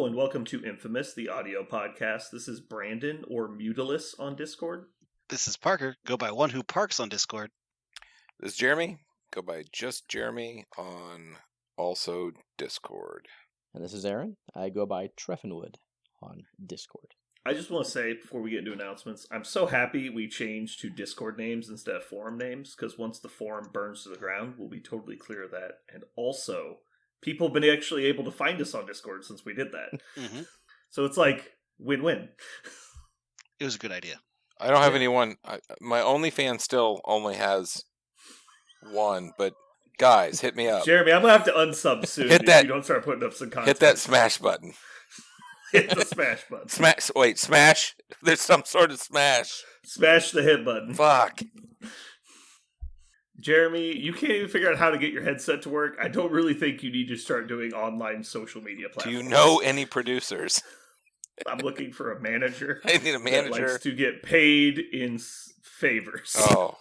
and welcome to Infamous, the audio podcast. This is Brandon, or Mutilus on Discord. This is Parker, go by One Who Parks on Discord. This is Jeremy, go by just Jeremy on also Discord. And this is Aaron, I go by Treffenwood on Discord. I just want to say, before we get into announcements, I'm so happy we changed to Discord names instead of forum names, because once the forum burns to the ground, we'll be totally clear of that. And also, people have been actually able to find us on Discord since we did that. Mm-hmm. So it's like, win-win. It was a good idea. I don't have anyone, my OnlyFans still only has one, but guys, hit me up. Jeremy, I'm going to have to unsub soon if you don't start putting up some content. Hit that smash button. Hit the smash button. Smash. There's some sort of smash. Smash the hit button. Fuck. Jeremy, you can't even figure out how to get your headset to work. I don't really think you need to start doing online social media platforms. Do you know any producers? I'm looking for a manager. I need a manager. That likes to get paid in favors. Oh,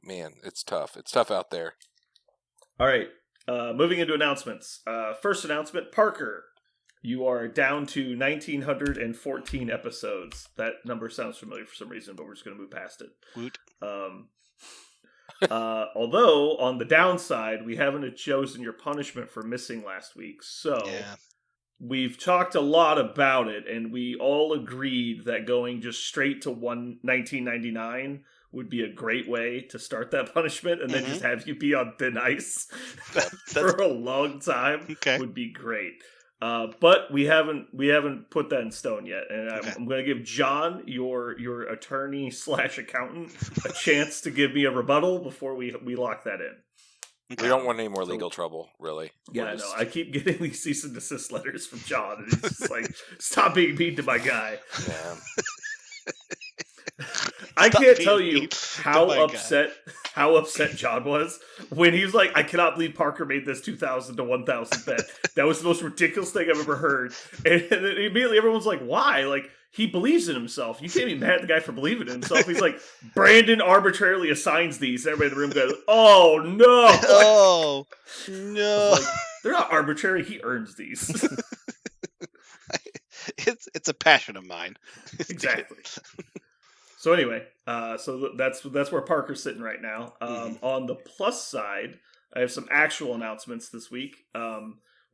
man, it's tough. It's tough out there. All right, moving into announcements. First announcement, Parker. You are down to 1,914 episodes. That number sounds familiar for some reason, but we're just going to move past it. Woot. Although, on the downside, we haven't chosen your punishment for missing last week. So, we've talked a lot about it, and we all agreed that going just straight to 1999 would be a great way to start that punishment, and then just have you be on thin ice for a long time would be great. But we haven't put that in stone yet, and I'm going to give John, your attorney / accountant, a chance to give me a rebuttal before we lock that in. We don't want any more legal trouble, really. Yeah, I know. I keep getting these cease and desist letters from John, and he's just like, "Stop being mean to my guy." Yeah. I can't tell you how upset John was when he was like, "I cannot believe Parker made this 2,000 to 1,000 bet. That was the most ridiculous thing I've ever heard." And then immediately everyone's like, "Why?" Like, he believes in himself. You can't be mad at the guy for believing in himself. He's like, Brandon arbitrarily assigns these. Everybody in the room goes, "Oh no! Oh no!" Like, they're not arbitrary. He earns these. It's a passion of mine. Exactly. So anyway, so that's where Parker's sitting right now. On the plus side, I have some actual announcements this week.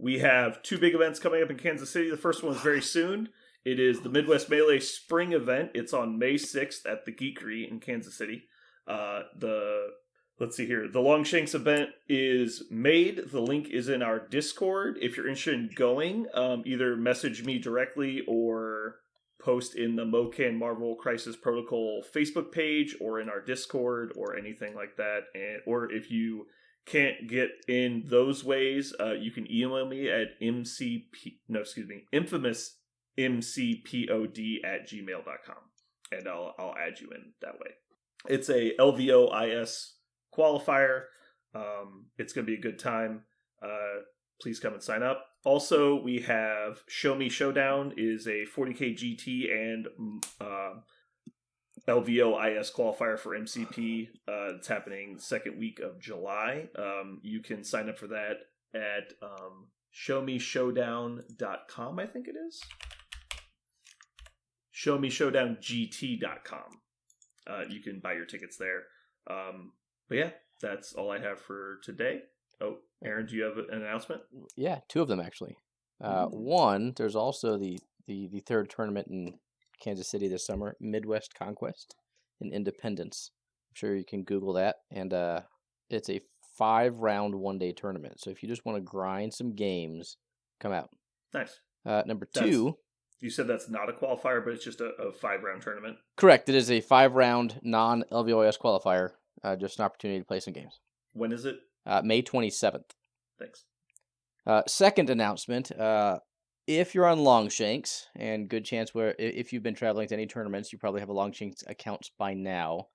We have two big events coming up in Kansas City. The first one is very soon. It is the Midwest Melee Spring Event. It's on May 6th at the Geekery in Kansas City. Let's see here. The Longshanks event is made. The link is in our Discord. If you're interested in going, either message me directly or post in the Mocan Marvel Crisis Protocol Facebook page or in our Discord or anything like that. Or if you can't get in those ways, you can email me at infamousmcpod@gmail.com, and I'll add you in that way. It's a LVOIS qualifier. It's going to be a good time. Please come and sign up. Also, we have Show Me Showdown is a 40k GT and LVOIS qualifier for MCP. It's happening the second week of July. You can sign up for that at showmeshowdown.com, I think it is. showmeshowdowngt.com. You can buy your tickets there. But yeah, that's all I have for today. Oh, Aaron, do you have an announcement? Yeah, two of them actually. One, there's also the third tournament in Kansas City this summer, Midwest Conquest in Independence. I'm sure you can Google that, and it's a 5-round one-day tournament. So if you just want to grind some games, come out. Nice. Number two. You said that's not a qualifier, but it's just a 5-round tournament? Correct. It is a 5-round non-LVOIS qualifier. Just an opportunity to play some games. When is it? May 27th. Thanks. Second announcement. If you're on Longshanks, and good chance where if you've been traveling to any tournaments, you probably have a Longshanks account by now.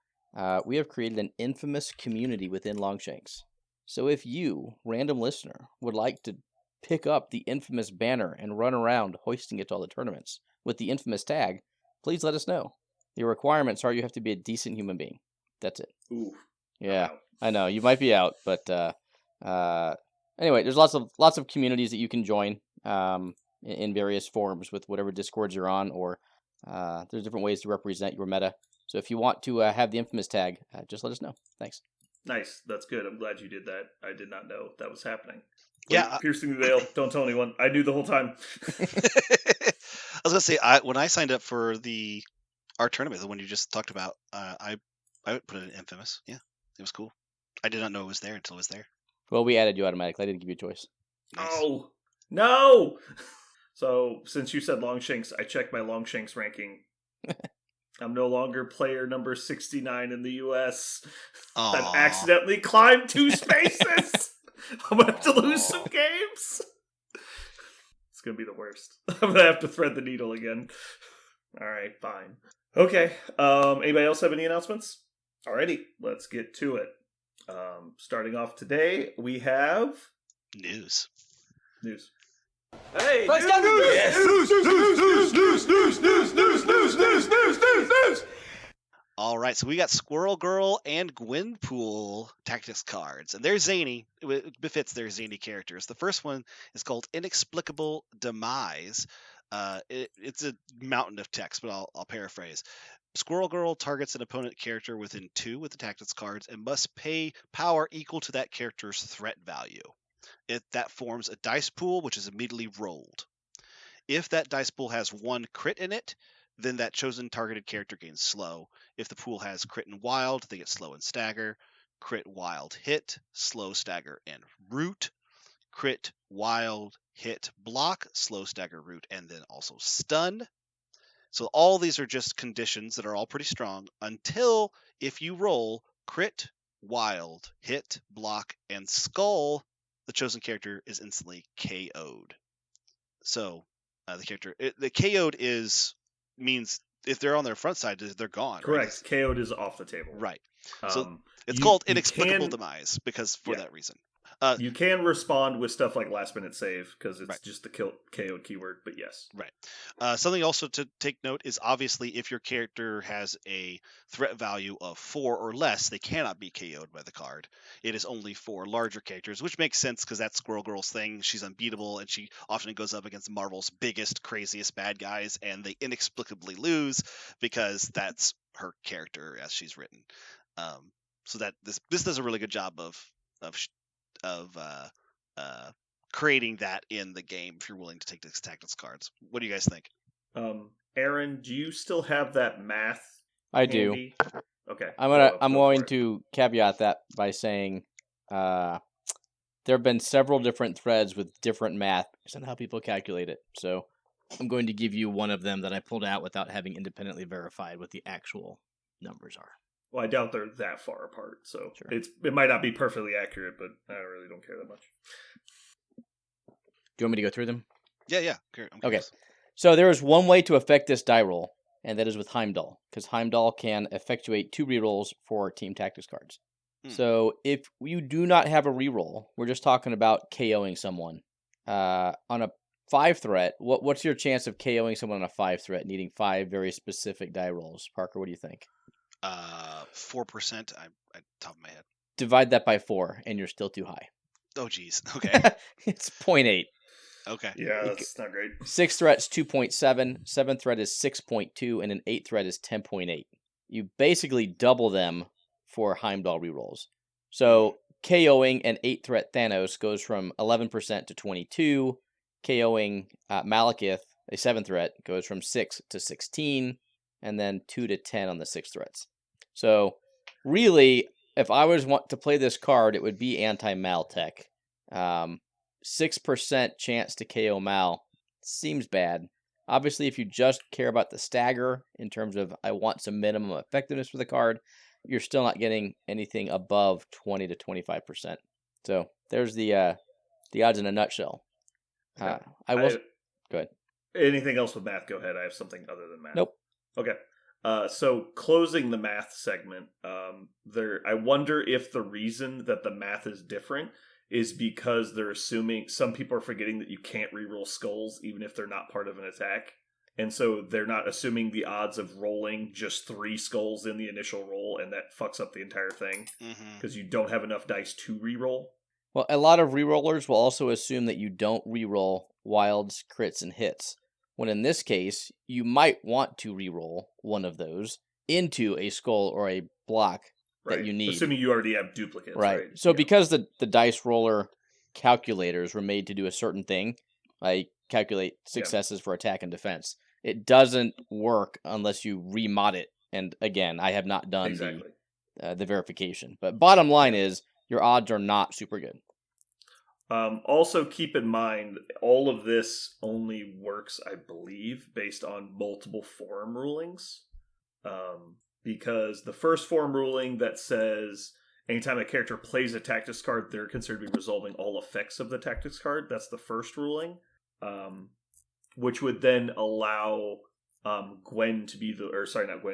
We have created an infamous community within Longshanks. So if you, random listener, would like to pick up the infamous banner and run around hoisting it to all the tournaments with the infamous tag, please let us know. The requirements are you have to be a decent human being. That's it. Ooh. Yeah, I know you might be out, but anyway, there's lots of communities that you can join. in various forms with whatever Discords you're on, or there's different ways to represent your meta. So if you want to have the Infamous tag, just let us know. Thanks. Nice. That's good. I'm glad you did that. I did not know that was happening. Yeah. Piercing the veil. Don't tell anyone. I knew the whole time. I was gonna say, when I signed up for our tournament, the one you just talked about, I put it in Infamous. Yeah, it was cool. I did not know it was there until it was there. Well, we added you automatically. I didn't give you a choice. Nice. Oh, no! So, since you said Longshanks, I checked my Longshanks ranking. I'm no longer player number 69 in the US. Aww. I've accidentally climbed 2 spaces! I'm gonna have to lose some games! It's gonna be the worst. I'm gonna have to thread the needle again. Alright, fine. Okay, anybody else have any announcements? Alrighty, let's get to it. Starting off today, we have... News. Hey, news! News! All right, so we got Squirrel Girl and Gwenpool tactics cards, and they're zany. It befits their zany characters. The first one is called Inexplicable Demise. It's a mountain of text, but I'll paraphrase. Squirrel Girl targets an opponent character within 2 with the tactics cards and must pay power equal to that character's threat value. That forms a dice pool, which is immediately rolled. If that dice pool has 1 crit in it, then that chosen targeted character gains slow. If the pool has crit and wild, they get slow and stagger. Crit, wild, hit, slow, stagger, and root. Crit, wild, hit, block, slow, stagger, root, and then also stun. So all these are just conditions that are all pretty strong until if you roll crit, wild, hit, block, and skull, the chosen character is instantly KO'd. So the KO'd means if they're on their front side, they're gone. Correct. Right? KO'd is off the table. Right. So it's called Inexplicable Demise because for that reason. You can respond with stuff like last minute save because it's just the KO'd keyword, but yes. Right. Something also to take note is obviously if your character has a threat value of 4 or less, they cannot be KO'd by the card. It is only for larger characters, which makes sense because that's Squirrel Girl's thing. She's unbeatable and she often goes up against Marvel's biggest, craziest bad guys, and they inexplicably lose because that's her character as she's written. So that this does a really good job of creating that in the game if you're willing to take these tactics cards. What do you guys think? Aaron, do you still have that math? I do. Okay. I'm going to caveat that by saying there have been several different threads with different math on how people calculate it. So I'm going to give you one of them that I pulled out without having independently verified what the actual numbers are. Well, I doubt they're that far apart, so it might not be perfectly accurate, but I really don't care that much. Do you want me to go through them? Yeah. Okay. So there is one way to affect this die roll, and that is with Heimdall, because Heimdall can effectuate 2 rerolls for team tactics cards. So if you do not have a reroll, we're just talking about KOing someone. On a 5 threat, what's your chance of KOing someone on a 5 threat, needing 5 very specific die rolls? Parker, what do you think? 4%. Top of my head. Divide that by 4, and you're still too high. Oh, geez. Okay. It's 0.8. Okay. Yeah, that's not great. 6 threats, 2.7. 7 threat is 6.2, and an 8 threat is 10.8. You basically double them for Heimdall rerolls. So KOing an 8 threat Thanos goes from 11% to 22. KOing Malekith, a 7 threat, goes from 6 to 16, and then 2 to 10 on the 6 threats. So really, if I was want to play this card, it would be anti-Mal tech. 6% chance to KO Mal seems bad. Obviously, if you just care about the stagger in terms of I want some minimum effectiveness for the card, you're still not getting anything above 20 to 25%. So there's the odds in a nutshell. Go ahead. Anything else with math? Go ahead. I have something other than math. Nope. Okay. So closing the math segment, I wonder if the reason that the math is different is because they're assuming some people are forgetting that you can't reroll skulls even if they're not part of an attack. And so they're not assuming the odds of rolling just 3 skulls in the initial roll, and that fucks up the entire thing because you don't have enough dice to reroll. Well, a lot of rerollers will also assume that you don't reroll wilds, crits, and hits. When in this case, you might want to reroll one of those into a skull or a block that you need. Assuming you already have duplicates, right? So because the dice roller calculators were made to do a certain thing, like calculate successes for attack and defense, it doesn't work unless you remod it. And again, I have not done the verification. But bottom line is, your odds are not super good. Also, keep in mind, all of this only works, I believe, based on multiple forum rulings. Because the first forum ruling that says anytime a character plays a tactics card, they're considered to be resolving all effects of the tactics card. That's the first ruling, which would then allow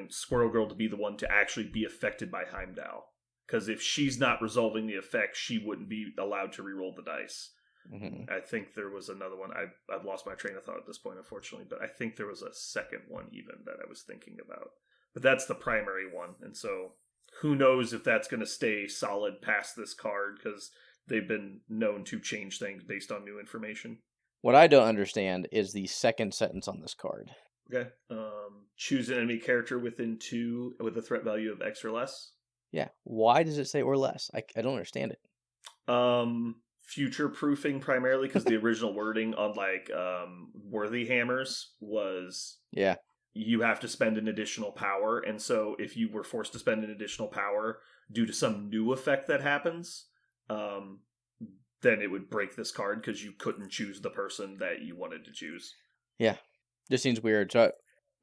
Squirrel Girl to be the one to actually be affected by Heimdall. Because if she's not resolving the effect, she wouldn't be allowed to reroll the dice. Mm-hmm. I think there was another one. I've lost my train of thought at this point, unfortunately. But I think there was a second one even that I was thinking about. But that's the primary one. And so who knows if that's going to stay solid past this card, because they've been known to change things based on new information. What I don't understand is the second sentence on this card. Okay. Choose an enemy character within 2 with a threat value of X or less. Yeah. Why does it say or less? I don't understand it. Future proofing primarily, because the original wording on Worthy Hammers was you have to spend an additional power, and so if you were forced to spend an additional power due to some new effect that happens, then it would break this card because you couldn't choose the person that you wanted to choose. Yeah, this seems weird. So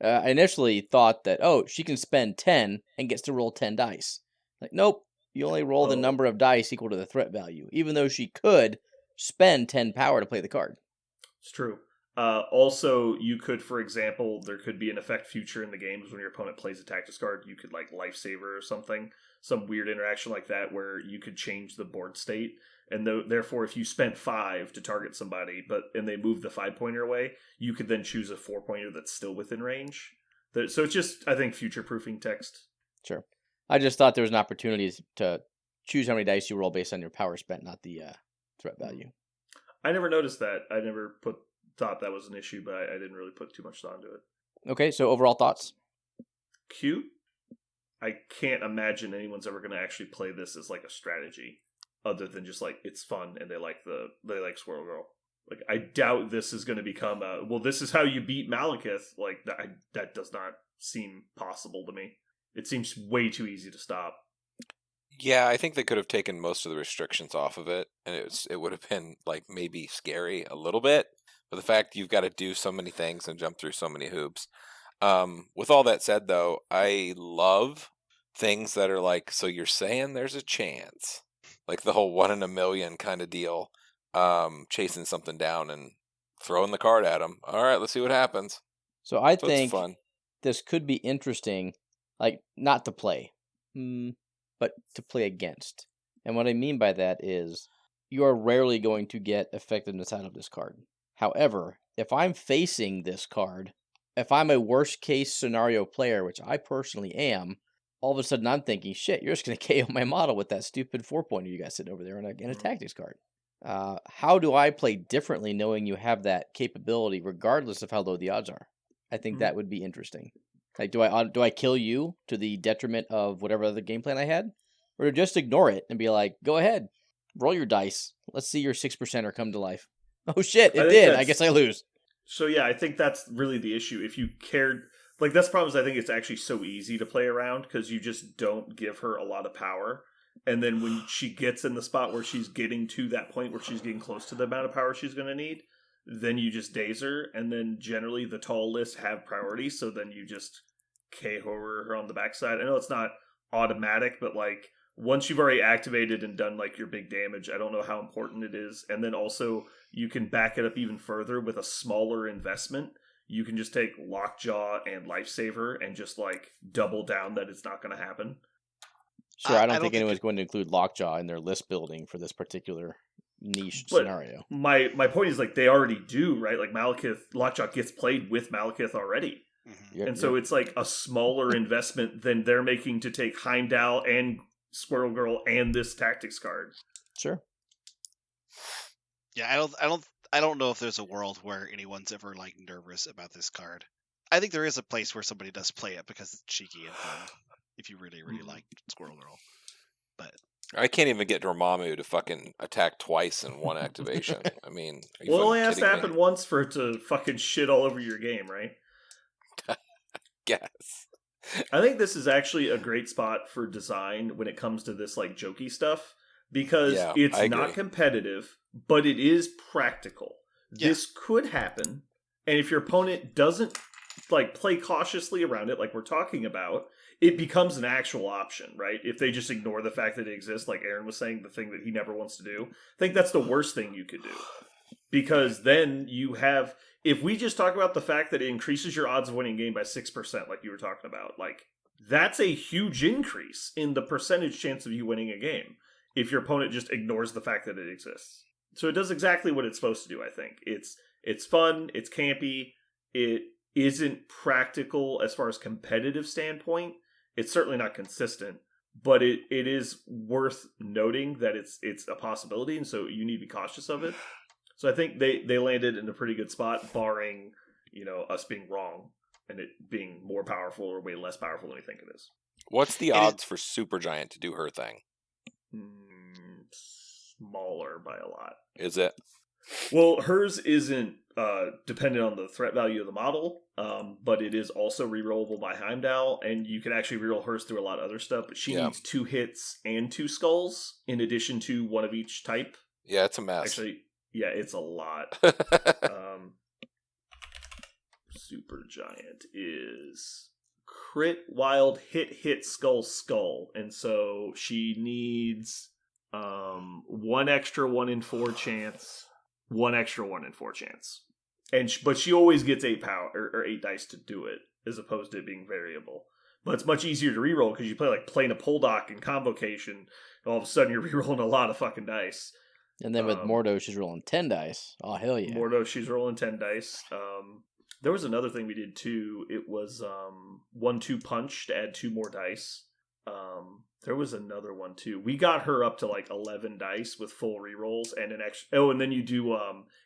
I initially thought that, she can spend 10 and gets to roll 10 dice. Like, nope, you only roll the number of dice equal to the threat value, even though she could spend 10 power to play the card. It's true. Also, you could, for example, there could be an effect future in the games when your opponent plays a tactics card. You could, Lifesaver or something, some weird interaction like that where you could change the board state. And therefore, if you spent 5 to target somebody, and they move the 5-pointer away, you could then choose a 4-pointer that's still within range. So it's just, I think, future-proofing text. Sure. I just thought there was an opportunity to choose how many dice you roll based on your power spent, not the threat value. I never noticed that. I never thought that was an issue, but I didn't really put too much thought into it. Okay, so overall thoughts? Cute. I can't imagine anyone's ever going to actually play this as a strategy, other than just it's fun and they like Squirrel Girl. I doubt this is going to become this is how you beat Malekith. That does not seem possible to me. It seems way too easy to stop. Yeah, I think they could have taken most of the restrictions off of it, and it would have been maybe scary a little bit. But the fact you've got to do so many things and jump through so many hoops. With all that said, though, I love things that are so you're saying there's a chance, the whole 1 in a million kind of deal, chasing something down and throwing the card at them. All right, let's see what happens. So I think this could be interesting. Not to play, but to play against. And what I mean by that is you are rarely going to get effectiveness out of this card. However, if I'm facing this card, if I'm a worst case scenario player, which I personally am, all of a sudden I'm thinking, shit, you're just going to KO my model with that stupid 4-pointer you got sitting over there in a tactics card. How do I play differently knowing you have that capability regardless of how low the odds are? I think that would be interesting. Do I kill you to the detriment of whatever other game plan I had? Or just ignore it and be like, go ahead, roll your dice. Let's see your 6%er come to life. Oh shit, it did. I guess I lose. So yeah, I think that's really the issue. If you cared, that's the problem is I think it's actually so easy to play around because you just don't give her a lot of power. And then when she gets in the spot where she's getting to that point where she's getting close to the amount of power she's going to need, then you just daze her, and then generally the tall lists have priority, so then you just KO her on the backside. I know it's not automatic, but once you've already activated and done your big damage, I don't know how important it is. And then also you can back it up even further with a smaller investment. You can just take Lockjaw and Lifesaver and just double down that it's not going to happen. Sure, I don't think anyone's going to include Lockjaw in their list building for this particular niche scenario. My point is they already do, right? Lockjaw gets played with Malekith already. Mm-hmm. And so it's a smaller investment than they're making to take Heimdall and Squirrel Girl and this tactics card. Sure. Yeah, I don't know if there's a world where anyone's ever like nervous about this card. I think there is a place where somebody does play it because it's cheeky and fun. If you really, really like Squirrel Girl, but I can't even get Dormammu to fucking attack twice in one activation. I mean, are you Well, it only fucking has to kidding me? happen once for it to fucking shit all over your game, right? Yes. I think this is actually a great spot for design when it comes to this like jokey stuff because Yeah, it's I not agree. competitive, but it is practical. Yeah. This could happen, and if your opponent doesn't like play cautiously around it, like we're talking about, it becomes an actual option, right? If they just ignore the fact that it exists, like Aaron was saying, the thing that he never wants to do. I think that's the worst thing you could do because then you have. If we just talk about the fact that it increases your odds of winning a game by 6%, like you were talking about, like that's a huge increase in the percentage chance of you winning a game if your opponent just ignores the fact that it exists. So it does exactly what it's supposed to do, I think. It's fun, it's campy, it isn't practical as far as competitive standpoint. It's certainly not consistent, but it is worth noting that it's a possibility, and so you need to be cautious of it. So I think they landed in a pretty good spot, barring, us being wrong and it being more powerful or way less powerful than we think it is. What's the odds for Supergiant to do her thing? Smaller by a lot. Is it? Well, hers isn't dependent on the threat value of the model, but it is also rerollable by Heimdall, and you can actually reroll hers through a lot of other stuff, but she needs 2 hits and 2 skulls in addition to one of each type. Yeah, it's a mess. Actually, yeah, it's a lot. Supergiant is crit, wild, hit, skull, and so she needs 1 extra 1 in 4 chance, 1 extra 1 in 4 chance, but she always gets 8 power or 8 dice to do it, as opposed to it being variable. But it's much easier to reroll because you play like Plane of Poldock and Convocation, and all of a sudden you're rerolling a lot of fucking dice. And then with Mordo, she's rolling 10 dice. Oh, hell yeah. Mordo, she's rolling 10 dice. There was another thing we did too. It was 1-2 punch to add 2 more dice. There was another one too. We got her up to like 11 dice with full rerolls and an extra. Oh, and then you do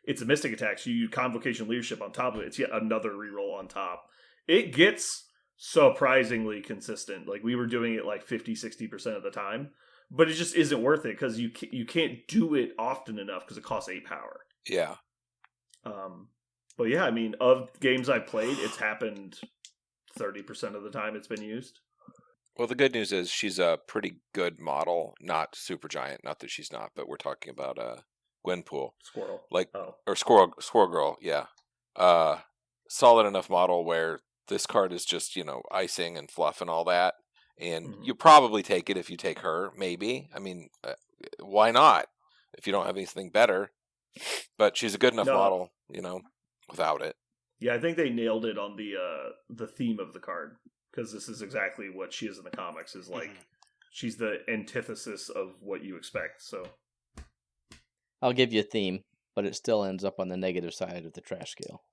it's a mystic attack. So you use Convocation Leadership on top of it. It's yet another reroll on top. It gets surprisingly consistent. Like we were doing it like 50-60% of the time. But it just isn't worth it because you can't do it often enough because it costs 8 power. Yeah. But yeah, I mean, of games I've played, it's happened 30% of the time it's been used. Well, the good news is she's a pretty good model, not Supergiant. Not that she's not, but we're talking about Gwenpool. Squirrel. Or Squirrel Girl, yeah. Solid enough model where this card is just, icing and fluff and all that. And you probably take it if you take her, maybe. I mean, why not? If you don't have anything better. But she's a good enough model, without it. Yeah, I think they nailed it on the theme of the card. Because this is exactly what she is in the comics. Is like, she's the antithesis of what you expect, so. I'll give you a theme, but it still ends up on the negative side of the trash scale.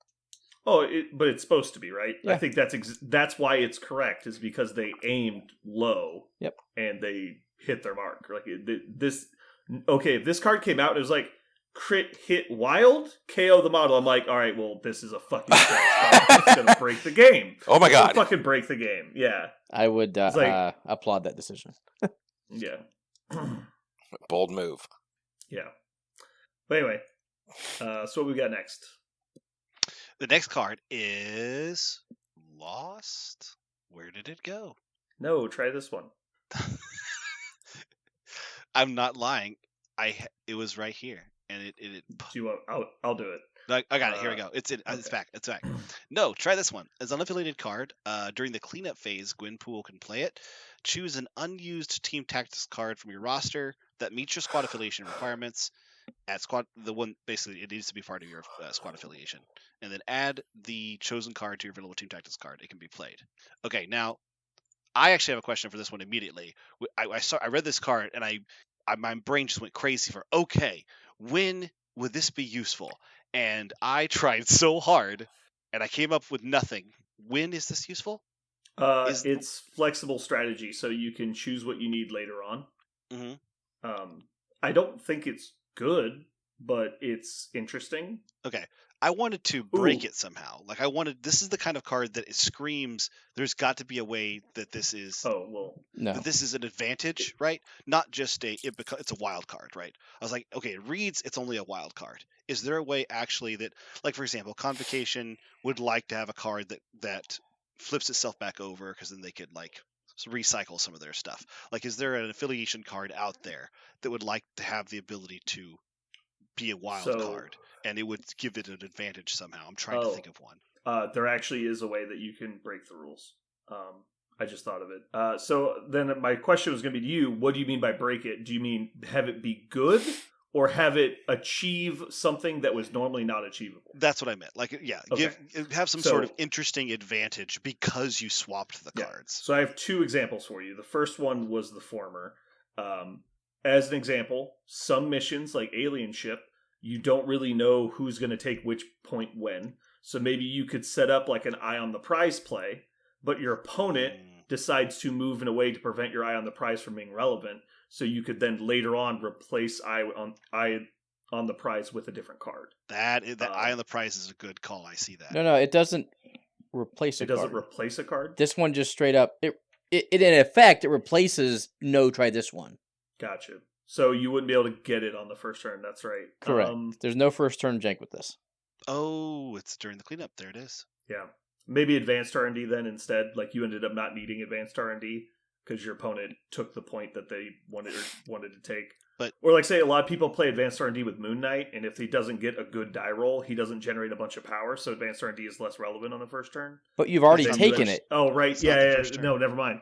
Oh, but it's supposed to be, right? Yeah. I think that's why it's correct, is because they aimed low. Yep. And they hit their mark. Like if this card came out and it was like crit hit wild KO the model, I'm like, all right, well, this is a fucking trash card. It's gonna break the game. Oh my god! Fucking break the game. Yeah. I would applaud that decision. Yeah. Bold move. Yeah. But anyway, so what we got next? The next card is Lost. Where did it go? No, try this one. I'm not lying. It was right here, and it. Do you want? I'll do it. I got it. Here we go. It's back. It's back. No, try this one. As an unaffiliated card, during the cleanup phase, Gwenpool can play it. Choose an unused team tactics card from your roster that meets your squad affiliation requirements. At squad, basically it needs to be part of your squad affiliation, and then add the chosen card to your available team tactics card. It can be played. Okay, now I actually have a question for this one immediately. I read this card and my brain just went crazy for okay, when would this be useful? And I tried so hard, and I came up with nothing. When is this useful? It's flexible strategy, so you can choose what you need later on. Mm-hmm. I don't think it's good. but it's interesting. Okay. I wanted to break it somehow. Like this is the kind of card that it screams there's got to be a way that this is that this is an advantage, right? Not just it's a wild card, right? I was like, okay, it reads it's only a wild card. Is there a way actually that, like, for example, Convocation would like to have a card that flips itself back over because then they could like recycle some of their stuff. Like, is there an affiliation card out there that would like to have the ability to be a wild card, and it would give it an advantage somehow? I'm trying to think of one. There actually is a way that you can break the rules. I just thought of it. So then my question was going to be to you, what do you mean by break it? Do you mean have it be good, or have it achieve something that was normally not achievable? That's what I meant. Like, yeah, okay. have some sort of interesting advantage because you swapped the cards. So I have 2 examples for you. The first one was the former. As an example, some missions like Alien Ship, you don't really know who's going to take which point when. So maybe you could set up like an eye on the prize play, but your opponent decides to move in a way to prevent your eye on the prize from being relevant. So you could then later on replace eye on the prize with a different card. That eye on the prize is a good call. I see that. No, it doesn't replace a card. It doesn't replace a card? This one just straight up, it in effect, it replaces no, try this one. Gotcha. So you wouldn't be able to get it on the first turn. That's right. Correct. There's no first turn jank with this. Oh, it's during the cleanup. There it is. Yeah. Maybe advanced R&D then instead. Like you ended up not needing advanced R&D because your opponent took the point that they wanted to take. Or like say a lot of people play advanced R&D with Moon Knight, and if he doesn't get a good die roll, he doesn't generate a bunch of power, so advanced R&D is less relevant on the first turn. But you've already taken it. Oh, right. Yeah. No, never mind.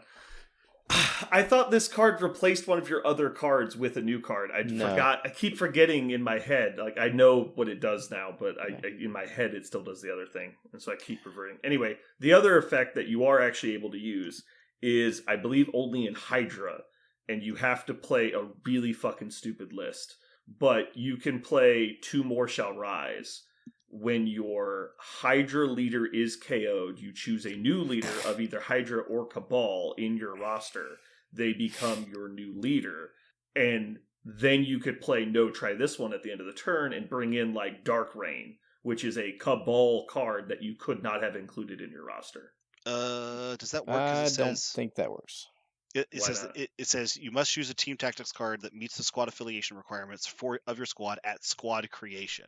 I thought this card replaced one of your other cards with a new card. Forgot. I keep forgetting in my head. Like I know what it does now, but in my head it still does the other thing, and so I keep reverting. Anyway, the other effect that you are actually able to use is, I believe, only in Hydra, and you have to play a really fucking stupid list. But you can play Two More Shall Rise. When your Hydra leader is KO'd, you choose a new leader of either Hydra or Cabal in your roster. They become your new leader. And then you could play No, Try This One at the end of the turn and bring in like Dark Reign, which is a Cabal card that you could not have included in your roster. Does that work? I don't think that works. It says you must choose a team tactics card that meets the squad affiliation requirements of your squad at squad creation.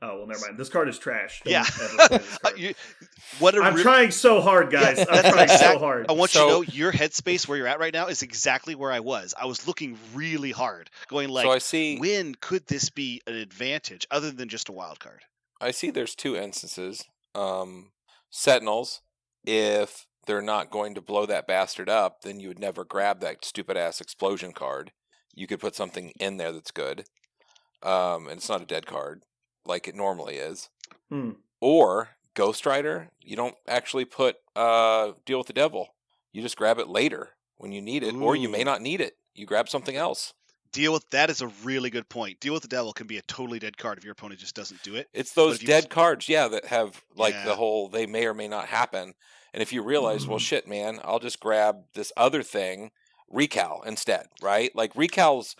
Oh, well, never mind. This card is trash. I'm trying so hard, guys. Yeah, I'm trying so hard. I want you to know your headspace where you're at right now is exactly where I was. I was looking really hard, going like, so I see, when could this be an advantage other than just a wild card? I see there's 2 instances. Sentinels, if they're not going to blow that bastard up, then you would never grab that stupid-ass explosion card. You could put something in there that's good. And it's not a dead card like it normally is. Or Ghost Rider, you don't actually put Deal with the Devil. You just grab it later when you need it. Or you may not need it. You grab something else. That is a really good point. Deal with the Devil can be a totally dead card if your opponent just doesn't do it. It's those dead cards, that have the whole they may or may not happen. And if you realize, well, shit, man, I'll just grab this other thing, Recal, instead, right? Like Recal's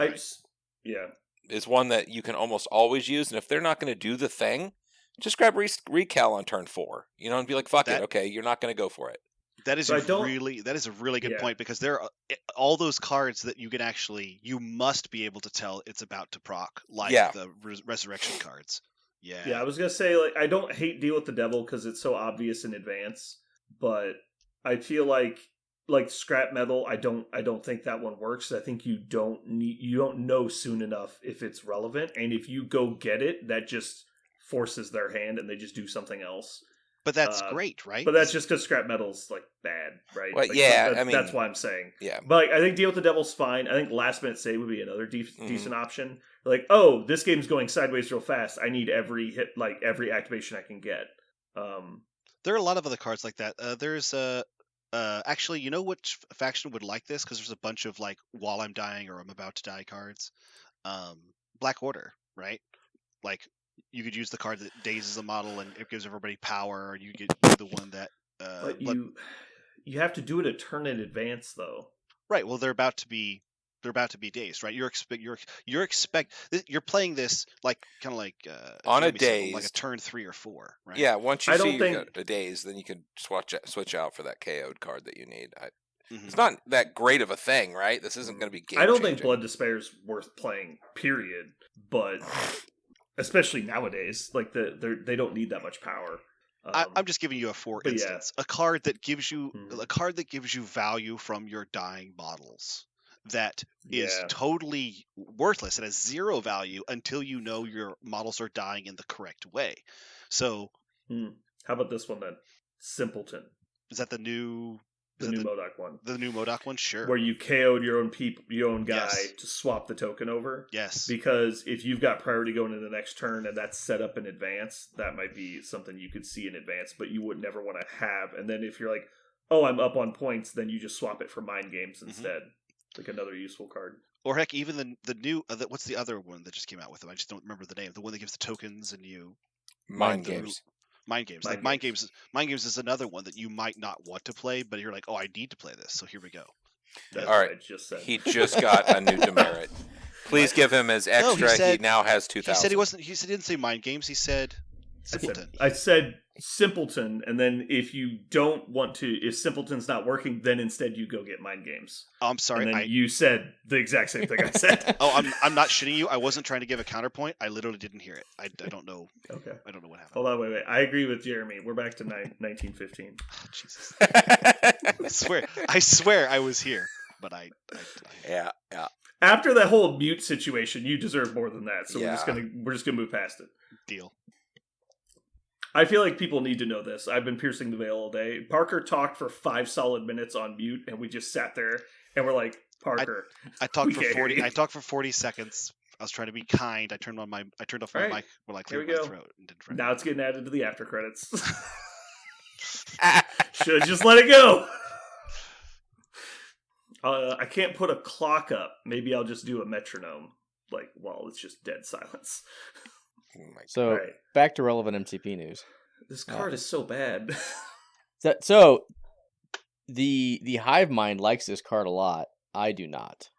is one that you can almost always use. And if they're not going to do the thing, just grab Recal on turn 4, and be like, fuck it. Okay, you're not going to go for it. That is a really good point, because there are all those cards that you must be able to tell it's about to proc, like the resurrection cards. Yeah, I was going to say, like, I don't hate Deal with the Devil because it's so obvious in advance, but I feel like scrap metal, I don't think that one works. I think you don't know soon enough if it's relevant, and if you go get it, that just forces their hand and they just do something else. But that's great, right? But that's just because scrap metal's like bad, right? Well, that's why I'm saying. Yeah. But I think Deal with the Devil's fine. I think Last Minute Save would be another decent option. Like, oh, this game's going sideways real fast. I need every hit, like every activation I can get. There are a lot of other cards like that. There's actually, you know which faction would like this? Because there's a bunch of like while I'm dying or I'm about to die cards. Black Order, right? Like, you could use the card that dazes a model and it gives everybody power, or you get the one that. But you have to do it a turn in advance, though. Right. Well, they're about to be they're about to be dazed, right? You're playing this like kind of like on a Jeremy said, like a dazed. turn 3 or 4, right? Yeah, once you I see don't you think- got a daze, then you can switch out for that KO'd card that you need. Mhm. It's not that great of a thing, right? This isn't going to be game I don't think changing. Blood Despair is worth playing, period. But especially nowadays, like they don't need that much power. I'm just giving you a for but yeah. instance, a card that gives you Mhm. value from your dying models that is Yeah. totally worthless. It has 0 value until you know your models are dying in the correct way. So How about this one then? Simpleton. is that the new MODOK one. The new MODOK one? Sure. Where you KO'd your own guy Yes. to swap the token over. Yes. Because if you've got priority going into the next turn and that's set up in advance, that might be something you could see in advance, but you would never want to have. And then if you're like, oh, I'm up on points, then you just swap it for Mind Games instead. Like another useful card. Or heck, even the new what's the other one that just came out with them? I just don't remember the name. The one that gives the tokens and you Mind the- Games. Mind Games. Mind Like Mind Games is another one that you might not want to play, but you're like, oh, I need to play this, so here we go. That's All right. what I just said. He just got a new demerit. Please give him his No, he extra. He said- now has He 2,000. said he wasn't. He didn't say Mind Games. He said Simpleton. I said Simpleton, and then if you don't want to, if Simpleton's not working, then instead you go get Mind Games. Oh, I'm sorry. And then you said the exact same thing I said. I'm not shitting you. I wasn't trying to give a counterpoint. I literally didn't hear it. I don't know. Okay. I don't know what happened. Hold on, wait. I agree with Jeremy. We're back to 1915. Oh, Jesus. I swear I was here, but I yeah. After that whole mute situation, you deserve more than that. So Yeah. we're just gonna move past it. deal. I feel like people need to know this. I've been piercing the veil all day. Parker talked for 5 solid minutes on mute, and we just sat there and we're like, Parker. I talked We for can't hear 40. you. I talked for 40 seconds. I was trying to be kind. I turned off my All right. mic when I Here cleared we my go. throat. And didn't Now it's getting added to the after credits. Should have just let it go. I can't put a clock up. Maybe I'll just do a metronome, like while it's just dead silence. Oh my So All right. back to relevant MCP news. This card is so bad. So the Hive Mind likes this card a lot. I do not.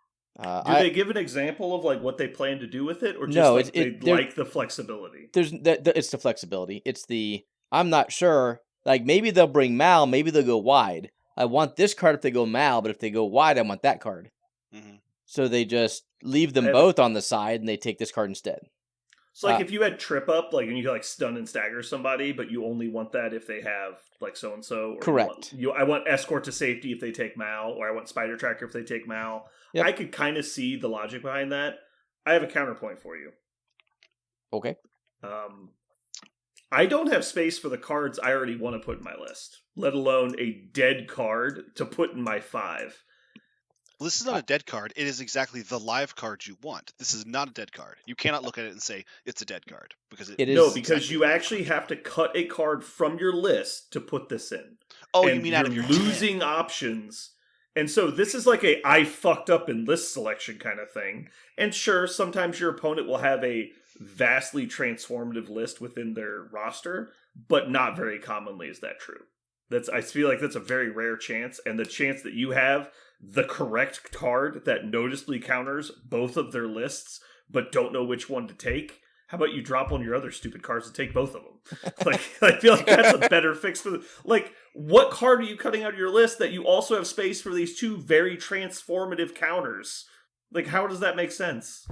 Do they give an example of like what they plan to do with it, or just No, like they're- they like the flexibility? It's the flexibility. It's the I'm not sure. Like maybe they'll bring Mal. Maybe they'll go wide. I want this card if they go Mal, but if they go wide, I want that card. Mhm. So they just leave them I have- both on the side, and they take this card instead. So like if you had trip up, like and you could like stun and stagger somebody, but you only want that if they have like so and so. Correct. I want escort to safety if they take Mal, or I want spider tracker if they take Mal. Yep. I could kind of see the logic behind that. I have a counterpoint for you. Okay. I don't have space for the cards I already want to put in my list, let alone a dead card to put in my 5. Well, this is not a dead card. It is exactly the live card you want. This is not a dead card. You cannot look at it and say it's a dead card because It is- No, it's because exactly you the live actually card. have to cut a card from your list to put this in. Oh, and you mean out of you're your 10. losing options. And so this is like a I fucked up in list selection kind of thing. And sure, sometimes your opponent will have a vastly transformative list within their roster, but not very commonly is that true. I feel like that's a very rare chance, and the chance that you have the correct card that noticeably counters both of their lists, but don't know which one to take. How about you drop one of your other stupid cards and take both of them? Like, I feel like that's a better fix for like, what card are you cutting out of your list that you also have space for these 2 very transformative counters? Like, how does that make sense?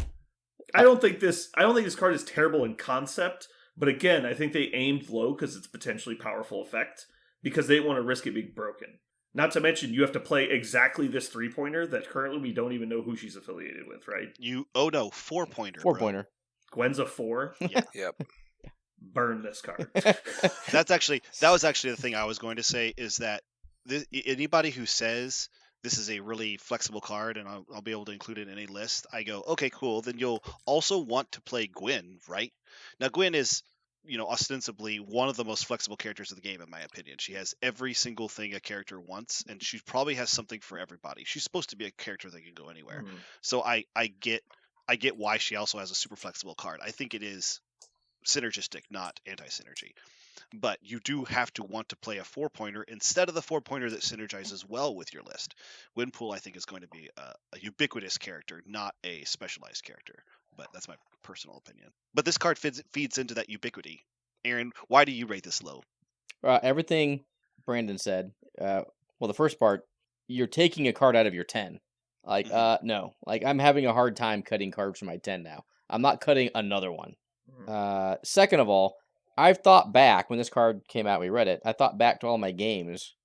I don't think this card is terrible in concept, but again, I think they aimed low because it's a potentially powerful effect, because they want to risk it being broken. Not to mention, you have to play exactly this 3-pointer that currently we don't even know who she's affiliated with, right? Oh no, 4-pointer. 4-pointer. Gwen's a 4. Yep. Burn this card. That was actually the thing I was going to say is that anybody who says this is a really flexible card and I'll be able to include it in a list, I go, okay, cool. Then you'll also want to play Gwen, right? Now Gwen is, ostensibly one of the most flexible characters of the game, in my opinion. She has every single thing a character wants, and she probably has something for everybody. She's supposed to be a character that can go anywhere. So I get why she also has a super flexible card. I think it is synergistic, not anti-synergy. but you do have to want to play a 4-pointer instead of the 4-pointer that synergizes well with your list. Gwenpool, I think, is going to be a ubiquitous character, not a specialized character. But that's my personal opinion. But this card feeds into that ubiquity. Aaron, why do you rate this low? Everything Brandon said. Well, the first part, you're taking a card out of your 10. Like, no. Like, I'm having a hard time cutting cards from my 10 now. I'm not cutting another one. Second of all, I've thought back, when this card came out, we read it, I thought back to all my games.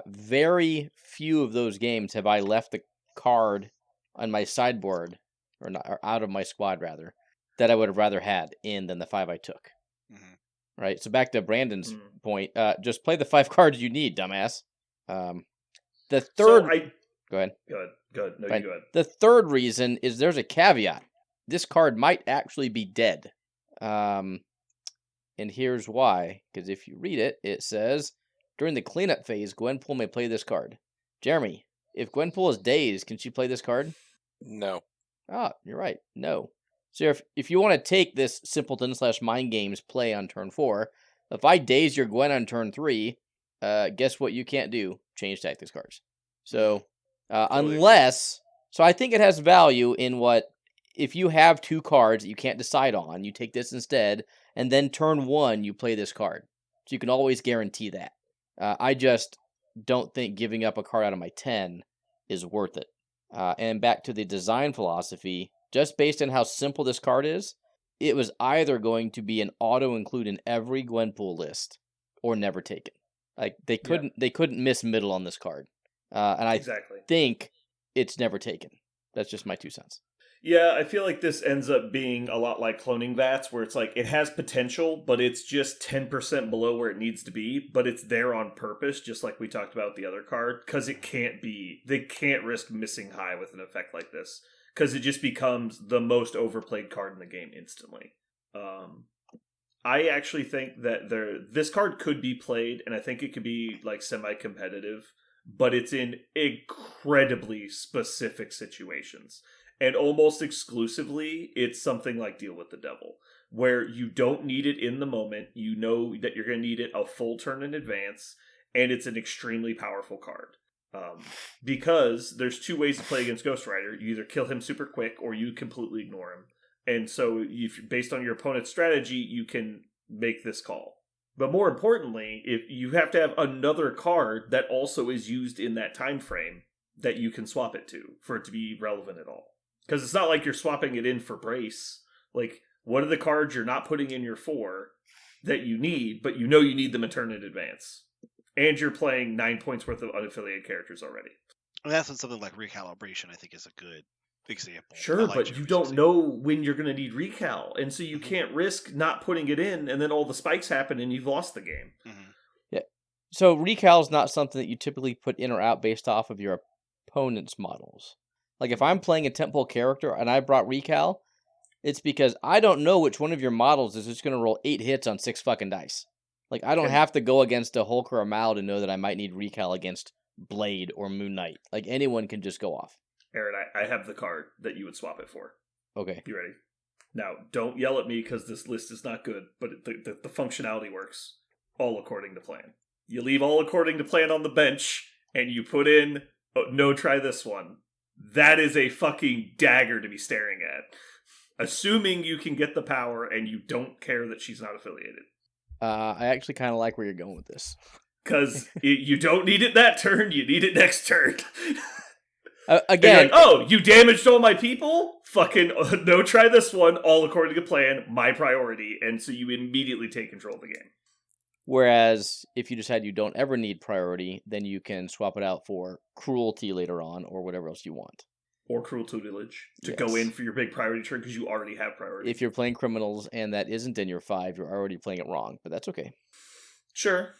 Very few of those games have I left the card on my sideboard, or out of my squad, rather, that I would have rather had in than the 5 I took. Right? So back to Brandon's point, just play the 5 cards you need, dumbass. The third... Go ahead. Good. No, right. you go ahead. The third reason is there's a caveat. This card might actually be dead. And here's why. Because if you read it, it says, during the cleanup phase, Gwenpool may play this card. Jeremy, if Gwenpool is dazed, can she play this card? No. You're right. No. So if you want to take this Simpleton/Mind Games play on turn 4, if I daze your Gwen on turn 3, guess what you can't do? Change tactics cards. So... unless, so I think it has value in what, if you have 2 cards that you can't decide on, you take this instead, and then turn 1, you play this card. So you can always guarantee that. I just don't think giving up a card out of my 10 is worth it. And back to the design philosophy, just based on how simple this card is, it was either going to be an auto-include in every Gwenpool list, or never taken. Like, they couldn't miss middle on this card. And I think it's never taken. That's just my 2 cents. Yeah, I feel like this ends up being a lot like Cloning Vats, where it's like, it has potential, but it's just 10% below where it needs to be, but it's there on purpose, just like we talked about the other card, because they can't risk missing high with an effect like this, because it just becomes the most overplayed card in the game instantly. I actually think that this card could be played, and I think it could be like semi-competitive, but it's in incredibly specific situations. And almost exclusively, it's something like Deal with the Devil, where you don't need it in the moment, you know that you're going to need it a full turn in advance, and it's an extremely powerful card. Because there's 2 ways to play against Ghost Rider. You either kill him super quick, or you completely ignore him. And so, based on your opponent's strategy, you can make this call. But more importantly, if you have to have another card that also is used in that time frame that you can swap it to for it to be relevant at all. Because it's not like you're swapping it in for Brace. Like, what are the cards you're not putting in your 4 that you need, but you know you need them a turn in advance? And you're playing 9 points worth of unaffiliated characters already. And that's when something like Recalibration, I think, is a good example. Sure, but you don't know when you're going to need recal, and so you can't risk not putting it in, and then all the spikes happen, and you've lost the game. Yeah. So recal is not something that you typically put in or out based off of your opponent's models. Like, if I'm playing a Temple character and I brought recal, it's because I don't know which one of your models is just going to roll 8 hits on 6 fucking dice. Like, I don't have to go against a Hulk or a Mal to know that I might need recal against Blade or Moon Knight. Like, anyone can just go off. Aaron, I have the card that you would swap it for. Okay. You ready? Now, don't yell at me because this list is not good, but the functionality works all according to plan. You leave all according to plan on the bench, and you put in, try this one. That is a fucking dagger to be staring at. Assuming you can get the power and you don't care that she's not affiliated. I actually kind of like where you're going with this. Because you don't need it that turn, you need it next turn. Again, like, you damaged all my people? Fucking try this one, all according to plan, my priority. And so you immediately take control of the game. Whereas if you decide you don't ever need priority, then you can swap it out for cruelty later on or whatever else you want. Or cruel tutelage to go in for your big priority turn because you already have priority. If you're playing criminals and that isn't in your 5, you're already playing it wrong, but that's okay. Sure.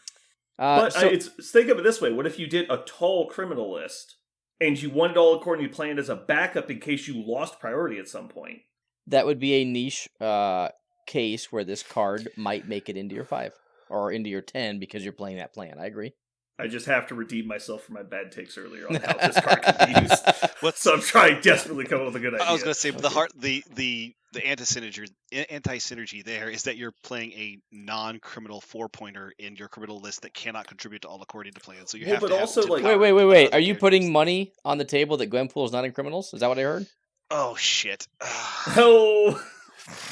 But think of it this way. What if you did a tall criminal list and you wanted all according to plan as a backup in case you lost priority at some point? That would be a niche case where this card might make it into your 5 or into your 10 because you're playing that plan. I agree. I just have to redeem myself for my bad takes earlier on how this card can be used. So I'm trying desperately to come up with a good idea. I was going to say the the anti-synergy there is that you're playing a non-criminal 4-pointer in your criminal list that cannot contribute to all according to plan. So you have but to also, have like, wait. Are you putting money on the table that Gwenpool is not in criminals? Is that what I heard? Oh shit! Oh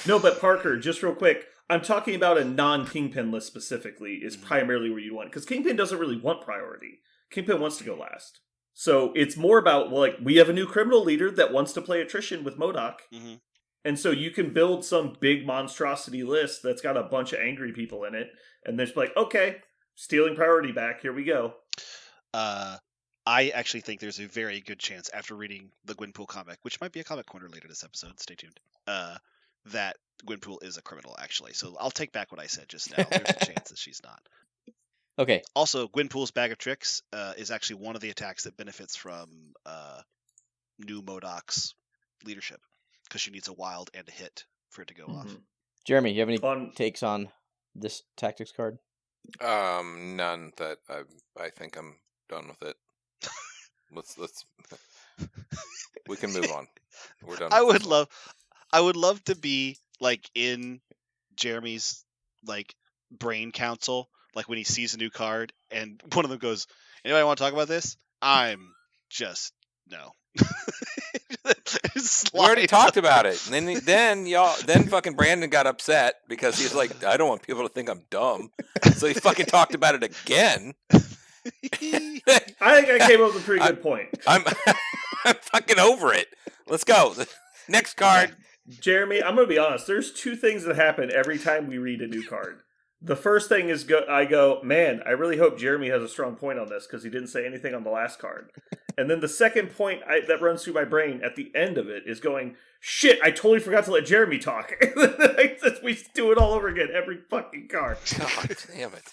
no, but Parker, just real quick, I'm talking about a non-Kingpin list specifically. Is primarily where you want, because Kingpin doesn't really want priority. Kingpin wants to go last. So it's more about, well, like, we have a new criminal leader that wants to play attrition with MODOK. Mm-hmm. And so you can build some big monstrosity list that's got a bunch of angry people in it. And they're just like, okay, stealing priority back. Here we go. I actually think there's a very good chance after reading the Gwenpool comic, which might be a comic corner later this episode, stay tuned, that Gwenpool is a criminal, actually. So I'll take back what I said just now. There's a chance that she's not. Okay. Also, Gwenpool's Bag of Tricks is actually one of the attacks that benefits from new MODOK's leadership, because she needs a wild and a hit for it to go off. Jeremy, you have any takes on this tactics card? None. That I think I'm done with it. Let's we can move on. We're done. I would love to be like in Jeremy's like brain council, like when he sees a new card and one of them goes, "Anybody want to talk about this?" I'm just no. We already talked about it. And then fucking Brandon got upset because he's like, I don't want people to think I'm dumb. So he fucking talked about it again. I think I came up with a pretty good point. I'm fucking over it. Let's go. Next card. Jeremy, I'm going to be honest. There's two things that happen every time we read a new card. The first thing is I go, man, I really hope Jeremy has a strong point on this because he didn't say anything on the last card. And then the second point that runs through my brain at the end of it is going, shit, I totally forgot to let Jeremy talk. We do it all over again, every fucking card. God damn it.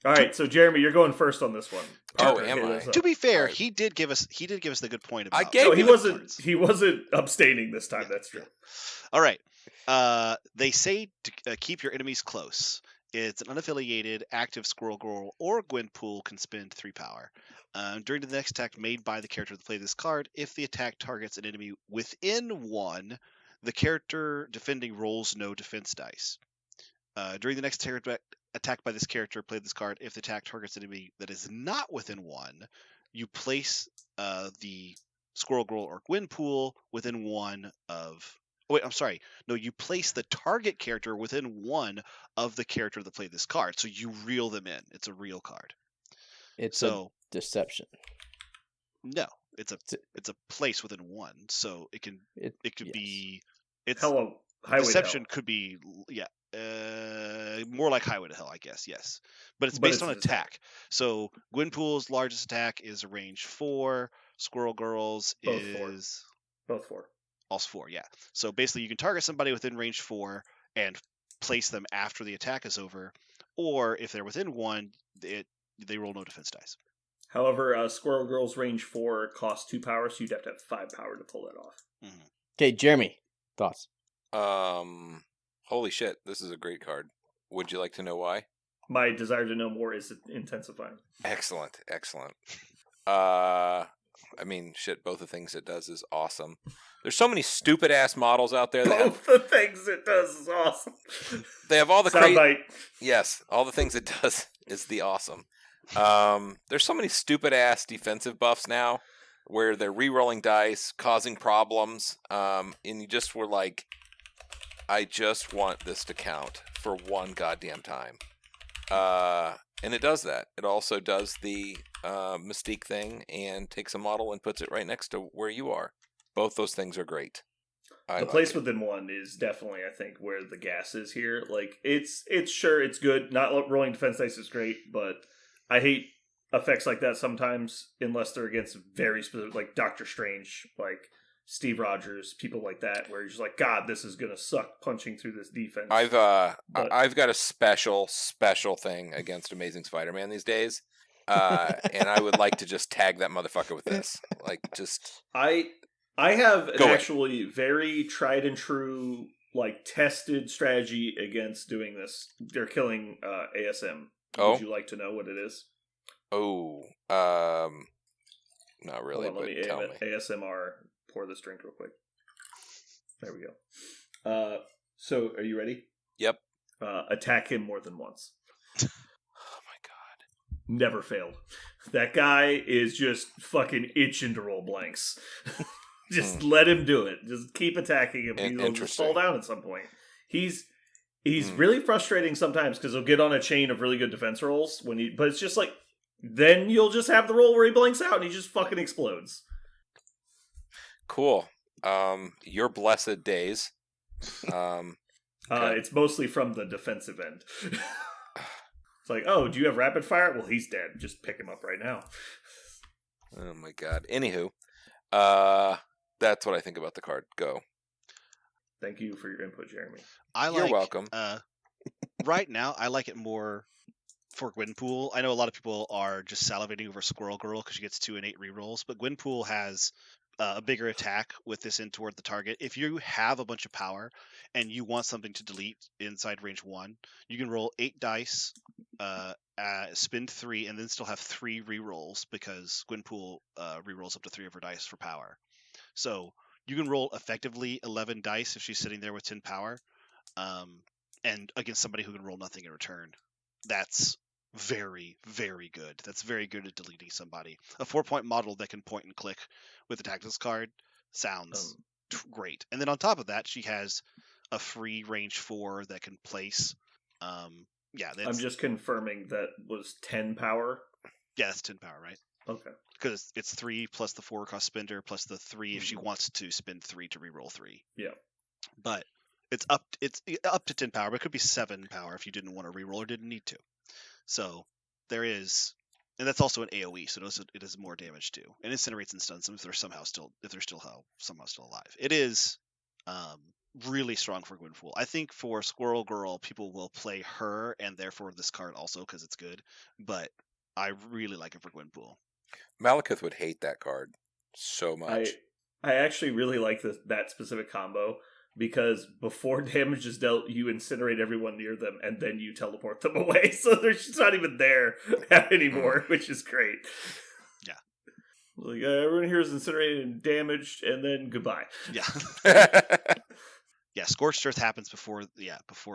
All right, so Jeremy, you're going first on this one. Parker, am I? To be fair, he did give us the good point about. He wasn't abstaining this time. That's true. All right. They say to keep your enemies close. It's an unaffiliated, active Squirrel Girl or Gwenpool can spend 3 power. During the next attack made by the character that played this card, if the attack targets an enemy within 1, the character defending rolls no defense dice. During the next attack by this character played this card, if the attack targets an enemy that is not within 1, you place the Squirrel Girl or Gwenpool within 1 of... Oh, wait, I'm sorry. No, you place the target character within 1 of the character that played this card. So you reel them in. It's a real card. It's a deception. No, it's a place within 1. So it could be. It's Hello, Highway deception to Hell. Could be more like Highway to Hell, I guess. Yes, but it's based on attack. So Gwenpool's largest attack is range 4. Squirrel Girl's is both 4. Also 4, yeah. So basically, you can target somebody within range 4 and place them after the attack is over, or if they're within 1, they roll no defense dice. However, Squirrel Girl's range 4 costs 2 power, so you'd have to have 5 power to pull that off. Okay, Jeremy, thoughts? Holy shit, this is a great card. Would you like to know why? My desire to know more is intensifying. Excellent. I mean, shit, both the things it does is awesome. There's so many stupid ass models out there. The things it does is awesome. They have all the soundbite. Yes, all the things it does is the awesome. There's so many stupid ass defensive buffs now where they're re-rolling dice, causing problems, and you just were like, I just want this to count for one goddamn time. And it does that. It also does the Mystique thing and takes a model and puts it right next to where you are. Both those things are great. The place within 1 is definitely, I think, where the gas is here. Like, it's sure, it's good. Not rolling defense dice is great, but I hate effects like that sometimes, unless they're against very specific, like Doctor Strange, like Steve Rogers, people like that, where you're just like, God, this is gonna suck punching through this defense. I've got a special thing against Amazing Spider-Man these days, and I would like to just tag that motherfucker with this. Like, just I have an actually very tried and true, like, tested strategy against doing this. They're killing ASM. Would you like to know what it is? Oh, not really. Hold on, let me ASMR pour this drink real quick. There we go. So, are you ready? Yep. Attack him more than once. Oh my god. Never failed. That guy is just fucking itching to roll blanks. Just let him do it. Just keep attacking him. He'll just fall down at some point. He's really frustrating sometimes because he'll get on a chain of really good defense rolls but it's just like then you'll just have the roll where he blanks out and he just fucking explodes. Cool. Your blessed days. It's mostly from the defensive end. It's like, oh, do you have rapid fire? Well, he's dead. Just pick him up right now. Oh my god. Anywho, that's what I think about the card. Go. Thank you for your input, Jeremy. You're welcome. Right now, I like it more for Gwenpool. I know a lot of people are just salivating over Squirrel Girl because she gets 2 and 8 rerolls, but Gwenpool has a bigger attack with this in toward the target. If you have a bunch of power and you want something to delete inside range 1, you can roll 8 dice, spend 3, and then still have 3 rerolls because Gwenpool rerolls up to 3 of her dice for power. So you can roll effectively 11 dice if she's sitting there with 10 power, and against somebody who can roll nothing in return. That's very, very good. That's very good at deleting somebody. A 4-point model that can point and click with the tactics card sounds great. And then on top of that, she has a free range 4 that can place. I'm just confirming that was 10 power. Yeah, that's 10 power, right? Okay. Because it's 3 plus the 4 cost spender plus the 3 if she wants to spend 3 to reroll 3. Yeah. But it's up to 10 power, but it could be 7 power if you didn't want to reroll or didn't need to. So there is, and that's also an AoE, so it does more damage too, and incinerates and stuns them if they're somehow still alive. It is really strong for Gwenpool. I think for Squirrel Girl, people will play her and therefore this card also because it's good, but I really like it for Gwenpool. Malekith would hate that card so much. I actually really like that specific combo because before damage is dealt, you incinerate everyone near them and then you teleport them away. So they're just not even there anymore, which is great. Yeah. Like everyone here is incinerated and damaged, and then goodbye. Yeah. Yeah, Scorched Earth happens before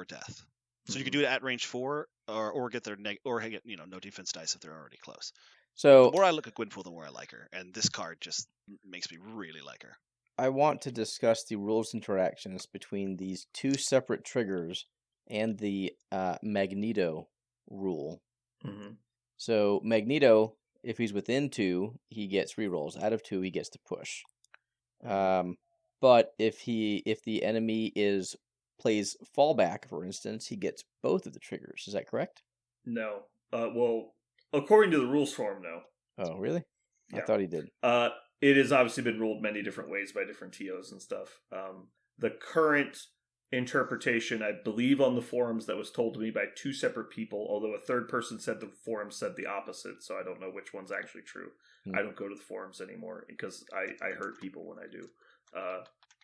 death. So you can do it at range 4, or get their get no defense dice if they're already close. So the more I look at Gwenpool, the more I like her, and this card just makes me really like her. I want to discuss the rules interactions between these 2 separate triggers and the Magneto rule. Mm-hmm. So Magneto, if he's within 2, he gets rerolls. Out of 2, he gets to push. But if the enemy plays fallback, for instance, he gets both of the triggers. Is that correct? No. Well, according to the rules form, no. Oh, really? Yeah. I thought he did. It has obviously been ruled many different ways by different TOs and stuff. The current interpretation, I believe on the forums that was told to me by 2 separate people, although a third person said the forum said the opposite, so I don't know which one's actually true. I don't go to the forums anymore because I hurt people when I do.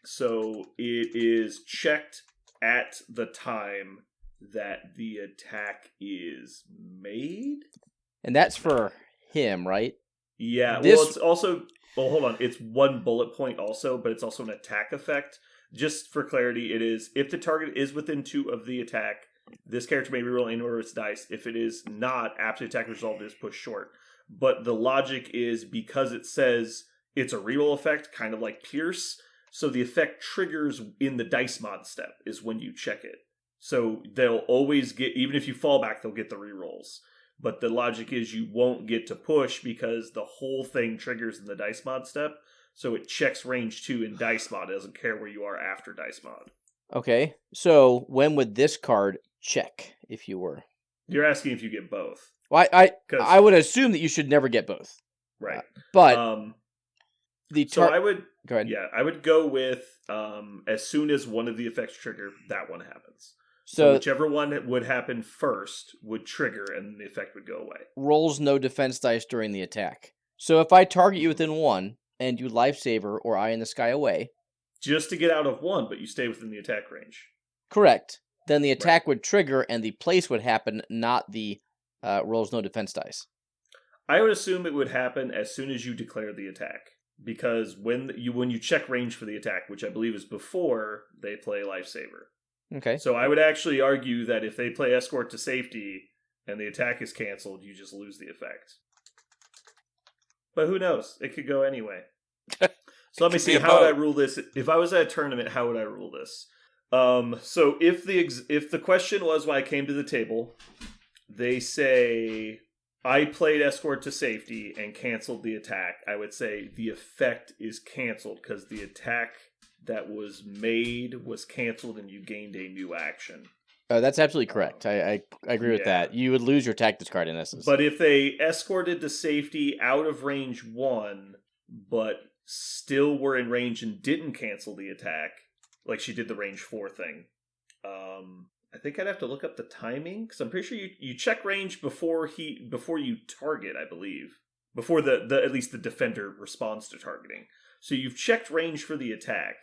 So it is checked at the time that the attack is made. And that's for him, right? Yeah, it's also... Well, hold on. It's 1 bullet point also, but it's also an attack effect. Just for clarity, it is if the target is within 2 of the attack, this character may reroll any order of its dice. If it is not, after the attack resolved, it is pushed short. But the logic is because it says it's a reroll effect, kind of like Pierce, so the effect triggers in the dice mod step is when you check it. So they'll always get, even if you fall back, they'll get the rerolls. But the logic is you won't get to push because the whole thing triggers in the dice mod step. So it checks range 2 in dice mod. It doesn't care where you are after dice mod. Okay. So when would this card check if you were? You're asking if you get both. Well, I would assume that you should never get both. Right. But I would go ahead. Yeah, I would go with as soon as one of the effects trigger, that one happens. So whichever one would happen first would trigger and the effect would go away. Rolls no defense dice during the attack. So if I target you within 1 and you lifesaver or Eye in the Sky away. Just to get out of 1, but you stay within the attack range. Correct. Then the attack would trigger and the place would happen, not the rolls no defense dice. I would assume it would happen as soon as you declare the attack. because when you check range for the attack, which I believe is before they play Lifesaver. Okay. So I would actually argue that if they play Escort to Safety and the attack is canceled, you just lose the effect. But who knows? It could go anyway. So let me see, how would I rule this? If I was at a tournament, how would I rule this? So if the question was why I came to the table, they say I played Escort to Safety and canceled the attack, I would say the effect is canceled because the attack that was made was canceled and you gained a new action. That's absolutely correct. I agree with that. You would lose your tactics card in essence. But if they escorted to safety out of range 1, but still were in range and didn't cancel the attack, like she did the range 4 thing, I think I'd have to look up the timing, because I'm pretty sure you check range before you target, I believe. Before the at least the defender responds to targeting. So you've checked range for the attack.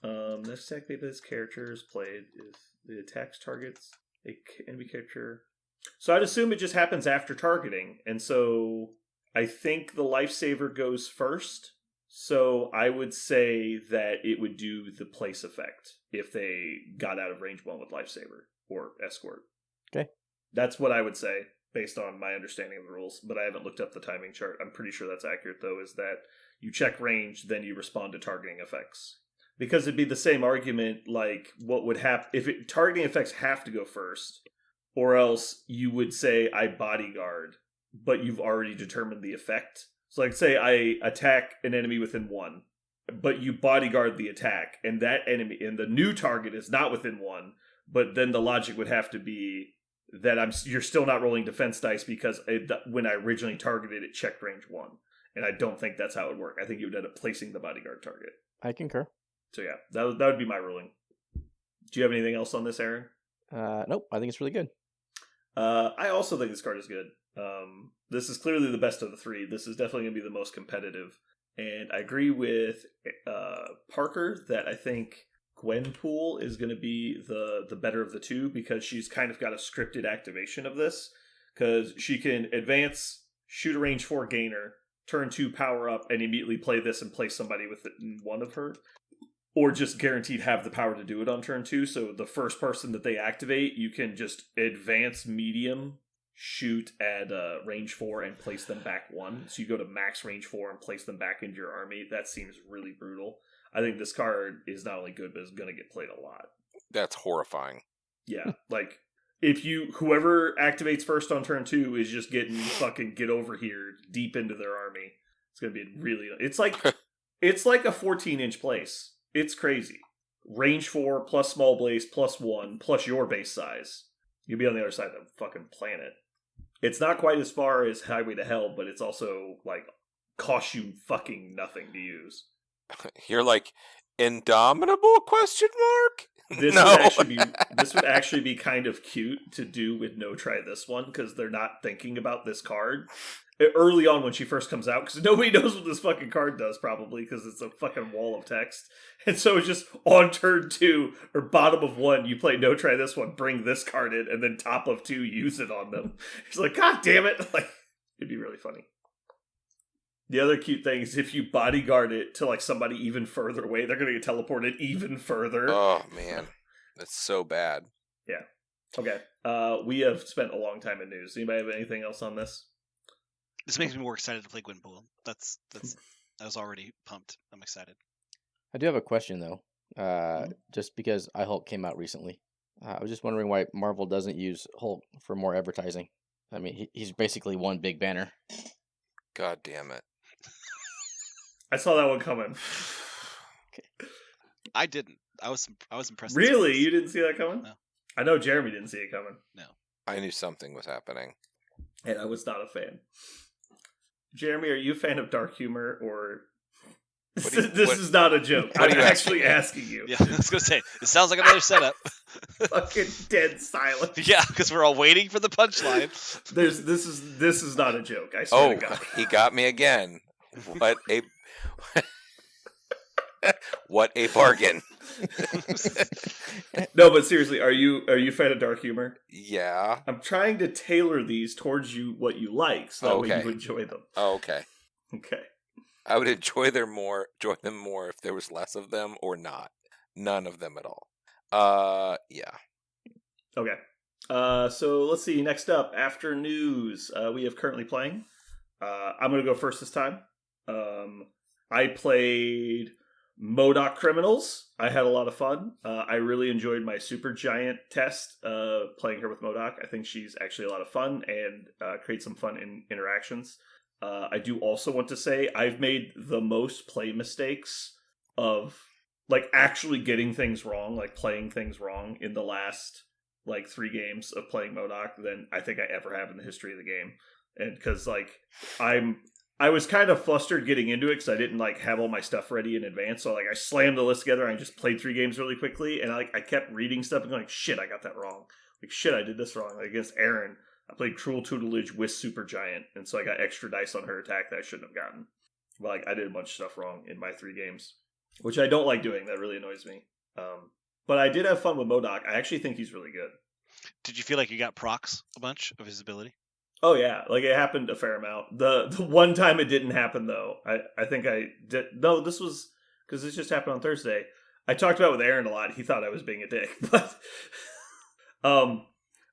Next attack made by this character is played if the attack's targets a enemy character. So I'd assume it just happens after targeting, and so I think the Lifesaver goes first. So I would say that it would do the place effect if they got out of range 1 with Lifesaver or Escort. Okay. That's what I would say based on my understanding of the rules, but I haven't looked up the timing chart. I'm pretty sure that's accurate, though, is that you check range, then you respond to targeting effects. Because it'd be the same argument, like what would happen if targeting effects have to go first, or else you would say I bodyguard, but you've already determined the effect. So like say I attack an enemy within 1, but you bodyguard the attack, and that enemy and the new target is not within 1, but then the logic would have to be that you're still not rolling defense dice because when I originally targeted it checked range 1. And I don't think that's how it would work. I think you would end up placing the bodyguard target. I concur. So yeah, that would be my ruling. Do you have anything else on this, Aaron? Nope, I think it's really good. I also think this card is good. This is clearly the best of the 3. This is definitely going to be the most competitive. And I agree with Parker that I think Gwenpool is going to be the better of the 2 because she's kind of got a scripted activation of this. Because she can advance, shoot a range 4 gainer, turn 2 power up, and immediately play this and place somebody with one of her. Or just guaranteed have the power to do it on turn 2. So the first person that they activate, you can just advance medium, shoot at range 4, and place them back 1. So you go to max range 4 and place them back into your army. That seems really brutal. I think this card is not only good, but is going to get played a lot. That's horrifying. Yeah, like whoever activates first on turn 2 is just getting fucking get over here deep into their army. It's going to be really. It's like a 14-inch place. It's crazy. Range 4 plus small base plus 1 plus your base size. You'll be on the other side of the fucking planet. It's not quite as far as Highway to Hell, but it's also like costs you fucking nothing to use. You're like, Indomitable question mark? This would actually be kind of cute to do with No Try This One because they're not thinking about this card early on when she first comes out because nobody knows what this fucking card does probably because it's a fucking wall of text. And so it's just on turn 2 or bottom of 1, you play No Try This One, bring this card in, and then top of 2, use it on them. It's like, God damn it! Like, it'd be really funny. The other cute thing is if you bodyguard it to like somebody even further away, they're going to get teleported even further. Oh man, that's so bad. Yeah. Okay. We have spent a long time in news. Anybody have anything else on this? This makes me more excited to play Gwenpool. I was already pumped. I'm excited. I do have a question though. Just because iHulk came out recently, I was just wondering why Marvel doesn't use Hulk for more advertising. I mean, he's basically one big banner. God damn it. I saw that one coming. Okay. I didn't. I was impressed. Really? You didn't see that coming? No. I know Jeremy didn't see it coming. No. I knew something was happening. And I was not a fan. Jeremy, are you a fan of dark humor or... This is not a joke. I'm actually asking you. Yeah, I was going to say, it sounds like another setup. Fucking dead silence. Yeah, because we're all waiting for the punchline. This is not a joke, I swear to God. He got me again. What a bargain. No, but seriously, are you a fan of dark humor? Yeah. I'm trying to tailor these towards you what you like, so that way you enjoy them. Oh, okay. Okay. I would enjoy them more if there was less of them or not. None of them at all. Yeah. Okay. So let's see. Next up, after news, we have currently playing. I'm going to go first this time. I played MODOK Criminals. I had a lot of fun. I really enjoyed my Supergiant test playing her with MODOK. I think she's actually a lot of fun and creates some fun interactions. I do also want to say I've made the most play mistakes of like actually getting things wrong, like playing things wrong in the last like 3 games of playing MODOK than I think I ever have in the history of the game. And because like I was kind of flustered getting into it because I didn't like have all my stuff ready in advance. So like I slammed the list together and I just played 3 games really quickly. And I kept reading stuff and going, shit, I got that wrong. Like shit, I did this wrong. Like against Aaron, I played Cruel Tutelage with Supergiant, and so I got extra dice on her attack that I shouldn't have gotten. But like I did a bunch of stuff wrong in my 3 games, which I don't like doing. That really annoys me. But I did have fun with MODOK. I actually think he's really good. Did you feel like you got procs a bunch of his ability? Oh yeah, like it happened a fair amount. The one time it didn't happen though, I think I did. No, this was because this just happened on Thursday. I talked about it with Aaron a lot. He thought I was being a dick, but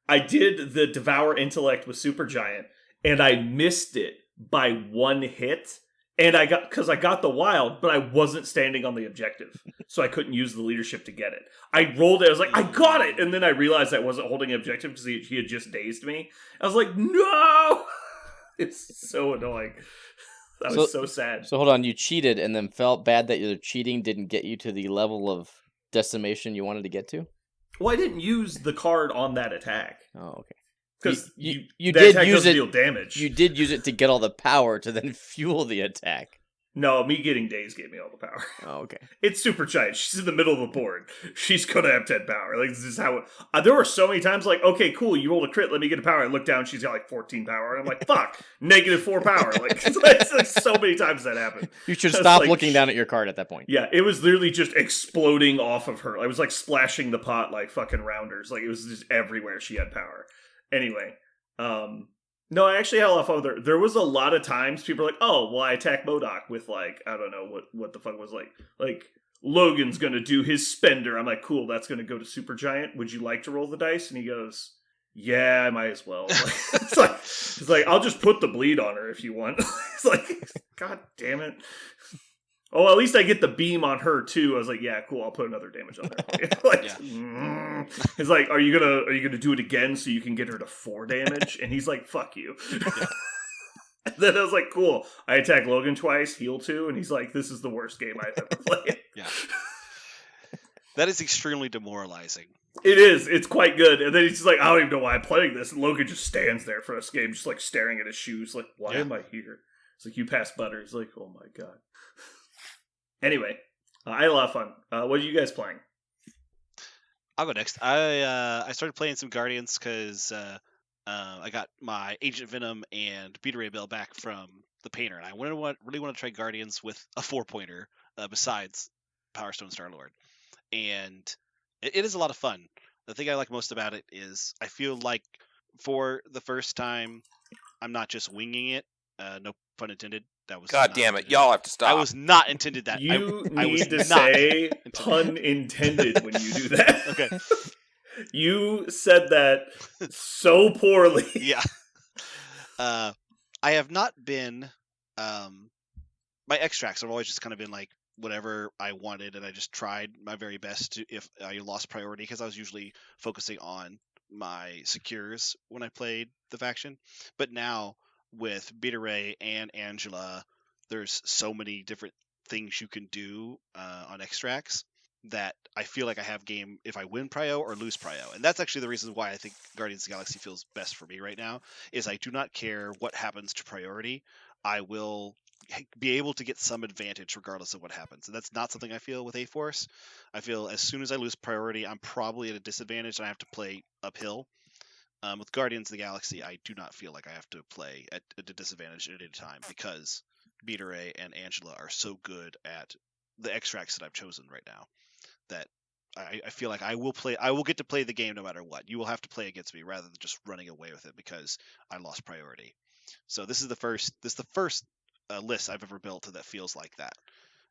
I did the Devour Intellect with Supergiant, and I missed it by 1 hit. And I got the wild, but I wasn't standing on the objective, so I couldn't use the leadership to get it. I rolled it. I was like, I got it, and then I realized I wasn't holding an objective because he had just dazed me. I was like, no! It's so annoying. That was so sad. So hold on, you cheated and then felt bad that your cheating didn't get you to the level of decimation you wanted to get to? Well, I didn't use the card on that attack. Oh, okay. Because you that did attack use doesn't it. deal damage. You did use it to get all the power to then fuel the attack. No, me getting dazed gave me all the power. Oh, okay. It's Supergiant. She's in the middle of the board. She's gonna have 10 power. Like this is how. There were so many times like, okay, cool, you rolled a crit. Let me get a power. I look down. She's got like 14 power. And I'm like, fuck, -4 power. Like it's like so many times that happened. You should stop looking down at your card at that point. Yeah, it was literally just exploding off of her. I was like splashing the pot like fucking rounders. Like it was just everywhere. She had power. Anyway. No, I actually had a lot of fun with her. There was a lot of times people were like, oh, well, I attack MODOK with like, I don't know what the fuck was like Logan's gonna do his spender. I'm like, cool, that's gonna go to Supergiant. Would you like to roll the dice? And he goes, yeah, I might as well. It's like I'll just put the bleed on her if you want. It's like, god damn it. Oh, at least I get the beam on her too. I was like, yeah, cool. I'll put another damage on there. Like, It's like, are you gonna do it again so you can get her to 4 damage? And he's like, fuck you. Yeah. Then I was like, cool. I attack Logan twice, heal 2, and he's like, this is the worst game I've ever played. Yeah, that is extremely demoralizing. It is. It's quite good. And then he's just like, I don't even know why I'm playing this. And Logan just stands there for this game, just like staring at his shoes, like, why am I here? It's like, you pass butter. He's like, oh my god. Anyway, I had a lot of fun. What are you guys playing? I'll go next. I started playing some Guardians because I got my Agent Venom and Beta Ray Bill back from the painter, and I really want to try Guardians with a 4-pointer besides Power Stone Star-Lord. And it is a lot of fun. The thing I like most about it is I feel like for the first time, I'm not just winging it. No pun intended. That was God damn it! Y'all have to stop. I was not intended that. You need to say pun intended when you do that. Okay. You said that so poorly. Yeah. I have not been. My extracts have always just kind of been like whatever I wanted, and I just tried my very best to if I lost priority because I was usually focusing on my secures when I played the faction. But now with Beta Ray and Angela, there's so many different things you can do on extracts that I feel like I have game if I win prio or lose prio. And that's actually the reason why I think Guardians of the Galaxy feels best for me right now, is I do not care what happens to priority. I will be able to get some advantage regardless of what happens. And that's not something I feel with A-Force. I feel as soon as I lose priority, I'm probably at a disadvantage and I have to play uphill. With Guardians of the Galaxy, I do not feel like I have to play at a disadvantage at any time because Beta Ray and Angela are so good at the extracts that I've chosen right now that I feel like I will get to play the game no matter what. You will have to play against me rather than just running away with it because I lost priority. So this is the first list I've ever built that feels like that.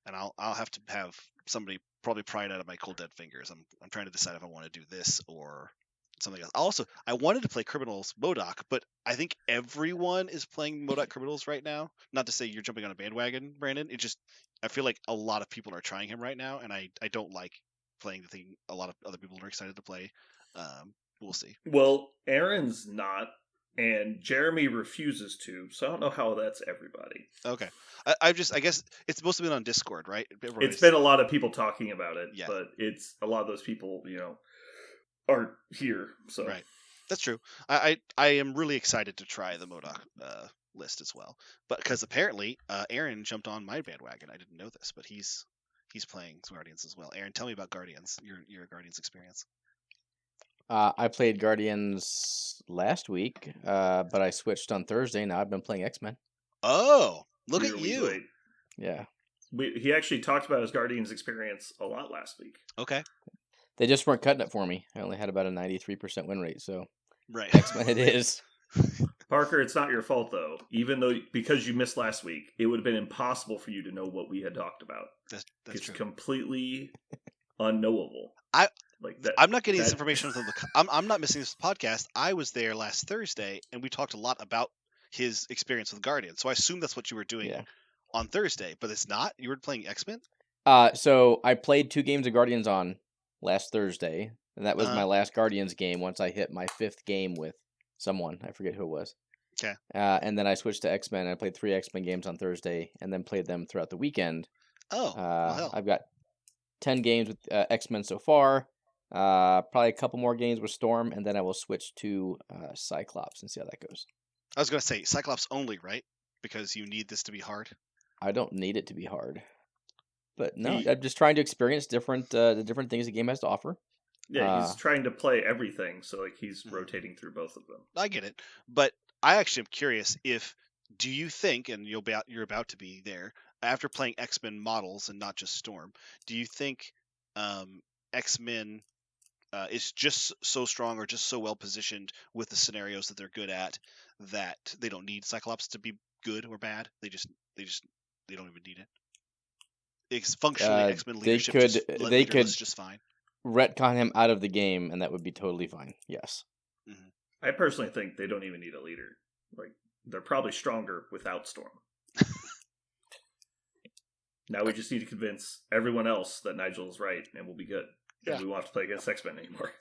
And I'll have to have somebody probably pry it out of my cold dead fingers. I'm trying to decide if I want to do this or something else. Also, I wanted to play Criminals MODOK, but I think everyone is playing MODOK Criminals right now. Not to say you're jumping on a bandwagon, Brandon. I feel like a lot of people are trying him right now, and I don't like playing the thing a lot of other people are excited to play. We'll see. Well, Aaron's not, and Jeremy refuses to, so I don't know how that's everybody. Okay. I guess it's mostly been on Discord, right? It's been a lot of people talking about it, Yeah. but it's a lot of those people, aren't here. So Right. That's true. I am really excited to try the MODOK list as well. But because apparently Aaron jumped on my bandwagon. I didn't know this, but he's playing Guardians as well. Aaron, tell me about Guardians, your Guardians experience. I played Guardians last week, but I switched on Thursday. Now I've been playing X-Men. Oh, look we were at a week you. late. Yeah. He actually talked about his Guardians experience a lot last week. Okay. They just weren't cutting it for me. I only had about a 93% win rate, so Right. X-Men it is. Parker, it's not your fault though. Even though because you missed last week, it would have been impossible for you to know what we had talked about. That's It's true. completely unknowable. I'm not getting this information from I'm not missing this podcast. I was there last Thursday, and we talked a lot about his experience with Guardians. So I assume that's what you were doing on Thursday, but it's not. You were playing X-Men. So I played 2 games of Guardians on last Thursday, and that was my last Guardians game. Once I hit my 5th game with someone, I forget who it was. Okay. And then I switched to X-Men. I played 3 X-Men games on Thursday, and then played them throughout the weekend. Oh, well, hell. I've got 10 games with X-Men so far. Probably a couple more games with Storm, and then I will switch to Cyclops and see how that goes. I was going to say Cyclops only, right? Because you need this to be hard. I don't need it to be hard, but no, I'm just trying to experience the different things the game has to offer. Yeah, he's trying to play everything, so he's rotating through both of them. I get it, but I actually am curious do you think, and you're about to be there after playing X-Men models and not just Storm, do you think X-Men is just so strong or just so well positioned with the scenarios that they're good at that they don't need Cyclops to be good or bad? They don't even need it. It's functionally X-Men leadership they could just fine. Retcon him out of the game, and that would be totally fine. Yes. Mm-hmm. I personally think they don't even need a leader. They're probably stronger without Storm. Now we just need to convince everyone else that Nigel's right, and we'll be good. Yeah. And we won't have to play against X-Men anymore.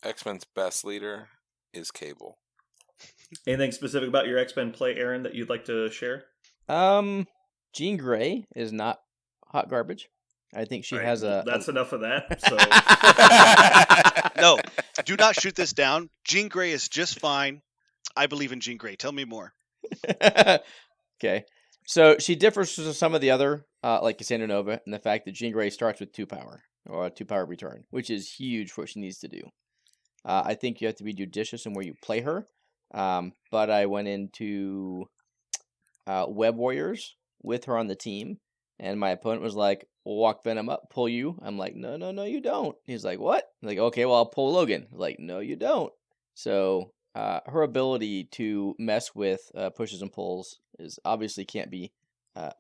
X-Men's best leader is Cable. Anything specific about your X-Men play, Aaron, that you'd like to share? Jean Grey is not hot garbage. I think she has a... That's enough of that. So No, do not shoot this down. Jean Grey is just fine. I believe in Jean Grey. Tell me more. Okay. So she differs from some of the other, like Cassandra Nova, in the fact that Jean Grey starts with 2 power, or a 2 power return, which is huge for what she needs to do. I think you have to be judicious in where you play her. But I went into Web Warriors with her on the team, and my opponent was like, walk Venom up, pull you. I'm like, no, you don't. He's like, what? I'm like, okay, well, I'll pull Logan. I'm like, no, you don't. So her ability to mess with pushes and pulls is obviously can't be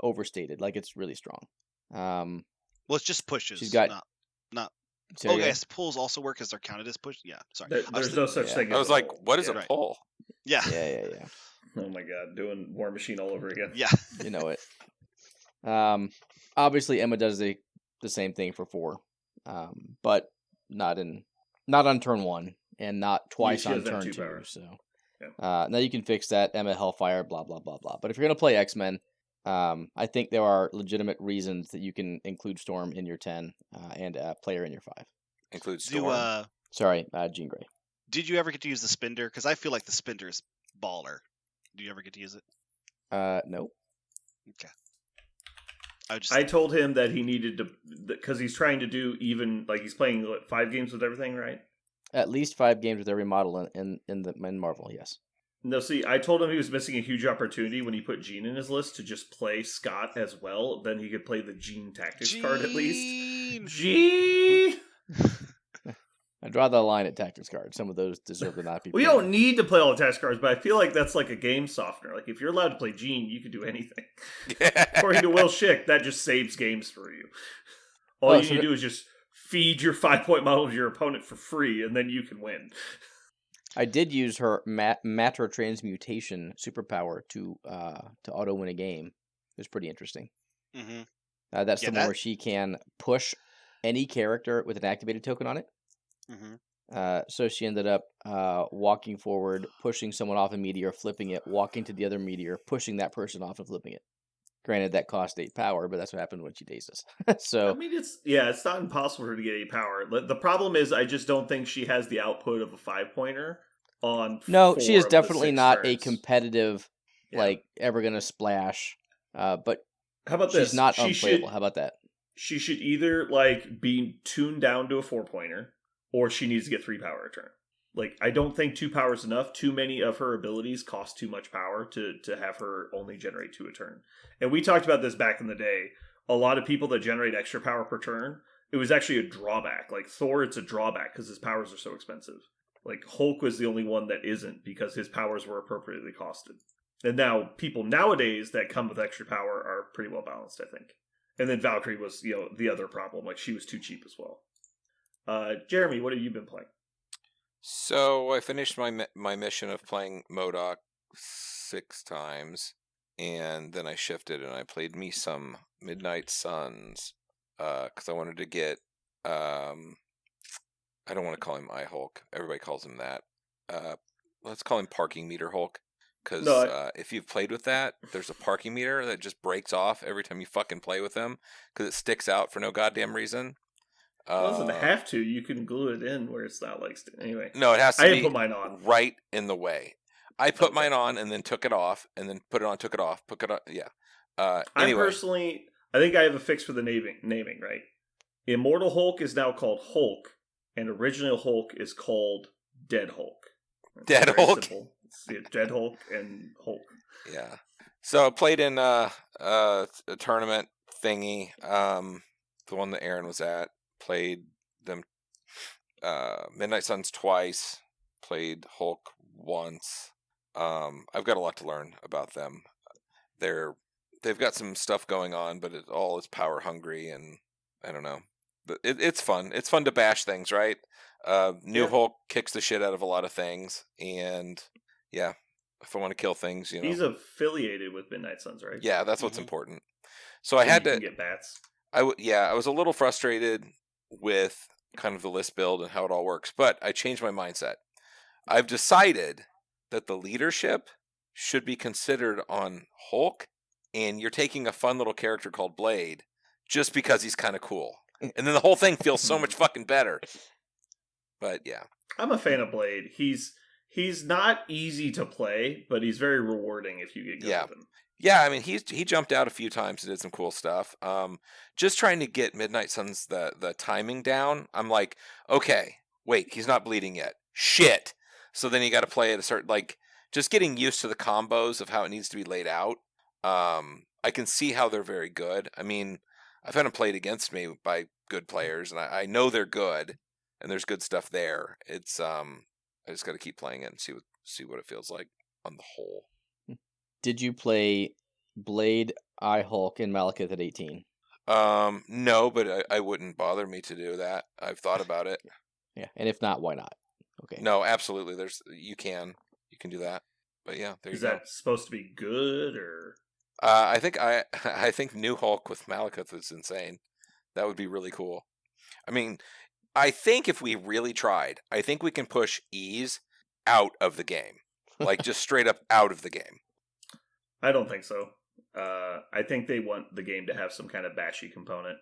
overstated. Like, it's really strong. Well, it's just pushes. She's got not. So yes, pulls also work as they're counted as push. Yeah, sorry. There's no such thing. I was like, what is a right. pull? Yeah. Yeah. Oh my god, doing War Machine all over again. Yeah. You know it. Obviously Emma does the same thing for 4, but not on turn 1 and not twice on turn 2. So now you can fix that. Emma Hellfire, blah blah blah blah. But if you're gonna play X-Men, I think there are legitimate reasons that you can include Storm in your 10 and Player in your 5. Include Storm. Jean Grey. Did you ever get to use the Spender? Because I feel like the Spender is baller. Do you ever get to use it? No. Okay. I told him that he needed to, because he's trying to do even, like, he's playing 5 games with everything, right? At least 5 games with every model in Marvel, yes. No, see, I told him he was missing a huge opportunity when he put Jean in his list to just play Scott as well. Then he could play the Jean Tactics card at least. Jean! I draw the line at tactics cards. Some of those deserve to not be. We don't need to play all the tactics cards, but I feel like that's like a game softener. Like if you're allowed to play Gene, you can do anything. According to Will Schick, that just saves games for you. All you need to do is just feed your 5-point model to your opponent for free, and then you can win. I did use her matter transmutation superpower to auto win a game. It was pretty interesting. Mm-hmm. That's the one where she can push any character with an activated token on it. Mm-hmm. So she ended up walking forward, pushing someone off a meteor, flipping it, walking to the other meteor, pushing that person off and flipping it. Granted, that cost 8 power, but that's what happened when she dazed us. So I mean, it's not impossible for her to get 8 power. The problem is, I just don't think she has the output of a 5-pointer on. No, she is definitely not turns. a competitive, ever gonna splash. But how about this? She's not unplayable. How about that? She should either be tuned down to a 4-pointer, or she needs to get 3 power a turn. Like, I don't think 2 power is enough. Too many of her abilities cost too much power to have her only generate 2 a turn. And we talked about this back in the day. A lot of people that generate extra power per turn, it was actually a drawback. Like Thor, it's a drawback because his powers are so expensive. Like Hulk was the only one that isn't because his powers were appropriately costed. And now people nowadays that come with extra power are pretty well balanced, I think. And then Valkyrie was, the other problem. Like she was too cheap as well. Jeremy, what have you been playing? So I finished my mission of playing MODOK 6 times, and then I shifted and I played me some Midnight Suns because I wanted to get. I don't want to call him iHulk. Everybody calls him that. Let's call him Parking Meter Hulk. Because if you've played with that, there's a parking meter that just breaks off every time you fucking play with him because it sticks out for no goddamn reason. It doesn't have to. You can glue it in where it's not anyway. No, it has to be put mine on. Right in the way. I put mine on and then took it off, and then put it on, took it off, put it on. Yeah. Anyway. I think I have a fix for the naming, right? Immortal Hulk is now called Hulk, and original Hulk is called Dead Hulk. Dead Hulk? Dead Hulk and Hulk. Yeah. So I played in a tournament thingy, the one that Aaron was at. Played them Midnight Suns twice. Played Hulk once. I've got a lot to learn about them. They've got some stuff going on, but it all is power hungry, and I don't know. But it's fun. It's fun to bash things, right? Hulk kicks the shit out of a lot of things, and yeah, if I want to kill things, he's affiliated with Midnight Suns, right? Yeah, that's what's important. So I had to get bats. I was a little frustrated with kind of the list build and how it all works, but I changed my mindset. I've decided that the leadership should be considered on Hulk, and you're taking a fun little character called Blade just because he's kind of cool. And then the whole thing feels so much fucking better. But yeah. I'm a fan of Blade. He's not easy to play, but he's very rewarding if you get good with him. Yeah, I mean, he jumped out a few times and did some cool stuff. Just trying to get Midnight Suns the timing down. I'm like, okay, wait, he's not bleeding yet. Shit. So then you got to play at a certain, just getting used to the combos of how it needs to be laid out. I can see how they're very good. I mean, I've had them played against me by good players, and I know they're good, and there's good stuff there. It's I just got to keep playing it and see what it feels like on the whole. Did you play Blade, iHulk, and Malekith at 18? No, but I wouldn't bother me to do that. I've thought about it. Yeah, and if not, why not? Okay. No, absolutely. You can do that. But yeah, there you go. Is that supposed to be good or? I think New Hulk with Malekith is insane. That would be really cool. I mean, I think if we really tried, I think we can push Ease out of the game, just straight up out of the game. I don't think so. I think they want the game to have some kind of bashy component.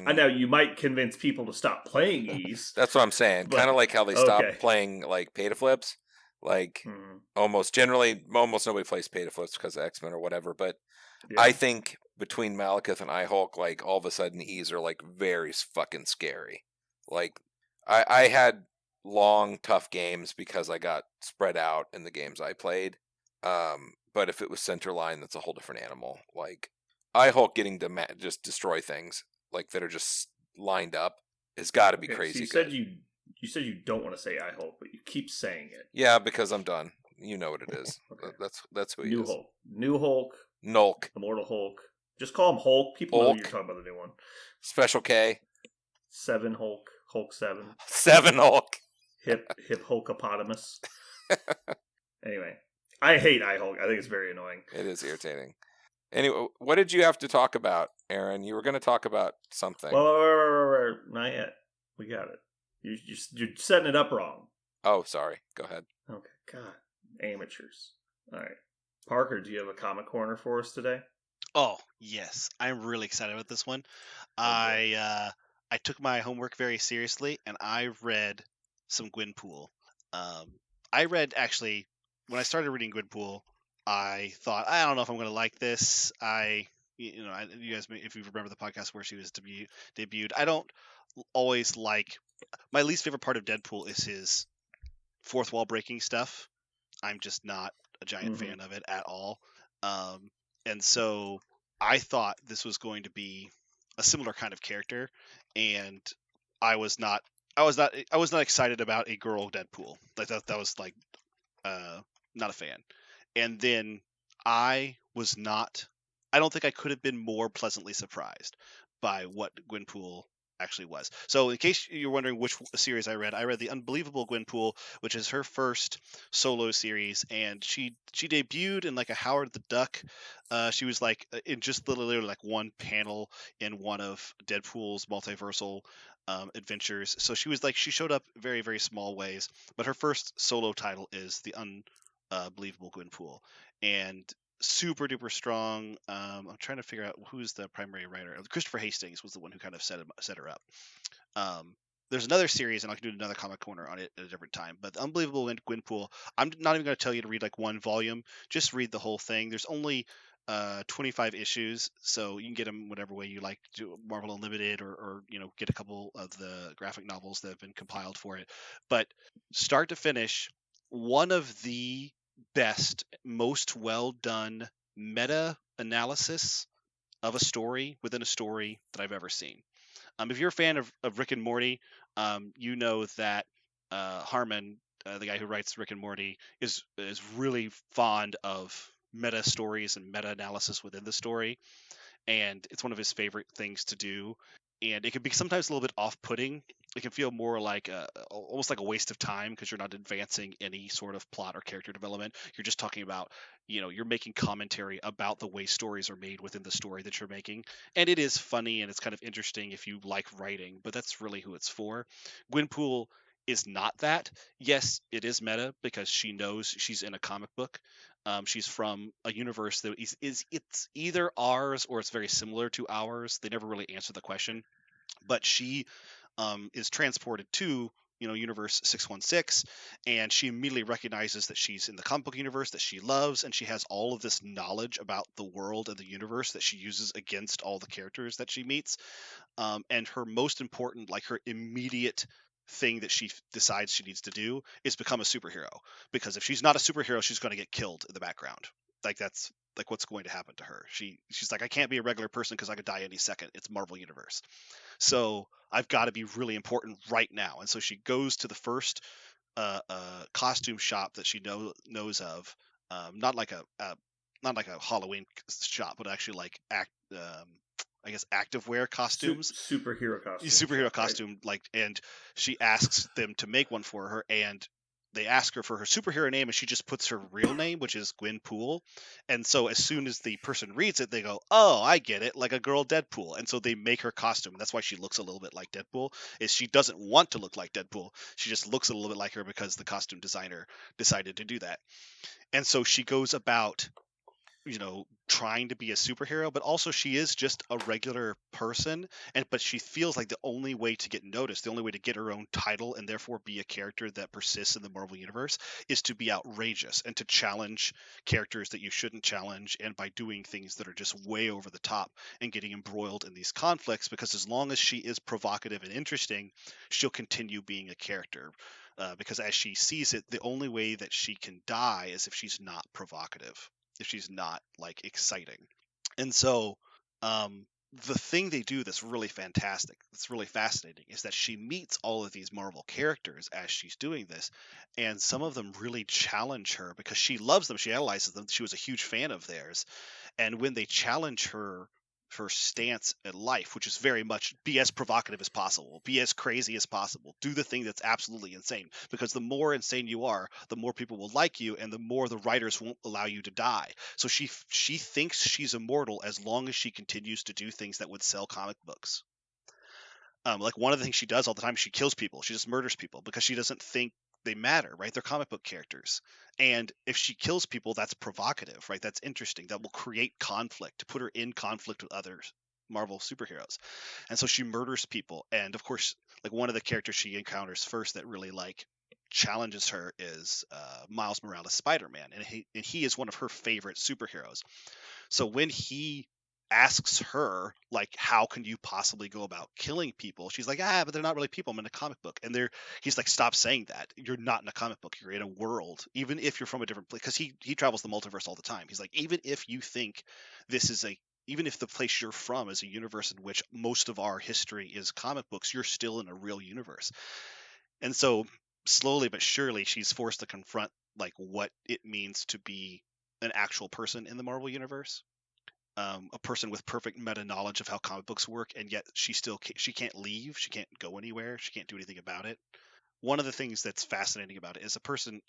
I know you might convince people to stop playing Ease. That's what I'm saying. Kind of like how they stopped playing pay to flips. Almost nobody plays pay to flips because of X-Men or whatever. But yeah. I think between Malekith and iHulk, all of a sudden Ease are very fucking scary. I had long, tough games because I got spread out in the games I played. But if it was Centerline, that's a whole different animal. iHulk getting to just destroy things that are just lined up has got to be crazy. So you said You said you don't want to say I Hulk, but you keep saying it. Yeah, because I'm done. You know what it is. Okay. That's who he New is. Hulk. New Hulk. Nulk. Immortal Hulk. Just call him Hulk. People know Hulk. you're talking about the new one. Special K. 7 Hulk. Hulk 7. 7 Hulk. Hip Hulkopotamus. Anyway, I hate I Hulk. I think it's very annoying. It is irritating. Anyway, what did you have to talk about, Aaron? You were going to talk about something. Well, not yet. We got it. You're setting it up wrong. Oh, sorry. Go ahead. Okay, God. Amateurs. All right. Parker, do you have a comic corner for us today? Oh, yes. I'm really excited about this one. Okay. I took my homework very seriously, and I read some Gwenpool. I read, actually, when I started reading Gwenpool, I thought, I don't know if I'm going to like this. You guys, if you remember the podcast where she was debuted, I don't always like, my least favorite part of Deadpool is his fourth wall breaking stuff. I'm just not a giant fan of it at all. And so I thought this was going to be a similar kind of character, and I was not excited about a girl Deadpool. Like that was like not a fan. And then I don't think I could have been more pleasantly surprised by what Gwenpool actually was. So in case you're wondering which series I read the Unbelievable Gwenpool, which is her first solo series, and she debuted in like a Howard the Duck. She was like in just literally like one panel in one of Deadpool's multiversal adventures. So she showed up very, very small ways, but her first solo title is the Unbelievable Gwenpool, and super duper strong. I'm trying to figure out who's the primary writer. Christopher Hastings was the one who kind of set her up. There's another series, and I can do another comic corner on it at a different time. But the Unbelievable Gwenpool, I'm not even going to tell you to read like one volume. Just read the whole thing. There's only 25 issues, so you can get them whatever way you like, do Marvel Unlimited or get a couple of the graphic novels that have been compiled for it. But start to finish, one of the best, most well done meta analysis of a story within a story that I've ever seen. If you're a fan of Rick and Morty, you know that Harmon, the guy who writes Rick and Morty, is really fond of meta stories and meta analysis within the story, and it's one of his favorite things to do. And it can be sometimes a little bit off-putting. It can feel more like almost like a waste of time because you're not advancing any sort of plot or character development. You're just talking about, you're making commentary about the way stories are made within the story that you're making. And it is funny and it's kind of interesting if you like writing, but that's really who it's for. Gwenpool is not that. Yes, it is meta because she knows she's in a comic book. She's from a universe that it's either ours or it's very similar to ours. They never really answer the question, but she is transported to universe 616, and she immediately recognizes that she's in the comic book universe that she loves, and she has all of this knowledge about the world and the universe that she uses against all the characters that she meets. And her most important, like her immediate thing that she decides she needs to do is become a superhero, because if she's not a superhero, she's going to get killed in the background. Like that's like what's going to happen to her. She's like, I can't be a regular person because I could die any second. It's Marvel Universe. So I've got to be really important right now. And so she goes to the first costume shop that she knows of, not like a Halloween shop, but actually like I guess activewear costumes, superhero costume, costume, right? And she asks them to make one for her, and they ask her for her superhero name, and she just puts her real name, which is Gwenpool. And so as soon as the person reads it, they go, oh, I get it, like a girl Deadpool. And so they make her costume. That's why she looks a little bit like Deadpool, is she doesn't want to look like Deadpool. She just looks a little bit like her because the costume designer decided to do that. And so she goes about trying to be a superhero, but also she is just a regular person, but she feels like the only way to get noticed, the only way to get her own title and therefore be a character that persists in the Marvel Universe, is to be outrageous and to challenge characters that you shouldn't challenge, and by doing things that are just way over the top and getting embroiled in these conflicts, because as long as she is provocative and interesting, she'll continue being a character. Because as she sees it, the only way that she can die is if she's not provocative, if she's not like exciting. And so the thing they do that's really fantastic, that's really fascinating, is that she meets all of these Marvel characters as she's doing this, and some of them really challenge her because she loves them, she idolizes them, she was a huge fan of theirs, and when they challenge her stance in life, which is very much be as provocative as possible, be as crazy as possible, do the thing that's absolutely insane, because the more insane you are, the more people will like you, and the more the writers won't allow you to die. So she thinks she's immortal as long as she continues to do things that would sell comic books. Like one of the things she does all the time, she kills people, she just murders people because she doesn't think they matter, right? They're comic book characters. And if she kills people, that's provocative, right? That's interesting. That will create conflict, to put her in conflict with other Marvel superheroes. And so she murders people. And of course, like one of the characters she encounters first that really like challenges her is Miles Morales, Spider-Man. And he is one of her favorite superheroes. So when he asks her, like, how can you possibly go about killing people, she's like, but they're not really people, I'm in a comic book. And he's like, stop saying that, you're not in a comic book, you're in a world, even if you're from a different place, because he travels the multiverse all the time. He's like, even if you think even if the place you're from is a universe in which most of our history is comic books, you're still in a real universe. And so slowly but surely she's forced to confront like what it means to be an actual person in the Marvel universe, a person with perfect meta knowledge of how comic books work, and yet she can't leave, she can't go anywhere, she can't do anything about it. One of the things that's fascinating about it is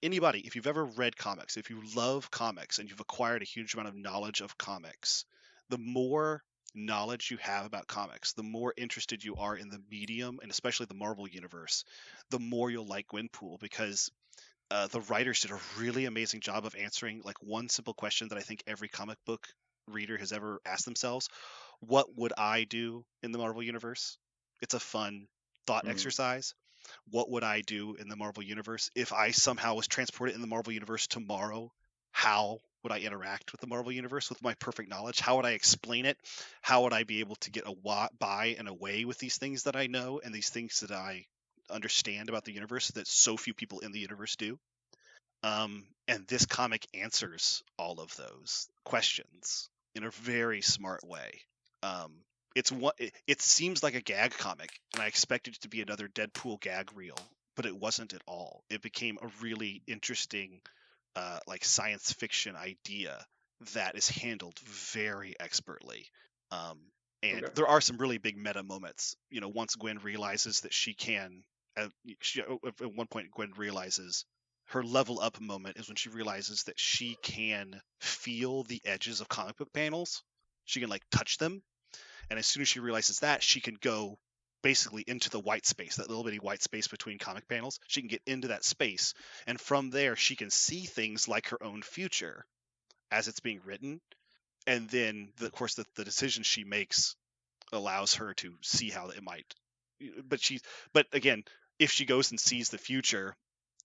anybody, if you've ever read comics, if you love comics and you've acquired a huge amount of knowledge of comics, the more knowledge you have about comics, the more interested you are in the medium, and especially the Marvel universe, the more you'll like Gwenpool, because the writers did a really amazing job of answering like one simple question that I think every comic book reader has ever asked themselves: what would I do in the Marvel universe? It's a fun thought exercise. What would I do in the Marvel universe if I somehow was transported in the Marvel universe tomorrow? How would I interact with the Marvel universe with my perfect knowledge? How would I explain it? How would I be able to get by and away with these things that I know and these things that I understand about the universe that so few people in the universe do? And this comic answers all of those questions in a very smart way. It seems like a gag comic, and I expected it to be another Deadpool gag reel, but it wasn't at all. It became a really interesting, like science fiction idea that is handled very expertly. And there are some really big meta moments. You know, once Gwen realizes that she can, at one point, Gwen realizes her level up moment is when she realizes that she can feel the edges of comic book panels. She can like touch them. And as soon as she realizes that, she can go basically into the white space, that little bitty white space between comic panels. She can get into that space. And from there, she can see things like her own future as it's being written. And then, of course, the decision she makes allows her to see how it might. But again, if she goes and sees the future,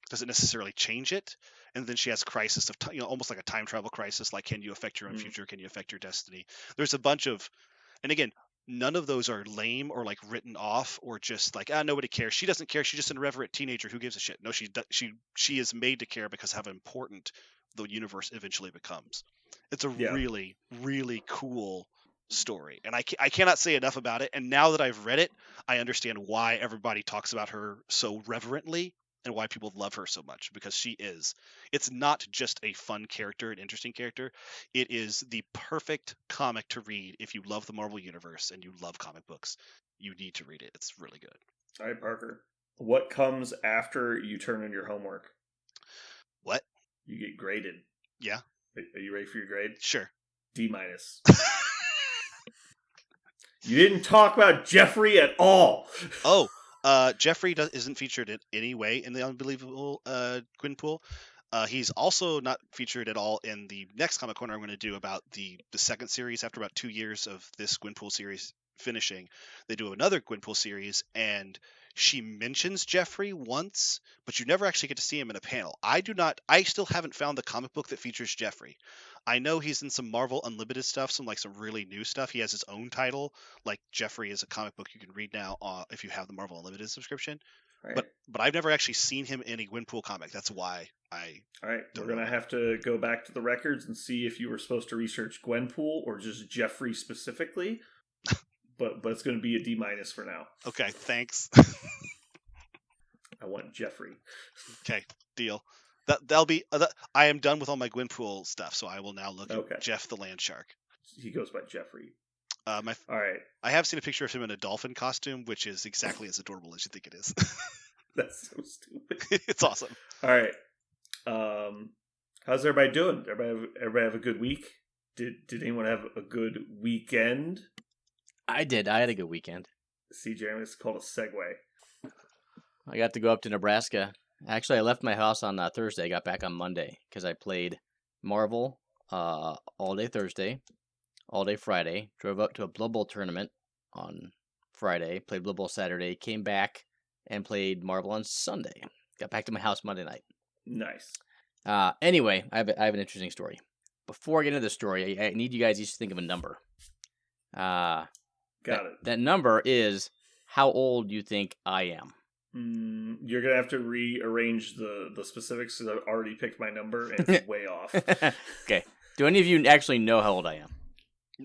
doesn't necessarily change it. And then she has crisis of almost like a time travel crisis, like, can you affect your own future, can you affect your destiny? There's a bunch of, and again, none of those are lame or like written off or just like, nobody cares, she doesn't care, she's just an irreverent teenager, who gives a shit. No, she is made to care because of how important the universe eventually becomes. It's a really, really cool story, and I cannot say enough about it. And now that I've read it, I understand why everybody talks about her so reverently and why people love her so much, because it's not just a fun character, an interesting character. It is the perfect comic to read if you love the Marvel universe and you love comic books. You need to read it. It's really good. All right, Parker. What comes after you turn in your homework? What? You get graded. Yeah. Are you ready for your grade? Sure. D-. You didn't talk about Jeffrey at all. Oh, Jeffrey isn't featured in any way in the Unbelievable Gwenpool. He's also not featured at all in the next Comic Corner I'm going to do about the second series. After about 2 years of this Gwenpool series finishing, they do another Gwenpool series, and she mentions Jeffrey once, but you never actually get to see him in a panel. I still haven't found the comic book that features Jeffrey. I know he's in some Marvel Unlimited stuff, some really new stuff. He has his own title, like Jeffrey is a comic book you can read now if you have the Marvel Unlimited subscription. Right. But I've never actually seen him in a Gwenpool comic. That's why All right, we're going to have to go back to the records and see if you were supposed to research Gwenpool or just Jeffrey specifically. but it's going to be a D- for now. Okay, thanks. I want Jeffrey. Okay, deal. That'll be. I am done with all my Gwynpool stuff, so I will now look at Jeff the Land Shark. He goes by Jeffrey. All right. I have seen a picture of him in a dolphin costume, which is exactly as adorable as you think it is. That's so stupid. It's awesome. All right. How's everybody doing? Everybody have a good week? Did anyone have a good weekend? I did. I had a good weekend. See, Jeremy, it's called a segue. I got to go up to Nebraska. Actually, I left my house on Thursday. I got back on Monday because I played Marvel all day Thursday, all day Friday. Drove up to a Blood Bowl tournament on Friday. Played Blood Bowl Saturday. Came back and played Marvel on Sunday. Got back to my house Monday night. Nice. Anyway, I have an interesting story. Before I get into the story, I need you guys each to think of a number. Got it. That number is how old you think I am. You're going to have to rearrange the specifics because I've already picked my number and it's way off. Okay. Do any of you actually know how old I am?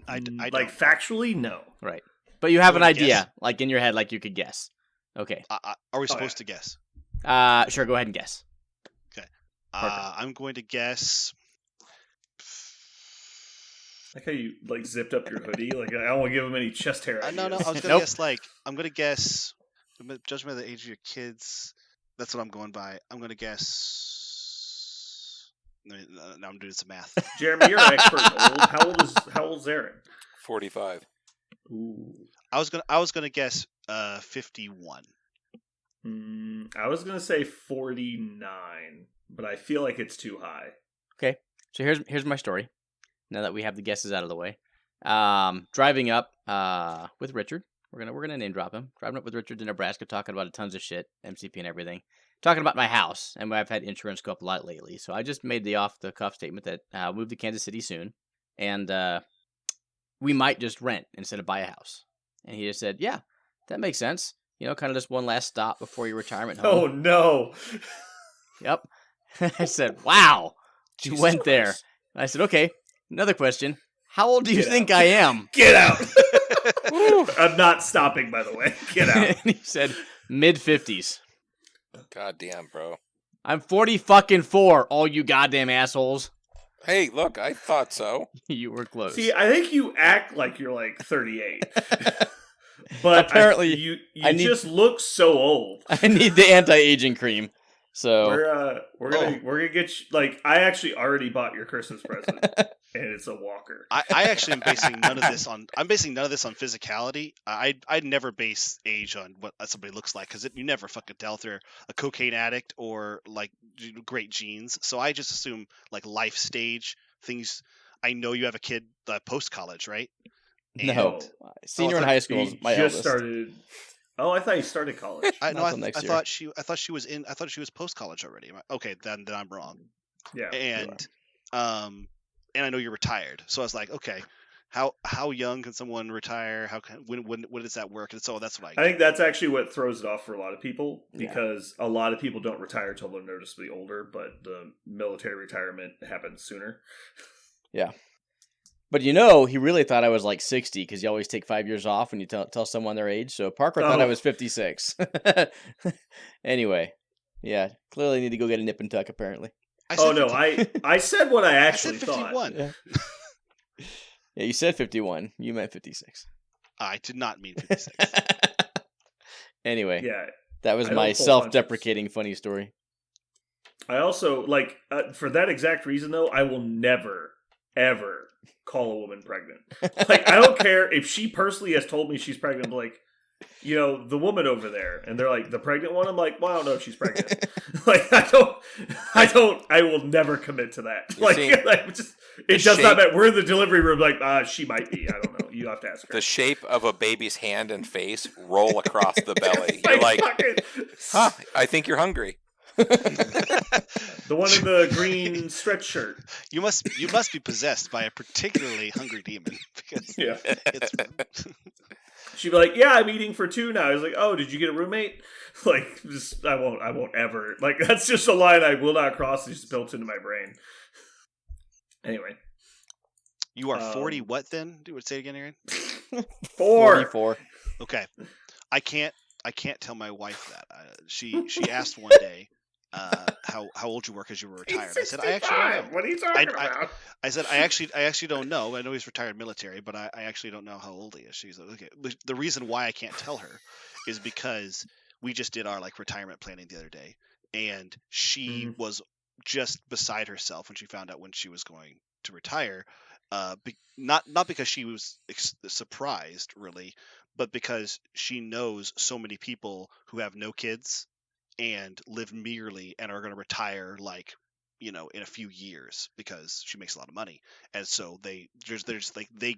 I like factually, no. Right. But you have an idea, guess? like in your head, like you could guess. Okay. Are we supposed to guess? Sure, go ahead and guess. Okay. I'm going to guess. Like how you zipped up your hoodie. Like I don't want to give him any chest hair. No. I was gonna guess I'm gonna guess. Judgment of the age of your kids. That's what I'm going by. I'm gonna guess. Now I'm doing some math. Jeremy, you're an expert in old. How old is Aaron? 45. Ooh. I was gonna guess 51. I was gonna say 49, but I feel like it's too high. Okay. So here's my story. Now that we have the guesses out of the way, driving up with Richard. We're gonna name drop him. Driving up with Richard to Nebraska, talking about tons of shit, MCP and everything. Talking about my house, and I've had insurance go up a lot lately. So I just made the off the cuff statement that I'll move to Kansas City soon, and we might just rent instead of buy a house. And he just said, "Yeah, that makes sense. You know, kind of just one last stop before your retirement home." Oh no! Yep. I said, "Wow, you went Christ. there." And I said, "Okay, another question. How old do you think I am?" Get out! I'm not stopping, by the way. Get out. And he said, mid-50s. God damn, bro. I'm 40-fucking-4, all you goddamn assholes. Hey, look, I thought so. You were close. See, I think you act like you're 38. But apparently, you just look so old. I need the anti-aging cream. So we're gonna get you, I actually already bought your Christmas present, and it's a walker. I actually am basing none of this on. I'm basing none of this on physicality. I'd never base age on what somebody looks like because you never fucking tell if they're a cocaine addict or great genes. So I just assume life stage things. I know you have a kid post college, right? No, senior in high school is my just eldest. Started. Oh, I thought he started college. I thought she was post college already. Okay, then I'm wrong. Yeah. And I know you're retired, so I was like, okay, how young can someone retire? When does that work? And so that's what I think that's actually what throws it off for a lot of people because a lot of people don't retire until they're noticeably older, but the military retirement happens sooner. Yeah. But he really thought I was 60 because you always take 5 years off when you tell someone their age. So Parker thought I was 56. Anyway, yeah, clearly need to go get a nip and tuck apparently. I said what I actually thought. 51. Yeah, you said 51. You meant 56. I did not mean 56. Anyway, yeah, that was my self-deprecating funny story. I also for that exact reason though, I will never ever call a woman pregnant. I don't care if she personally has told me she's pregnant. The woman over there, and they're the pregnant one. I'm well, I don't know if she's pregnant. I will never commit to that. It does not matter. We're in the delivery room. She might be. I don't know. You have to ask her. The shape of a baby's hand and face roll across the belly. You're I think you're hungry. The one in the green stretch shirt. You must be possessed by a particularly hungry demon because she'd be yeah, I'm eating for two now. I was oh, did you get a roommate? I won't ever. That's just a line I will not cross. It's just built into my brain. Anyway. You are 40 what then? Say it again, Aaron. 4. 44. Okay, I can't tell my wife that. She asked one day how old you were because you were retired. I said I actually don't know. What are you talking about? I said I actually don't know. I know he's retired military, but I actually don't know how old he is. She's like, okay. The reason why I can't tell her is because we just did our retirement planning the other day, and she was just beside herself when she found out when she was going to retire. Not because she was surprised really, but because she knows so many people who have no kids and live meagerly and are going to retire in a few years because she makes a lot of money. And so they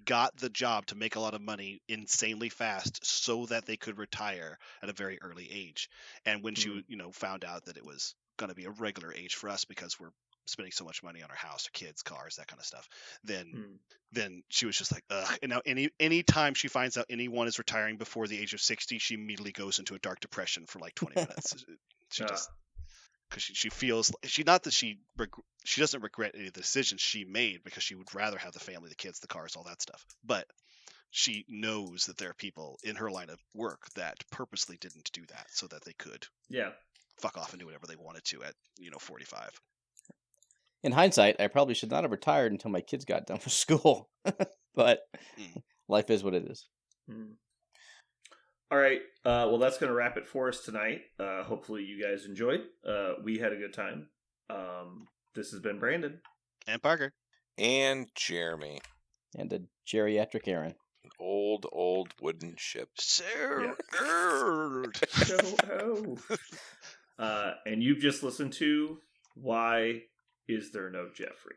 got the job to make a lot of money insanely fast so that they could retire at a very early age. And when she found out that it was going to be a regular age for us because we're spending so much money on our house, our kids, cars, that kind of stuff, then she was just like, ugh. And now any time she finds out anyone is retiring before the age of 60, she immediately goes into a dark depression for 20 minutes. She just, because she feels not that she doesn't regret any of the decisions she made, because she would rather have the family, the kids, the cars, all that stuff. But she knows that there are people in her line of work that purposely didn't do that so that they could fuck off and do whatever they wanted to at 45. In hindsight, I probably should not have retired until my kids got done with school. But life is what it is. All right. Well, that's going to wrap it for us tonight. Hopefully you guys enjoyed. We had a good time. This has been Brandon. And Parker. And Jeremy. And a geriatric Aaron. An old wooden ship. And you've just listened to Why Is There No Jeffrey?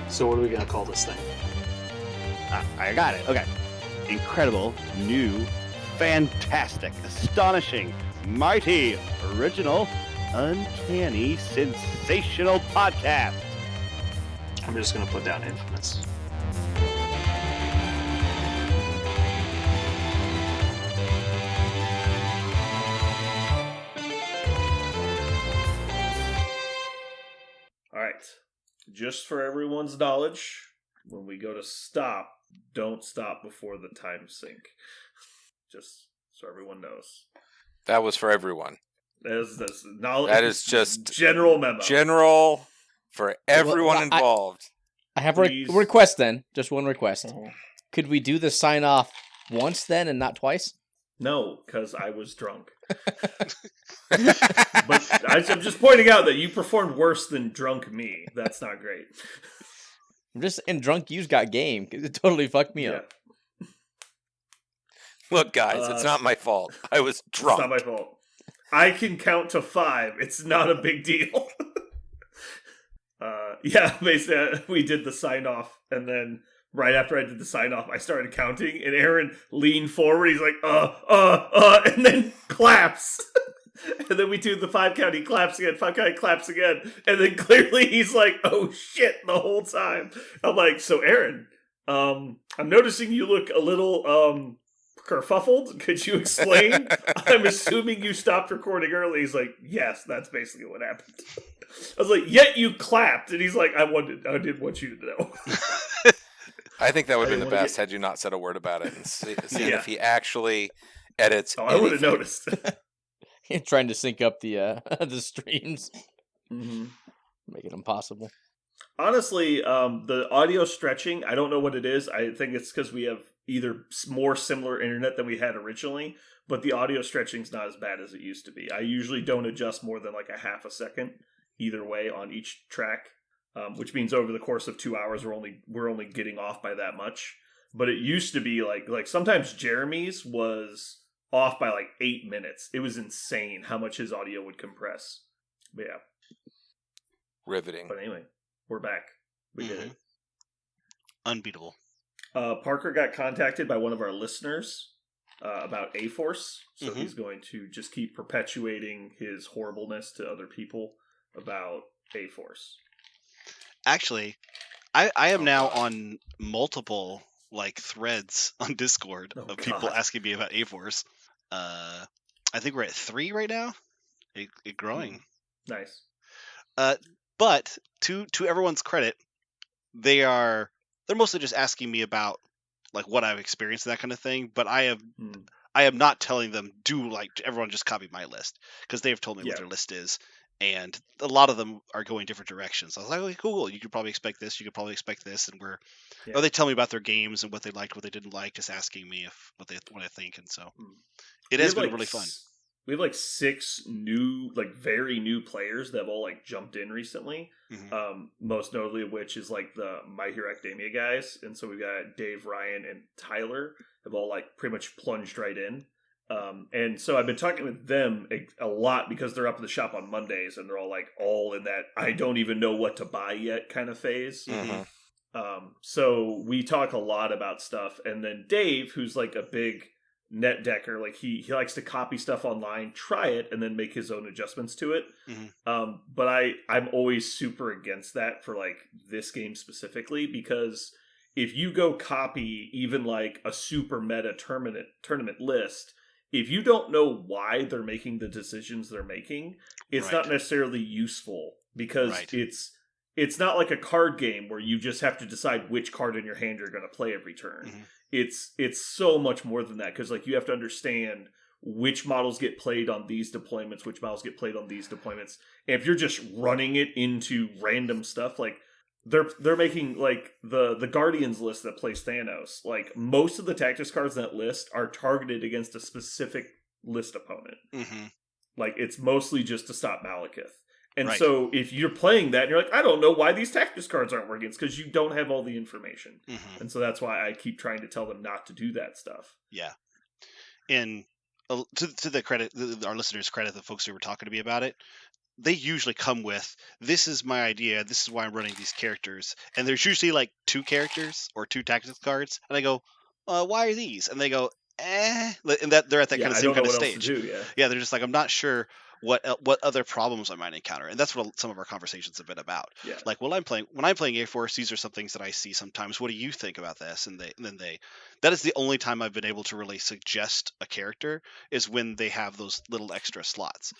So what are we going to call this thing? I got it. Okay. Incredible, new, fantastic, astonishing, mighty, original, uncanny, sensational podcast. I'm just going to put down infamous. All right. Just for everyone's knowledge, when we go to stop, don't stop before the time sync. Just so everyone knows. That was for everyone. That's knowledge. That is just general memo. General for everyone involved. I have a request then. Just one request. Could we do the sign off once then and not twice? No, because I was drunk. But I'm just pointing out that you performed worse than drunk me. That's not great. I'm just in drunk you's got game because it totally fucked me up. Look, guys, it's not my fault. I was drunk. It's not my fault. I can count to 5. It's not a big deal. Basically, we did the sign off, and then right after I did the sign off, I started counting, and Aaron leaned forward. He's like, and then claps. And then we do the 5 count. He claps again. 5 count. He claps again. And then clearly he's like, oh shit, the whole time. I'm like, so Aaron, I'm noticing you look a little kerfuffled. Could you explain? I'm assuming you stopped recording early. He's like, yes, that's basically what happened. I was like, yet you clapped. And he's like, I didn't want you to know. I think that would have been the best had you not said a word about it and see if he actually edits. Oh, I would have noticed. Trying to sync up the streams. Mm-hmm. Make it impossible. Honestly, the audio stretching, I don't know what it is. I think it's because we have either more similar internet than we had originally, but the audio stretching's not as bad as it used to be. I usually don't adjust more than like a half a second either way on each track, which means over the course of 2 hours we're only getting off by that much. But it used to be like sometimes Jeremy's was off by like 8 minutes. It was insane how much his audio would compress. But yeah. Riveting. But anyway, we're back. We did it. Unbeatable. Parker got contacted by one of our listeners about A-Force, so he's going to just keep perpetuating his horribleness to other people about A-Force. Actually, I am now on multiple like threads on Discord of people God. asking me about A-Force. I think we're at 3 right now. It growing. Nice. But to everyone's credit, they're mostly just asking me about like what I've experienced and that kind of thing. But I am not telling them everyone just copy my list, because they've told me what their list is, and a lot of them are going different directions. I was like, okay, cool. You could probably expect this. You could probably expect this, and or they tell me about their games and what they liked, what they didn't like, just asking me what I think, and so it has been really fun. We have like 6 new, like very new players that have all like jumped in recently. Most notably of which is like the My Hero Academia guys. And so we've got Dave, Ryan, and Tyler have all like pretty much plunged right in. And so I've been talking with them a lot because they're up at the shop on Mondays and they're all in that I don't even know what to buy yet kind of phase. So we talk a lot about stuff. And then Dave, who's like a big net decker, like he likes to copy stuff online, try it, and then make his own adjustments to it. But I'm always super against that for like this game specifically, because if you go copy even like a super meta tournament list, if you don't know why they're making the decisions they're making, it's not necessarily useful, because it's not like a card game where you just have to decide which card in your hand you're going to play every turn. It's so much more than that, because like you have to understand which models get played on these deployments, which models get played on these deployments. And if you're just running it into random stuff, like they're making like the Guardians list that plays Thanos, like most of the tactics cards in that list are targeted against a specific list opponent. Like it's mostly just to stop Malekith. And so if you're playing that and you're like, I don't know why these tactics cards aren't working, it's because you don't have all the information. And so that's why I keep trying to tell them not to do that stuff. Yeah. And to the credit, our listeners' credit, the folks who were talking to me about it, they usually come with, this is my idea, this is why I'm running these characters. And there's usually like 2 characters or 2 tactics cards. And I go, why are these? And they go, And that they're at that kind of same kind of stage. They're just like, I'm not sure what other problems I might encounter, and that's what some of our conversations have been about. Like when I'm playing A-Force, these are some things that I see sometimes. What do you think about this? And that is the only time I've been able to really suggest a character, is when they have those little extra slots.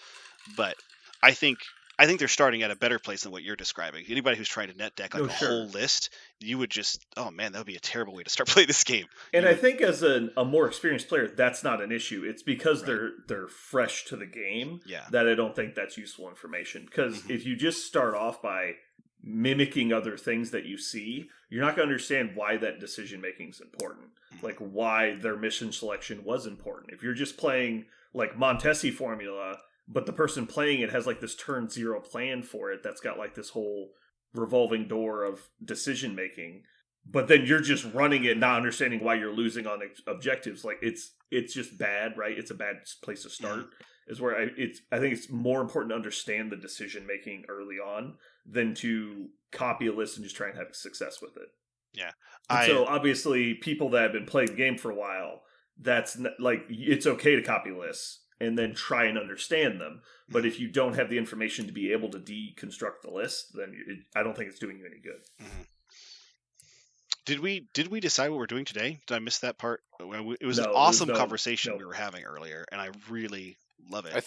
But I think they're starting at a better place than what you're describing. Anybody who's trying to net deck like whole list, you would just, oh man, that would be a terrible way to start playing this game. And I think as a more experienced player, that's not an issue. It's because they're fresh to the game that I don't think that's useful information. Because if you just start off by mimicking other things that you see, you're not going to understand why that decision making is important. Like why their mission selection was important. If you're just playing like Montesi formula, but the person playing it has like this turn 0 plan for it that's got like this whole revolving door of decision making, but then you're just running it, not understanding why you're losing on objectives. Like it's just bad, right? It's a bad place to start. Is where I think it's more important to understand the decision making early on than to copy a list and just try and have success with it. So obviously, people that have been playing the game for a while, that's like it's okay to copy lists and then try and understand them. But if you don't have the information to be able to deconstruct the list, then I don't think it's doing you any good. Did we decide what we're doing today? Did I miss that part? It was an awesome conversation we were having earlier, and I really love it. I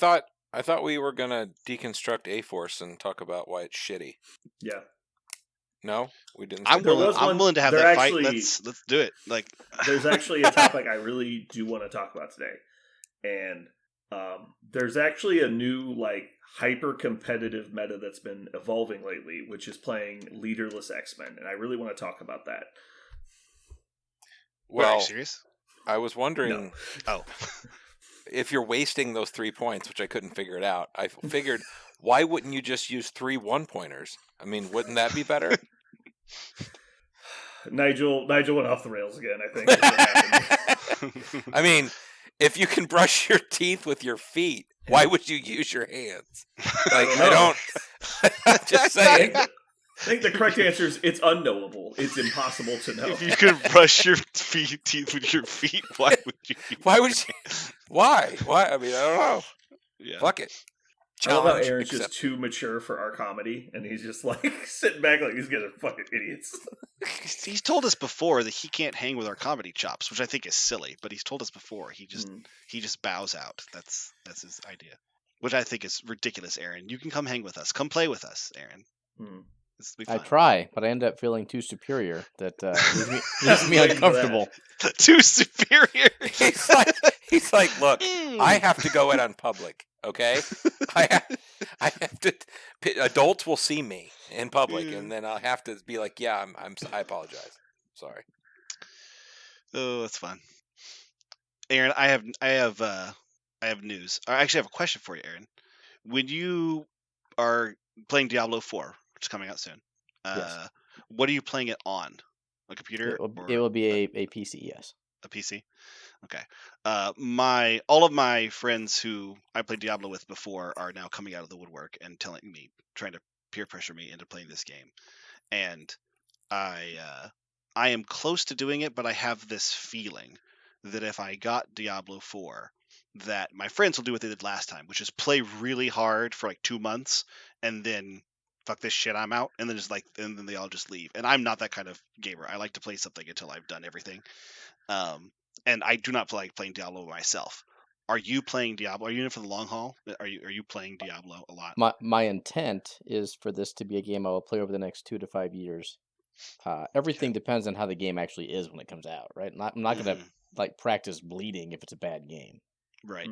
thought we were gonna deconstruct A-Force and talk about why it's shitty. Yeah. No, we didn't. I'm willing to have that fight. Let's do it. Like, there's actually a topic I really do want to talk about today, and there's actually a new like hyper competitive meta that's been evolving lately, which is playing leaderless X-Men, and I really want to talk about that. Well, are you serious? I was wondering. No. If you're wasting those 3 points, which I couldn't figure it out, I figured, why wouldn't you just use 3 1-pointers? I mean, wouldn't that be better? Nigel went off the rails again, I think. Is what happened. I mean, if you can brush your teeth with your feet, why would you use your hands? Like, I'm just saying. I think the correct answer is it's unknowable. It's impossible to know. If you could brush your teeth with your feet, why would you? Why would you? Why? I mean, I don't know. Yeah. Fuck it. I love how Challenge Aaron's accepted. just too mature for our comedy, and he's just like sitting back like these guys are fucking idiots. He's told us before that he can't hang with our comedy chops, which I think is silly. But he's told us before he just bows out. That's his idea, which I think is ridiculous. Aaron, you can come hang with us. Come play with us, Aaron. This will be I fun. try, but I end up feeling too superior. That leaves me uncomfortable. Too superior. He's like, look, I have to go out on public. Okay, I have to. Adults will see me in public, and then I'll have to be like, yeah, I apologize. Sorry. Oh, that's fun. Aaron, I have news. I actually have a question for you, Aaron. When you are playing Diablo 4, which is coming out soon, Yes. What are you playing it on? A computer? It will be a PC, yes. A PC? Okay. All of my friends who I played Diablo with before are now coming out of the woodwork and trying to peer pressure me into playing this game. And I am close to doing it, but I have this feeling that if I got Diablo 4, that my friends will do what they did last time, which is play really hard for like 2 months and then fuck this shit, I'm out, and then they all just leave. And I'm not that kind of gamer. I like to play something until I've done everything. And I do not like playing Diablo myself. Are you playing Diablo? Are you in it for the long haul? Are you playing Diablo a lot? My intent is for this to be a game I will play over the next 2 to 5 years. Everything depends on how the game actually is when it comes out, right? I'm not going to like practice bleeding if it's a bad game. Right.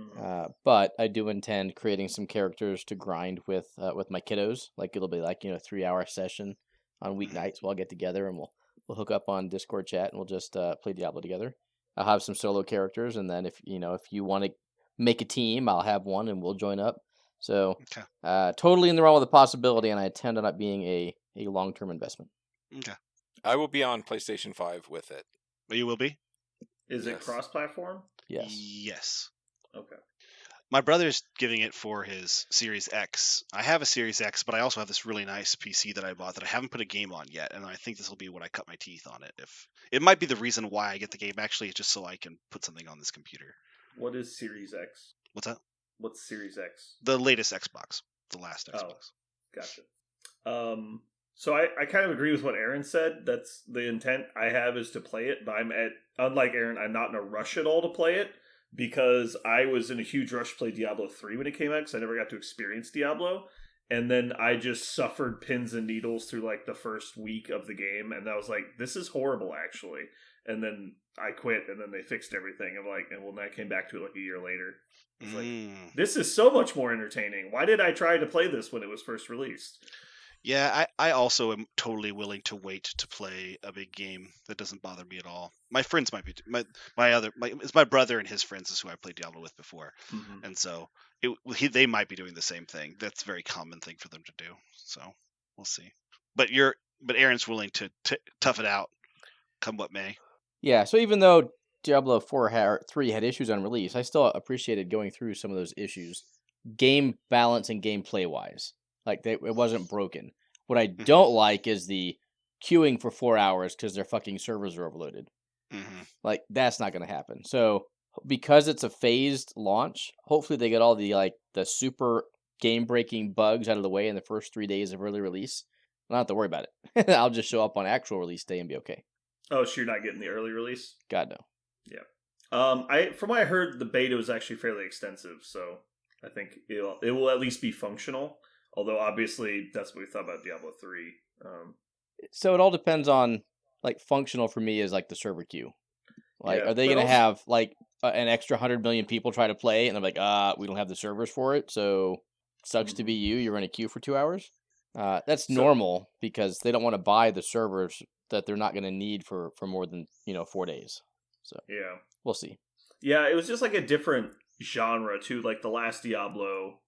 But I do intend creating some characters to grind with my kiddos. Like it'll be like 3-hour session on weeknights. We'll all get together and we'll hook up on Discord chat and we'll just play Diablo together. I'll have some solo characters, and then if you want to make a team, I'll have one and we'll join up. So totally in the realm of the possibility, and I intend on it being a long-term investment. Okay. I will be on PlayStation 5 with it. You will be? Is it Yes. cross-platform? Yes. Yes. Okay. My brother's giving it for his Series X. I have a Series X, but I also have this really nice PC that I bought that I haven't put a game on yet, and I think this will be when I cut my teeth on it. If it might be the reason why I get the game, actually, just so I can put something on this computer. What is Series X? What's that? What's Series X? The latest Xbox. The last Xbox. Gotcha. So I kind of agree with what Aaron said. That's the intent I have is to play it, but unlike Aaron, I'm not in a rush at all to play it because I was in a huge rush to play Diablo 3 when it came out because I never got to experience Diablo. And then I just suffered pins and needles through like the first week of the game, and I was like, this is horrible actually. And then I quit, and then they fixed everything. I'm like, and then I came back to it like a year later. It's like, this is so much more entertaining. Why did I try to play this when it was first released? Yeah, I also am totally willing to wait to play a big game. That doesn't bother me at all. My friends might be it's my brother and his friends is who I played Diablo with before, and so they might be doing the same thing. That's a very common thing for them to do. So we'll see. But Aaron's willing to tough it out, come what may. Yeah. So even though Diablo 3 had issues on release, I still appreciated going through some of those issues, game balance and gameplay wise. Like it wasn't broken. What I don't like is the queuing for 4 hours because their fucking servers are overloaded. Like that's not going to happen. So because it's a phased launch, hopefully they get all the super game breaking bugs out of the way in the first 3 days of early release. I don't have to worry about it. I'll just show up on actual release day and be okay. Oh, so you're not getting the early release? God no. Yeah. From what I heard, the beta was actually fairly extensive, so I think it will at least be functional. Although, obviously, that's what we thought about Diablo 3. So it all depends on, functional for me is, the server queue. Are they going to have, an extra 100 million people try to play, and they're like, we don't have the servers for it, so sucks to be you. You're in a queue for 2 hours. That's normal, because they don't want to buy the servers that they're not going to need for more than, 4 days. So, yeah. We'll see. Yeah, it was just, a different genre, too. Like, the last Diablo...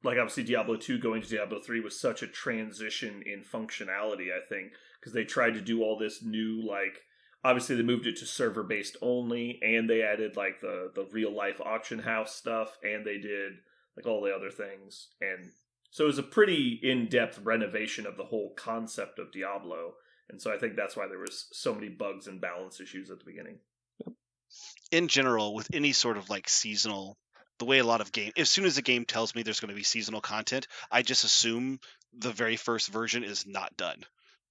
obviously Diablo 2 going to Diablo 3 was such a transition in functionality, I think, because they tried to do all this new, obviously they moved it to server-based only, and they added, the real-life auction house stuff, and they did, all the other things. And so it was a pretty in-depth renovation of the whole concept of Diablo, and so I think that's why there was so many bugs and balance issues at the beginning. In general, with any sort of, seasonal the way a lot of game, as soon as a game tells me there's going to be seasonal content, I just assume the very first version is not done,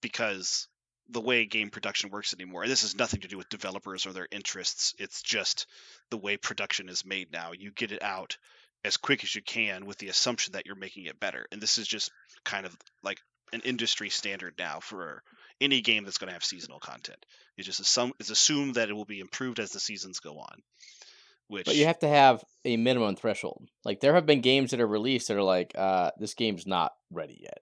because the way game production works anymore, and this has nothing to do with developers or their interests, it's just the way production is made now. You get it out as quick as you can with the assumption that you're making it better, and this is just kind of like an industry standard now for any game that's going to have seasonal content. It's just it's assumed that it will be improved as the seasons go on. But you have to have a minimum threshold. Like, there have been games that are released that are like, this game's not ready yet.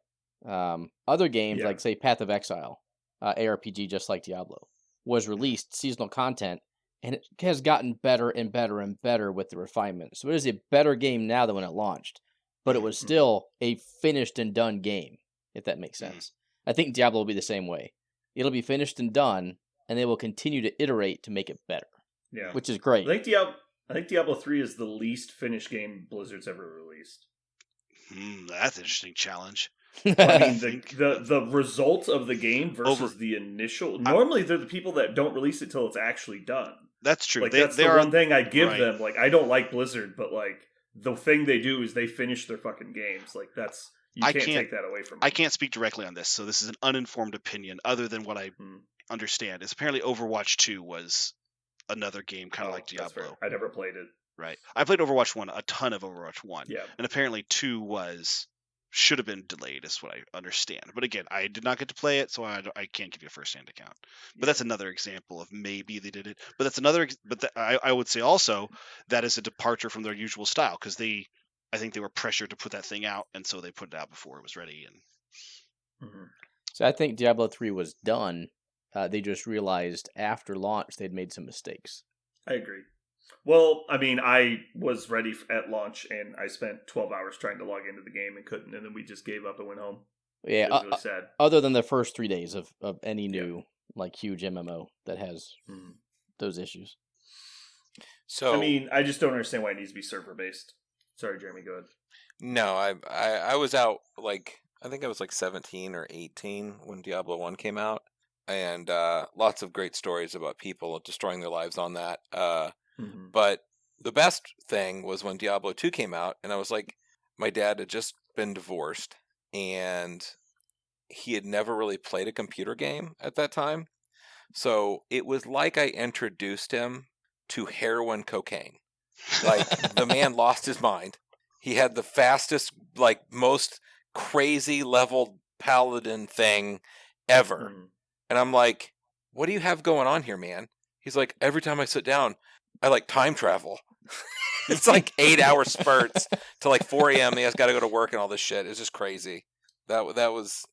Other games, like, say, Path of Exile, ARPG just like Diablo, was released seasonal content, and it has gotten better and better and better with the refinement. So it is a better game now than when it launched, but it was still a finished and done game, if that makes sense. I think Diablo will be the same way. It'll be finished and done, and they will continue to iterate to make it better. Yeah, which is great. I think Diablo 3 is the least finished game Blizzard's ever released. That's an interesting challenge. I mean, the result of the game versus the initial. Normally, they're the people that don't release it till it's actually done. That's true. Like, that's the one thing I give them. Like, I don't like Blizzard, but like the thing they do is they finish their fucking games. Like, that's you can't take that away from them. I can't speak directly on this, so this is an uninformed opinion. Other than what I understand, is apparently Overwatch 2 was another game kind of like Diablo. I never played it. Right. I played Overwatch 1, a ton of Overwatch 1. Yeah. And apparently 2 should have been delayed, is what I understand. But again, I did not get to play it, so I can't give you a first-hand account. But that's another example of maybe they did it. But that's another. I would say also that is a departure from their usual style, because I think they were pressured to put that thing out, and so they put it out before it was ready. And So I think Diablo 3 was done. They just realized after launch they'd made some mistakes. I agree. Well, I mean, I was ready at launch, and I spent 12 hours trying to log into the game and couldn't, and then we just gave up and went home. Yeah, it was really sad. Other than the first 3 days of any new like huge MMO that has those issues. So I mean, I just don't understand why it needs to be server based. Sorry, Jeremy, go ahead. No, I was out, like, I think I was like 17 or 18 when Diablo 1 came out, and lots of great stories about people destroying their lives on that. But the best thing was when Diablo 2 came out, and I was like, my dad had just been divorced, and he had never really played a computer game at that time. So it was like I introduced him to heroin cocaine. Like, the man lost his mind. He had the fastest, like, most crazy level paladin thing ever. And I'm like, what do you have going on here, man? He's like, every time I sit down, I like time travel. It's like 8-hour spurts to like 4 a.m. He has got to go to work and all this shit. It's just crazy. That was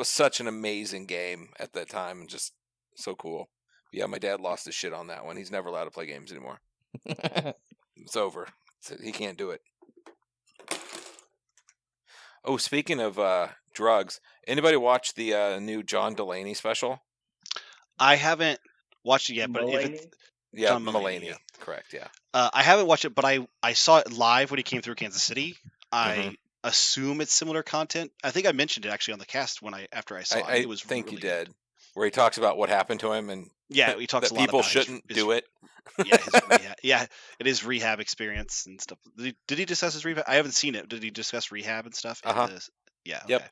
such an amazing game at that time, and just so cool. Yeah, my dad lost his shit on that one. He's never allowed to play games anymore. It's over. He can't do it. Oh, speaking of drugs, anybody watch the new John Delaney special? I haven't watched it yet, but if it's John Mulaney. Correct, yeah. I haven't watched it, but I saw it live when he came through Kansas City. I assume it's similar content. I think I mentioned it actually on the cast after I saw it. It was think really you did, where he talks about what happened to him, and he talks that a lot people about shouldn't do it. His rehab experience and stuff. Did he discuss his rehab? I haven't seen it. Did he discuss rehab and stuff? Yeah. Okay. Yep.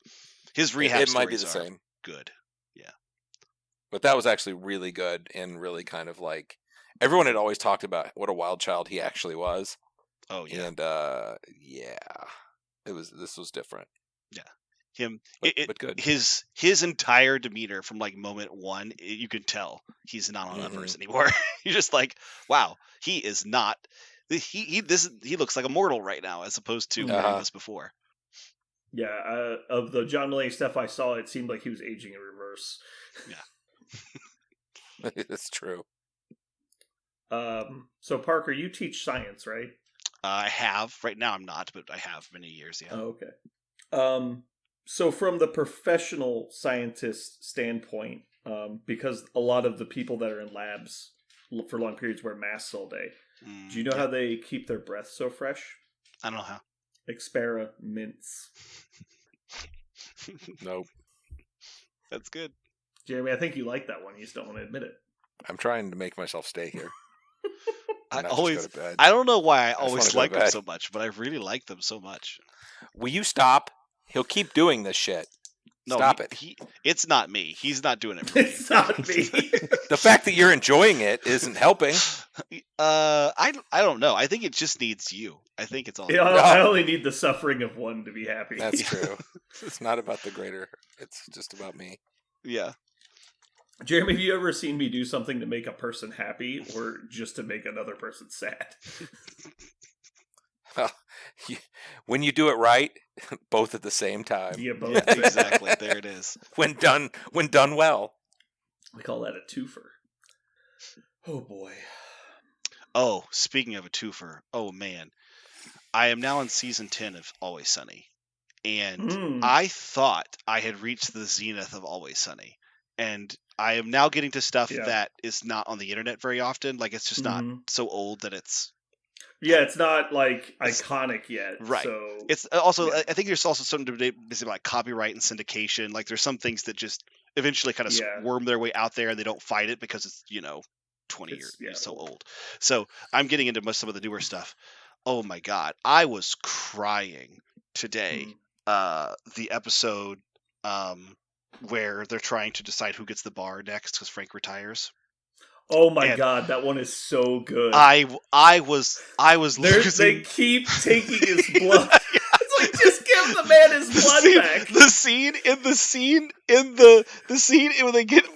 His rehab it might be the same. Good. Yeah. But that was actually really good, and really kind of like, everyone had always talked about what a wild child he actually was. Oh yeah. And this was different. Yeah. But good. His entire demeanor from like moment one, you could tell he's not on that verse anymore. You're just like, wow, he is not. He looks like a mortal right now, as opposed to where he was before. Yeah, of the John Mulaney stuff I saw, it seemed like he was aging in reverse. Yeah, that's true. So Parker, you teach science, right? I have. Right now I'm not, but I have many years, yeah. Oh, okay. So from the professional scientist standpoint, because a lot of the people that are in labs for long periods wear masks all day, do you know how they keep their breath so fresh? I don't know how. Experiments. Nope. That's good. Jeremy, I think you like that one. You just don't want to admit it. I'm trying to make myself stay here. and I not always, just go to bed. I don't know why I just wanna always go to like them bed. so much, but I really like them so much. Will you stop? He'll keep doing this shit. No, Stop it. It's not me. He's not doing it for me. It's not me. The fact that you're enjoying it isn't helping. I don't know. I think it just needs you. I think it's all. You know, I only need the suffering of one to be happy. That's true. It's not about the greater. It's just about me. Yeah. Jeremy, have you ever seen me do something to make a person happy or just to make another person sad? When you do it right, both at the same time. Yeah, both. Yeah, exactly. There it is. When done well. We call that a twofer. Oh boy. Oh, speaking of a twofer, oh man. I am now on season 10 of Always Sunny. And I thought I had reached the zenith of Always Sunny. And I am now getting to stuff that is not on the internet very often. Like, it's just not so old that it's... Yeah, it's not, like, iconic yet. Right. So, it's also... I think there's also some debate about like, copyright and syndication. Like, there's some things that just eventually kind of worm their way out there and they don't fight it because it's, 20 years so old. So I'm getting into some of the newer stuff. Oh, my God. I was crying today. The episode... where they're trying to decide who gets the bar next because Frank retires. Oh my God, that one is so good. I was losing. They keep taking his blood. It's like, just give the man his blood back. The scene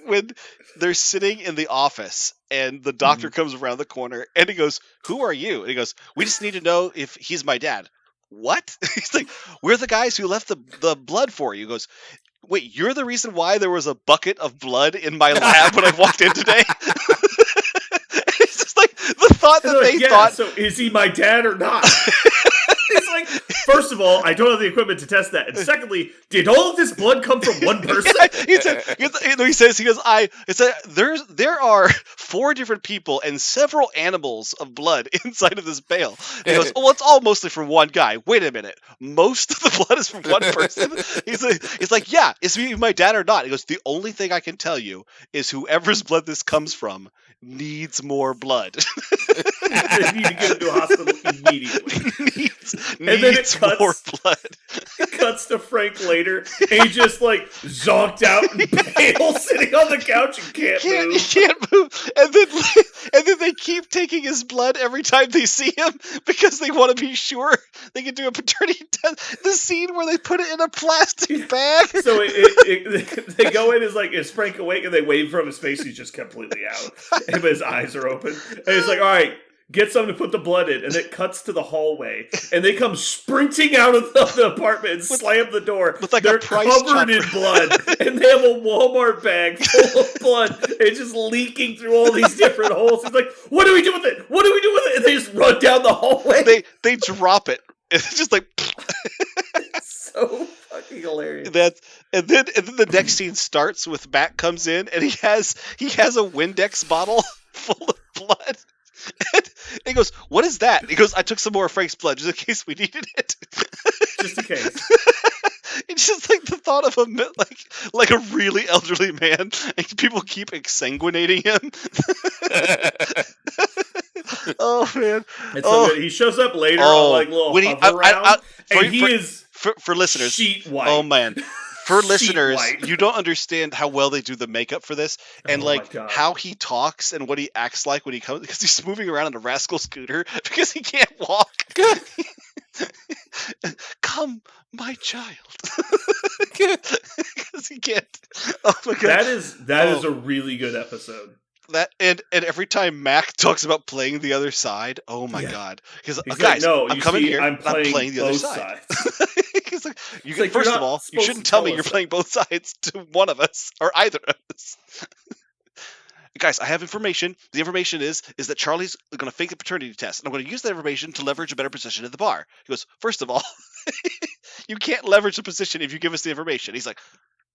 when they're sitting in the office and the doctor comes around the corner and he goes, "Who are you?" And he goes, "We just need to know if he's my dad." What? He's like, "We're the guys who left the blood for you." He goes, "Wait, you're the reason why there was a bucket of blood in my lab when I walked in today?" It's just like the thought that they thought. So is he my dad or not? It's like, first of all, I don't have the equipment to test that, and secondly, did all of this blood come from one person? There are 4 different people and several animals of blood inside of this bale. He goes, "Oh, well, it's all mostly from one guy." Wait a minute, most of the blood is from one person? He's like, "Yeah, is he my dad or not?" He goes, "The only thing I can tell you is whoever's blood this comes from needs more blood." They need to get him to a hospital immediately. And then it cuts, more blood. It cuts to Frank later, and he just like zonked out and pale, sitting on the couch and can't move. He can't move. And then they keep taking his blood every time they see him because they want to be sure they can do a paternity test. The scene where they put it in a plastic bag. So they go in, is Frank awake? And they wave from his face. He's just completely out. And his eyes are open. And he's like, "All right, get something to put the blood in." And it cuts to the hallway. And they come sprinting out of the apartment and slam the door. With like They're a price covered in blood. And they have a Walmart bag full of blood. It's just leaking through all these different holes. He's like, "What do we do with it? What do we do with it?" And they just run down the hallway. They drop it. It's just like... It's so fucking hilarious. And then the next scene starts with Matt comes in and he has a Windex bottle full of blood. And he goes, "What is that?" He goes, "I took some more of Frank's blood just in case we needed it." Just in case. It's just like the thought of like a really elderly man and people keep exsanguinating him. Oh man! It's so good. He shows up later on like little hover round, and he is for listeners sheet white. Oh man! For listeners, white. you don't understand how well they do the makeup for this, and how he talks and what he acts like when he comes, because he's moving around on a rascal scooter because he can't walk. "Come, my child," because he can't. Oh my god! That is a really good episode. That and every time Mac talks about playing the other side, oh my god! Because like, guys, "No, I'm coming here. I'm playing the other both side." sides. First of all, you shouldn't tell me you're playing both sides to one of us or either of us. Guys, I have information. The information is that Charlie's going to fake the paternity test, and I'm going to use that information to leverage a better position at the bar. He goes, "First of all, you can't leverage the position if you give us the information." He's like,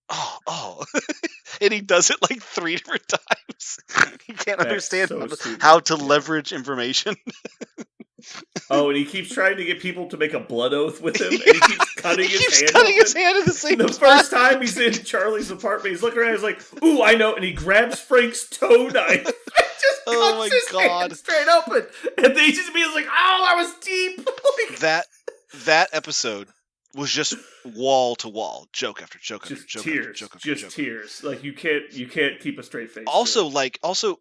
oh. And he does it like 3 different times. He can't understand how to leverage information. Oh, and he keeps trying to get people to make a blood oath with him, and he keeps cutting his hand in the same spot. The first time he's in Charlie's apartment, he's looking around, he's like, "Ooh, I know," and he grabs Frank's toe knife. Just Oh my his hand God. straight open, and they just be like, "Oh, that was deep." Like, that episode was just wall to wall, joke after joke after just joke tears, after joke after just joke. tears. Like you can't keep a straight face. Also, through it.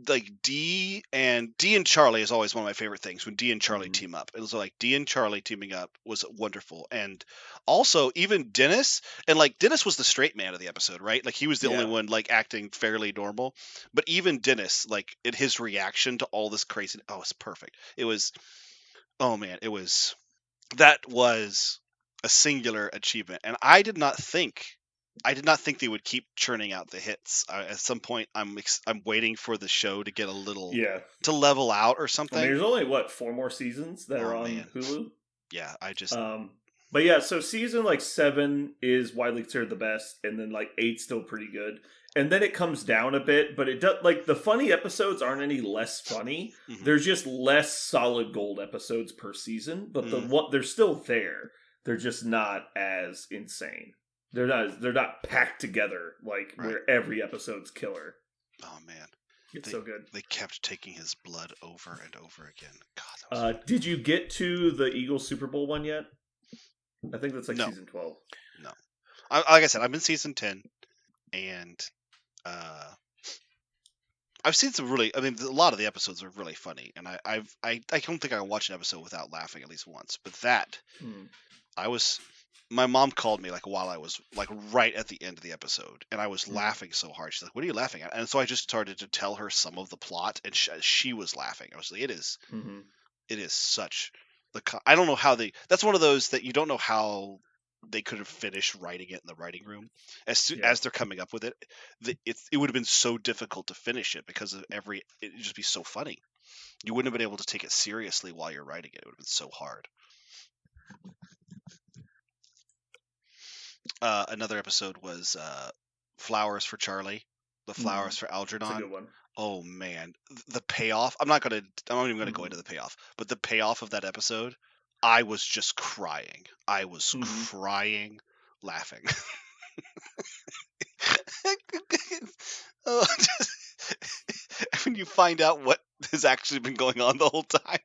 like D and Charlie is always one of my favorite things when D and Charlie Mhm. team up. It was like D and Charlie teaming up was wonderful, and also even Dennis, and like Dennis was the straight man of the episode, right? Like he was the only Yeah. one like acting fairly normal, but even Dennis, like in his reaction to all this crazy, oh, it's perfect. It was, oh man, that was a singular achievement, and I did not think they would keep churning out the hits. At some point, I'm waiting for the show to get a little to level out or I something. mean, there's only 4 more seasons that are on man. Hulu. Yeah, I just but yeah, so season like 7 is widely considered the best, and then like 8's still pretty good, and then it comes down a bit. But it does like the funny episodes aren't any less funny. Mhm. There's just less solid gold episodes per season, but they're still there. They're just not as insane. They're not packed together like where every episode's killer. Oh man, It's so good. They kept taking his blood over and over again. God, that was did you get to the Eagles Super Bowl one yet? I think that's like No. season 12. No, like I said, I'm in season 10, and I've seen some really. I mean, a lot of the episodes are really funny, and I don't think I can watch an episode without laughing at least once. But that, my mom called me like while I was like right at the end of the episode, and I was laughing so hard. She's like, "What are you laughing at?" And so I just started to tell her some of the plot, and she was laughing. I was like, "It is such the. I don't know how they. That's one of those that you don't know how they could have finished writing it in the writing room as they're coming up with it. It would have been so difficult to finish it because of it would just be so funny. You wouldn't have been able to take it seriously while you're writing it. It would have been so hard. Another episode was Flowers for Charlie, the Flowers for Algernon. That's a good one. Oh man, the payoff. I'm not even gonna go into the payoff, but the payoff of that episode, I was just crying. I was crying, laughing. When you find out what has actually been going on the whole time,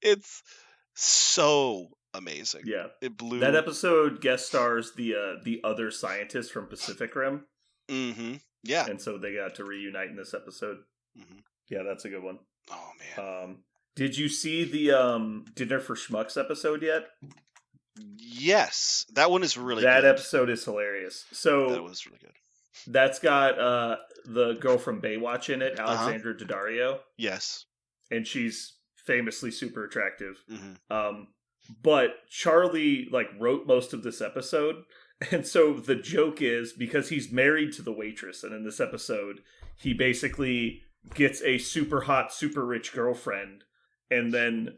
it's so amazing. Yeah, it blew. That episode guest stars the other scientist from Pacific Rim. Mm-hmm. Yeah, and so they got to reunite in this episode. Mm-hmm. Yeah, that's a good one. Oh man. Did you see the Dinner for Schmucks episode yet? Yes, that one is really good. That good. episode is hilarious. So that was really good. That's got the girl from Baywatch in it, Alexandra Daddario. Yes. And she's famously super attractive. Mm-hmm. But Charlie wrote most of this episode, and so the joke is because he's married to the waitress, and in this episode he basically gets a super hot, super rich girlfriend, and then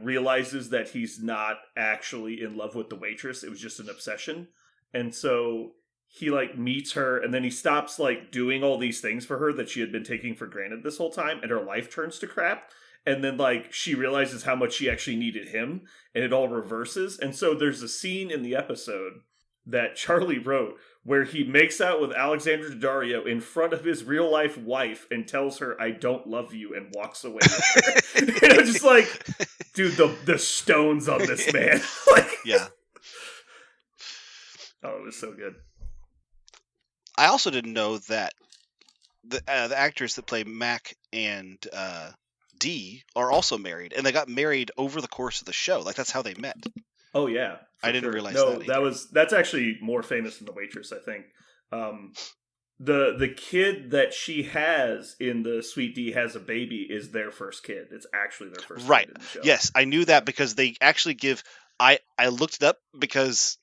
realizes that he's not actually in love with the waitress. It was just an obsession. And so he meets her, and then he stops doing all these things for her that she had been taking for granted this whole time, and her life turns to crap. And then she realizes how much she actually needed him, and it all reverses. And so there's a scene in the episode that Charlie wrote where he makes out with Alexandra Daddario in front of his real life wife and tells her, "I don't love you," and walks away with her. And I'm just like, dude, the stones on this man. Yeah. Oh, it was so good. I also didn't know that the actors that play Mac and D are also married, and they got married over the course of the show. That's how they met. Oh yeah, I didn't realize that. No, that's actually more famous than The Waitress, I think. The kid that she has in the Sweet D Has a Baby is their first kid. It's actually their first right. kid in the show. Yes, I knew that because they actually give. I looked it up because.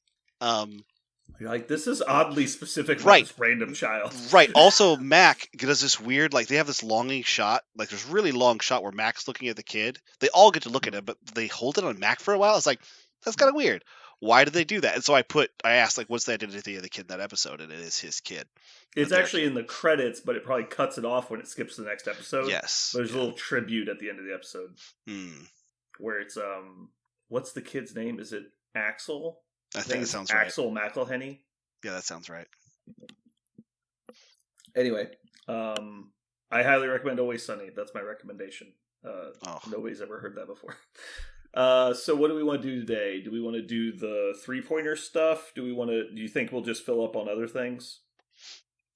You're this is oddly specific for this random child. Right. Also, Mac does this weird, they have this longing shot. There's a really long shot where Mac's looking at the kid. They all get to look at him, but they hold it on Mac for a while. It's that's kind of weird. Why did they do that? And so I asked, what's the identity of the kid in that episode? And it is his kid. It's actually in the credits, but it probably cuts it off when it skips to the next episode. Yes. There's a little tribute at the end of the episode. Where it's, what's the kid's name? Is it Axel? I think it sounds right. Axel McElhenney. Yeah, that sounds right. Anyway, I highly recommend Always Sunny. That's my recommendation. Nobody's ever heard that before. So what do we want to do today? Do we want to do the 3-pointer stuff? Do you think we'll just fill up on other things?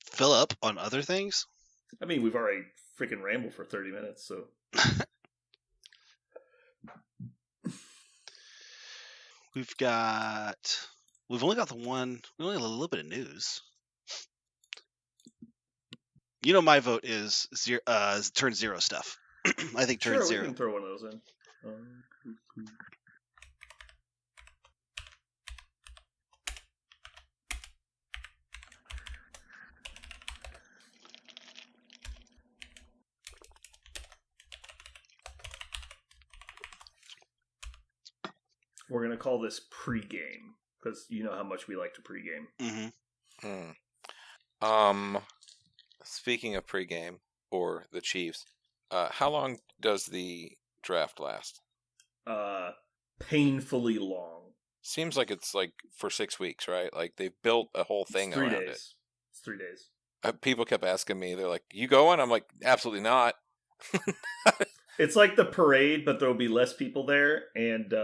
Fill up on other things? I mean, we've already freaking rambled for 30 minutes, so. We've only got we only have a little bit of news. You know, my vote is turn 0 stuff. I think turn 0. We can throw one of those in. We're going to call this pregame, because you know how much we like to pregame. Mm-hmm. Speaking of pregame, or the Chiefs, how long does the draft last? Painfully long. Seems like it's like for 6 weeks, right? Like they've built a whole thing around it. It's 3 days. People kept asking me, they're like, "You going?" I'm like, "Absolutely not." It's like the parade, but there'll be less people there and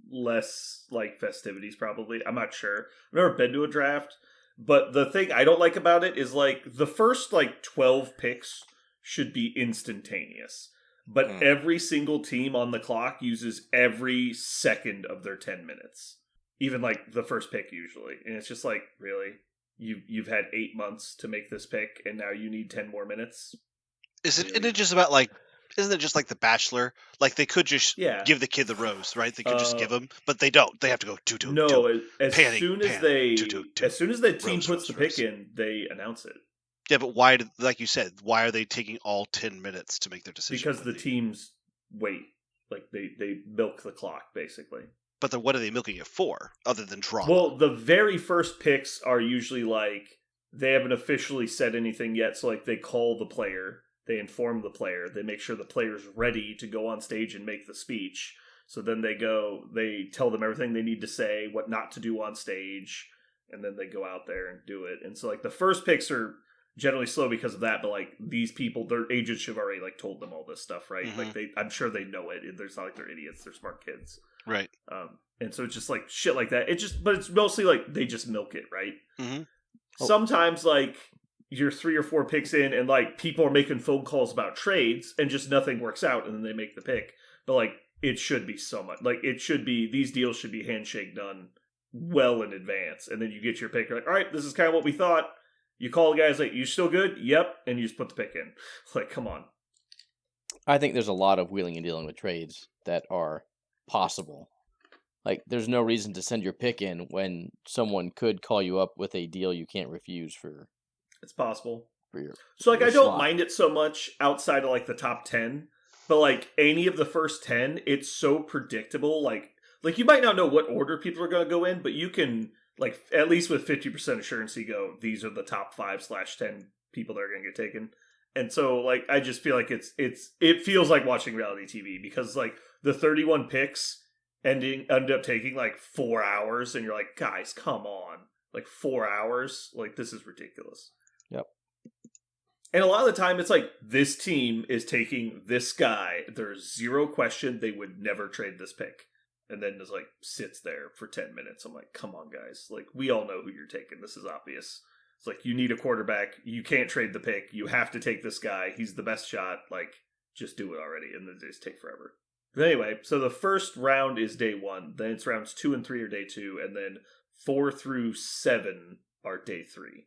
less like festivities probably. I'm not sure. I've never been to a draft, but the thing I don't like about it is like the first like 12 picks should be instantaneous. But every single team on the clock uses every second of their 10 minutes. Even like the first pick usually. And it's just like, really? You've had 8 months to make this pick and now you need 10 more minutes? Isn't it just about like, isn't it just like The Bachelor? Like they could just give the kid the rose, right? They could just give him, but they don't. They have to go two. No, as soon as the team rose, puts the pick in, they announce it. Yeah, but why, like you said, why are they taking all 10 minutes to make their decision? Because the teams wait. Like, they milk the clock, basically. But then what are they milking it for, other than drama? Well, the very first picks are usually, like, they haven't officially said anything yet, so, like, they call the player, they inform the player, they make sure the player's ready to go on stage and make the speech. So then they tell them everything they need to say, what not to do on stage, and then they go out there and do it. And so, like, the first picks are generally slow because of that, but like these people, their agents have already like told them all this stuff, right? Mm-hmm. Like I'm sure they know it. There's not like they're idiots; they're smart kids, right? And so it's just like shit like that. But it's mostly like they just milk it, right? Mm-hmm. Sometimes like you're 3 or 4 picks in, and like people are making phone calls about trades, and just nothing works out, and then they make the pick. But like it should be so much. Like it should be, these deals should be handshake done well in advance, and then you get your pick. You're like, all right, this is kind of what we thought. You call the guys like, you still good? Yep. And you just put the pick in. Like, come on. I think there's a lot of wheeling and dealing with trades that are possible. Like, there's no reason to send your pick in when someone could call you up with a deal you can't refuse for. It's possible. So, like, I don't mind it so much outside of, like, the top 10. But, like, any of the first 10, it's so predictable. Like you might not know what order people are going to go in, but you can, like, at least with 50% assurance, you go, these are the top 5/10 people that are going to get taken. And so, like, I just feel like it feels like watching reality TV, because, like, the 31 picks end up taking, like, 4 hours, and you're like, guys, come on. Like, 4 hours? Like, this is ridiculous. Yep. And a lot of the time, it's like, this team is taking this guy. There's zero question they would never trade this pick. And then just, like, sits there for 10 minutes. I'm like, come on, guys. Like, we all know who you're taking. This is obvious. It's like, you need a quarterback. You can't trade the pick. You have to take this guy. He's the best shot. Like, just do it already. And then they just take forever. But anyway, so the first round is day 1. Then it's rounds 2 and 3 are day 2. And then 4 through 7 are day 3.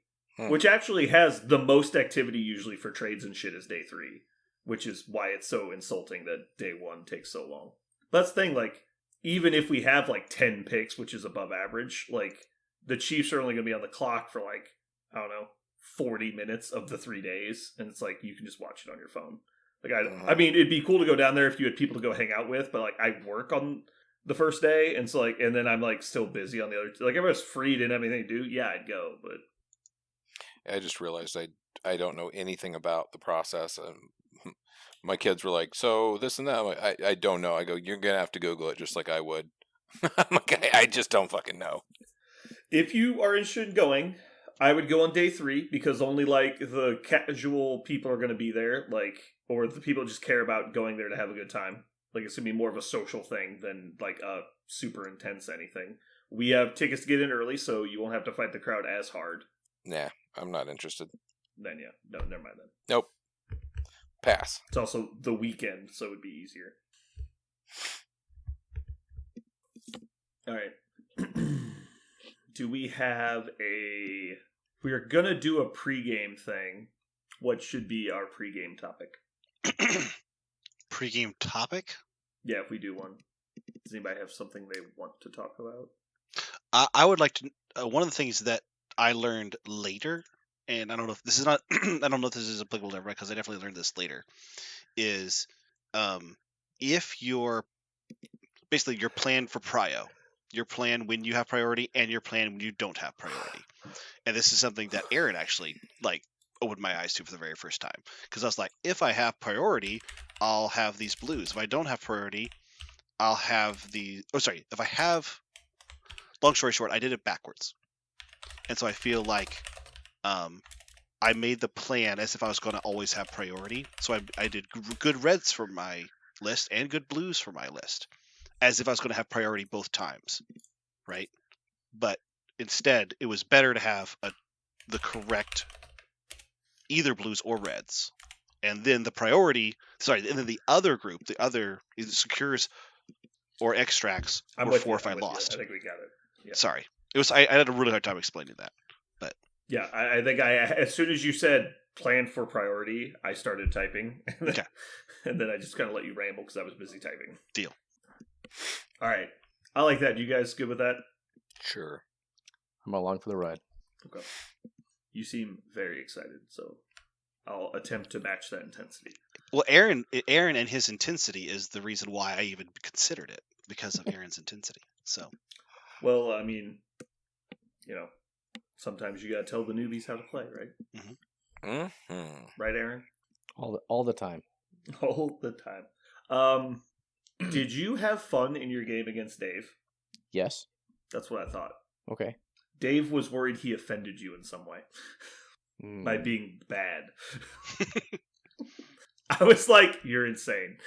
Which actually has the most activity usually for trades and shit is day 3. Which is why it's so insulting that day 1 takes so long. But that's the thing, like, even if we have, like, 10 picks, which is above average, like, the Chiefs are only going to be on the clock for, like, I don't know, 40 minutes of the 3 days. And it's like, you can just watch it on your phone. Like, I mean, it'd be cool to go down there if you had people to go hang out with, but, like, I work on the first day, and so, like, and then I'm, like, still busy on the other, like, if I was free, didn't have anything to do, yeah, I'd go, but. I just realized I don't know anything about the process. My kids were like, so this and that. I'm like, I don't know. I go, you're going to have to Google it just like I would. I'm like, I just don't fucking know. If you are interested in going, I would go on day 3 because only like the casual people are going to be there, like, or the people just care about going there to have a good time. Like, it's going to be more of a social thing than like a super intense anything. We have tickets to get in early, so you won't have to fight the crowd as hard. Nah, I'm not interested. Then yeah, no, never mind then. Nope. Pass. It's also the weekend, so it would be easier. All right. Do we have a... We are going to do a pregame thing. What should be our pregame topic? Pre-game topic? Yeah, if we do one. Does anybody have something they want to talk about? I would like to... one of the things that I learned later, and I don't know if this is not... I don't know if this is applicable to everybody, because I definitely learned this later, is if you're... Basically, your plan for prio. Your plan when you have priority and your plan when you don't have priority. And this is something that Aaron actually, like, opened my eyes to for the very first time. Because I was like, if I have priority, I'll have these blues. If I don't have priority, I'll have the... Oh, sorry. If I have... Long story short, I did it backwards. And so I feel like I made the plan as if I was going to always have priority. So I did good reds for my list and good blues for my list. As if I was going to have priority both times. Right? But instead, it was better to have the correct either blues or reds. And then the priority... Sorry, and then the other group, the other either secures or extracts were 4 if I lost. I think we got it. Yeah. Sorry. It was. I had a really hard time explaining that. But yeah, I think as soon as you said plan for priority, I started typing. Okay. And then I just kind of let you ramble because I was busy typing. Deal. All right. I like that. You guys good with that? Sure. I'm along for the ride. Okay. You seem very excited, so I'll attempt to match that intensity. Well, Aaron and his intensity is the reason why I even considered it, because of Aaron's intensity. So. Well, I mean, you know, sometimes you gotta tell the newbies how to play, right? Mm-hmm. Right, Aaron? All the time. All the time. Did you have fun in your game against Dave? Yes. That's what I thought. Okay. Dave was worried he offended you in some way by being bad. I was like, you're insane.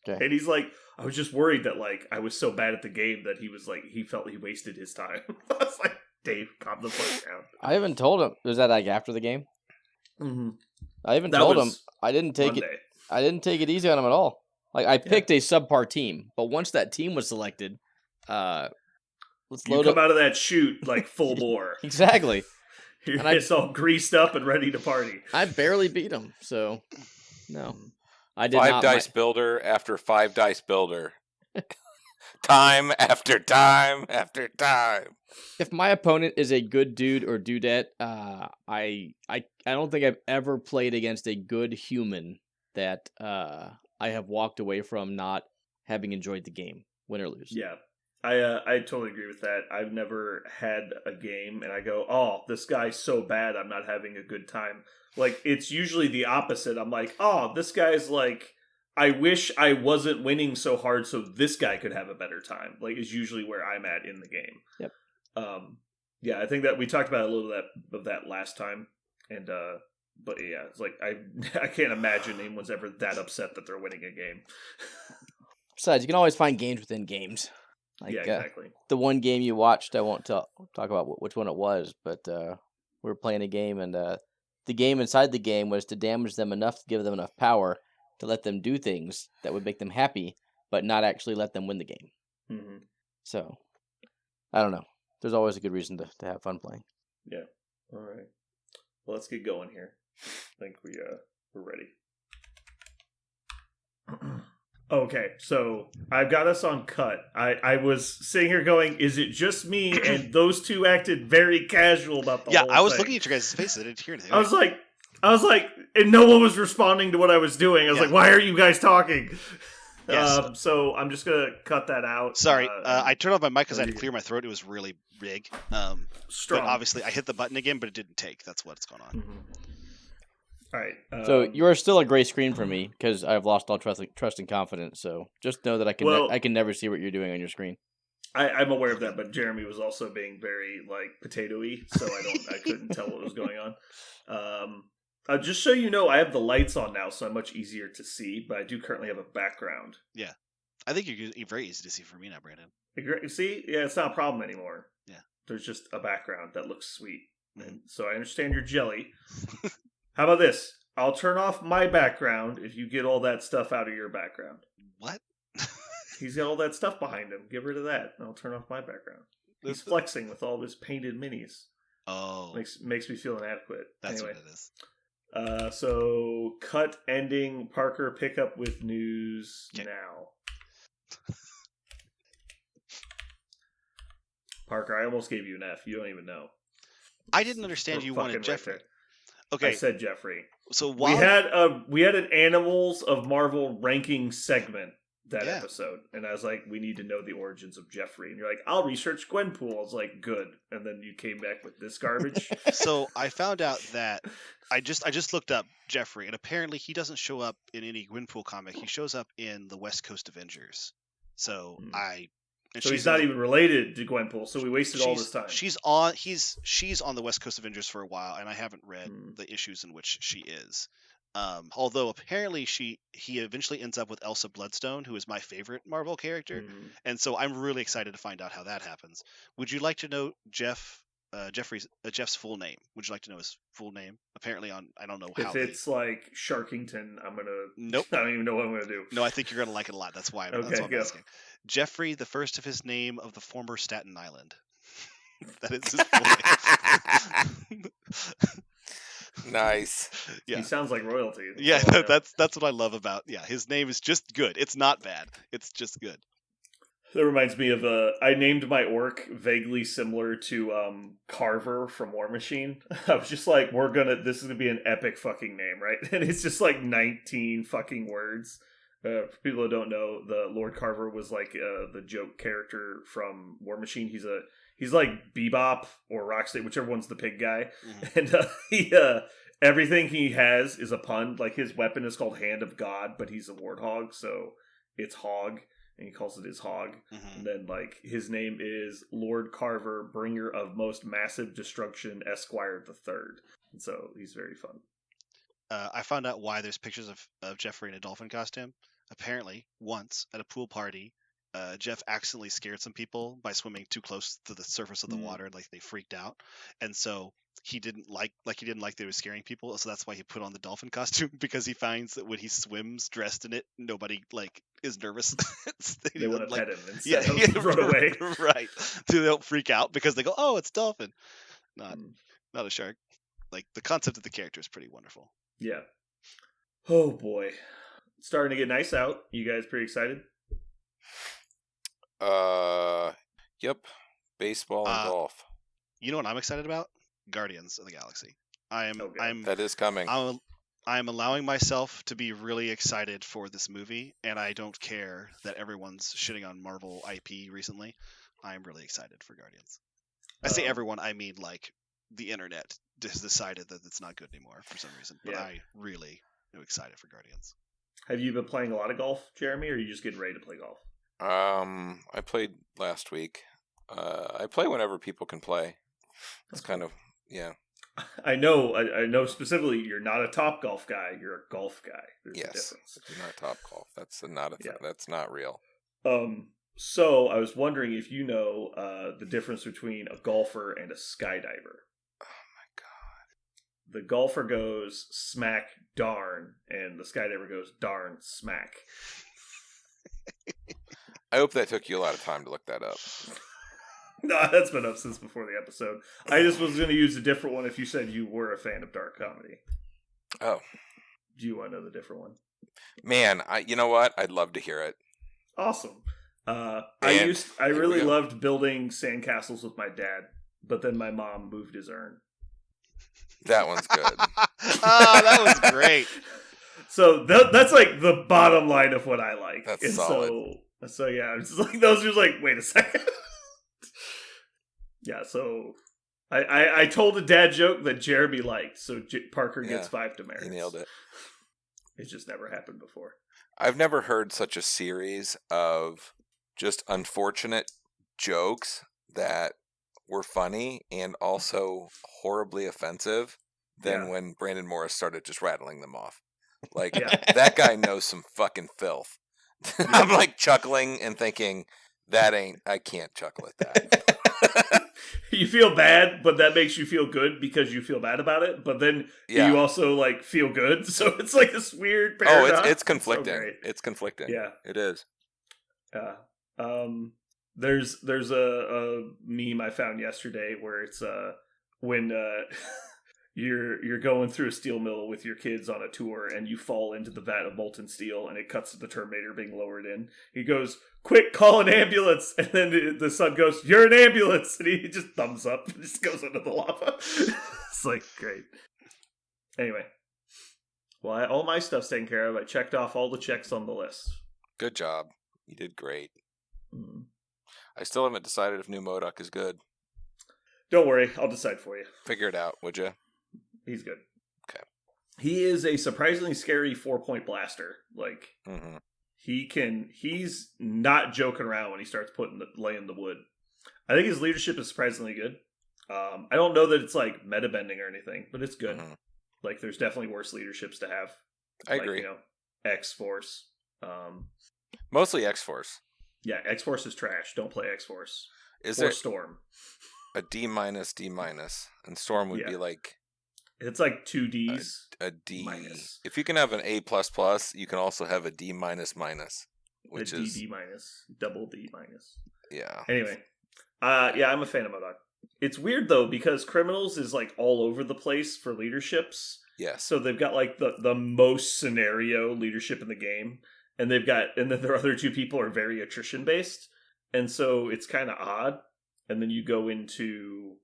Okay. And he's like, I was just worried that like I was so bad at the game that he was like he felt he wasted his time. I was like, Dave, calm the fuck down. I haven't told him. Was that like after the game? Mm-hmm. I even told him I didn't take it. I didn't take it easy on him at all. Like I picked a subpar team, but once that team was selected, let's load come out of that shoot like full bore. Exactly. It's all greased up and ready to party. I barely beat him, so no. I did 5 dice builder after 5 dice builder. Time after time after time. If my opponent is a good dude or dudette, I don't think I've ever played against a good human that I have walked away from not having enjoyed the game, win or lose. Yeah. I totally agree with that. I've never had a game and I go, oh, this guy's so bad I'm not having a good time. Like, it's usually the opposite. I'm like, oh, this guy's like, I wish I wasn't winning so hard so this guy could have a better time. Like, is usually where I'm at in the game. Yep. Yeah, I think that we talked about a little of that last time. And, but yeah, it's like, I can't imagine anyone's ever that upset that they're winning a game. Besides, you can always find games within games. Like, yeah, exactly. The one game you watched, I won't talk about which one it was, but we were playing a game, and the game inside the game was to damage them enough to give them enough power to let them do things that would make them happy, but not actually let them win the game. Mm-hmm. So, I don't know. There's always a good reason to have fun playing. Yeah. All right. Well, let's get going here. I think we're ready. Okay, so I've got us on cut. I was sitting here going, is it just me? And those two acted very casual about the whole thing. Yeah, I was looking at your guys' faces. I didn't hear anything. I was like, and no one was responding to what I was doing. I was like, why are you guys talking? Yes. So I'm just going to cut that out. Sorry, I turned off my mic because I had to clear my throat. It was really big. Strong. But obviously, I hit the button again, but it didn't take. That's what's going on. Mm-hmm. All right. So you are still a gray screen for me because I've lost all trust and confidence. So just know that I can never see what you're doing on your screen. I'm aware of that, but Jeremy was also being very like potato-y, so I couldn't tell what was going on. Just so you know, I have the lights on now, so I'm much easier to see, but I do currently have a background. Yeah. I think you're very easy to see for me now, Brandon. See? Yeah, it's not a problem anymore. Yeah. There's just a background that looks sweet. And so I understand your jelly. How about this? I'll turn off my background if you get all that stuff out of your background. What? He's got all that stuff behind him. Get rid of that, and I'll turn off my background. He's flexing with all his painted minis. Oh. Makes me feel inadequate. That's anyway. what it is. So cut ending. Parker, pick up with news now. Parker, I almost gave you an F. You don't even know. I didn't understand you wanted Jeffrey. Right, okay, I said Jeffrey. So we had an Animals of Marvel ranking segment that episode, and I was like, we need to know the origins of Jeffrey, and you're like, I'll research Gwenpool. I was like, good, and then you came back with this garbage. So I found out that I just looked up Jeffrey, and apparently he doesn't show up in any Gwenpool comic. He shows up in the West Coast Avengers. So So he's not even related to Gwenpool, so we wasted all this time. She's on the West Coast Avengers for a while, and I haven't read the issues in which she is. Although apparently he eventually ends up with Elsa Bloodstone, who is my favorite Marvel character, and so I'm really excited to find out how that happens. Would you like to know Jeff's full name? Would you like to know his full name? Apparently I don't know how. If it's like Sharkington, Nope. I don't even know what I'm gonna do. No, I think you're gonna like it a lot. That's why I'm asking. Jeffrey, the first of his name of the former Staten Island. That is his full name. Nice. Yeah. He sounds like royalty. Yeah, that's what I love about. Yeah, his name is just good. It's not bad. It's just good. That reminds me of I named my orc vaguely similar to Carver from War Machine. I was just like, this is gonna be an epic fucking name, right? And it's just like 19 fucking words. For people who don't know, the Lord Carver was like the joke character from War Machine. He's like Bebop or Rocksteady, whichever one's the pig guy. And he everything he has is a pun. Like his weapon is called Hand of God, but he's a warthog, so it's Hog, and he calls it his Hog. And then like his name is Lord Carver, Bringer of Most Massive Destruction, Esquire the Third. And so he's very fun. I found out why there's pictures of Jeffrey in a dolphin costume. Apparently, once at a pool party, Jeff accidentally scared some people by swimming too close to the surface of the water, like they freaked out, and so he didn't like they were scaring people. So that's why he put on the dolphin costume, because he finds that when he swims dressed in it, nobody like is nervous. They want to pet him instead of run away, right? So they don't freak out because they go, "Oh, it's dolphin, not a shark." Like the concept of the character is pretty wonderful. Yeah. Oh boy. It's starting to get nice out. You guys pretty excited? Yep. Baseball and golf. You know what I'm excited about? Guardians of the Galaxy. That is coming. I'm allowing myself to be really excited for this movie, and I don't care that everyone's shitting on Marvel IP recently. I'm really excited for Guardians. I say everyone, I mean like the internet has decided that it's not good anymore for some reason, but I really am excited for Guardians. Have you been playing a lot of golf, Jeremy, or are you just getting ready to play golf? I played last week. I play whenever people can play. It's kind of, yeah. I know specifically you're not a top golf guy, you're a golf guy. There's a difference. You're not top golf. That's not a thing. That's not real. So I was wondering if you know the difference between a golfer and a skydiver. The golfer goes smack darn, and the skydiver goes darn smack. I hope that took you a lot of time to look that up. No, that's been up since before the episode. I just was going to use a different one if you said you were a fan of dark comedy. Oh. Do you want to know the different one? Man, you know what? I'd love to hear it. Awesome. I really loved building sandcastles with my dad, but then my mom moved his urn. That one's good. That was great. So that's like the bottom line of what I like. That's solid. So yeah, it's like those are like, wait a second. Yeah, so I told a dad joke that Jeremy liked, so Parker gets 5 demerits. He nailed it. It's just never happened before. I've never heard such a series of just unfortunate jokes that were funny and also horribly offensive than when Brandon Morris started just rattling them off. Like, that guy knows some fucking filth. I'm like chuckling and thinking, I can't chuckle at that. You feel bad, but that makes you feel good because you feel bad about it. But then you also like feel good, so it's like this weird paradox. Oh, it's conflicting. So it's conflicting. Yeah, it is. There's a meme I found yesterday where it's when you're going through a steel mill with your kids on a tour and you fall into the vat of molten steel and it cuts to the Terminator being lowered in. He goes, "Quick, call an ambulance!" And then the son goes, "You're an ambulance!" And he just thumbs up and just goes into the lava. It's like, great. Anyway, well, all my stuff's taken care of. I checked off all the checks on the list. Good job. You did great. I still haven't decided if New Modok is good. Don't worry, I'll decide for you. Figure it out, would you? He's good. Okay. He is a surprisingly scary 4-point blaster. Like, mm-hmm. He's not joking around when he starts laying the wood. I think his leadership is surprisingly good. I don't know that it's like meta bending or anything, but it's good. Mm-hmm. Like, there's definitely worse leaderships to have. I agree. X-Force. Mostly X-Force. Yeah, X-Force is trash. Don't play X-Force. Is there Storm? A D-, and Storm would be like... It's like 2 Ds. A D. Minus. If you can have an A++, you can also have a D-, which is... D-, double D-. Yeah. Anyway. I'm a fan of MODOK. It's weird, though, because Criminals is, like, all over the place for leaderships. Yes. So they've got, like, the most scenario leadership in the game. And then their other two people are very attrition-based. And so it's kind of odd. And then you go into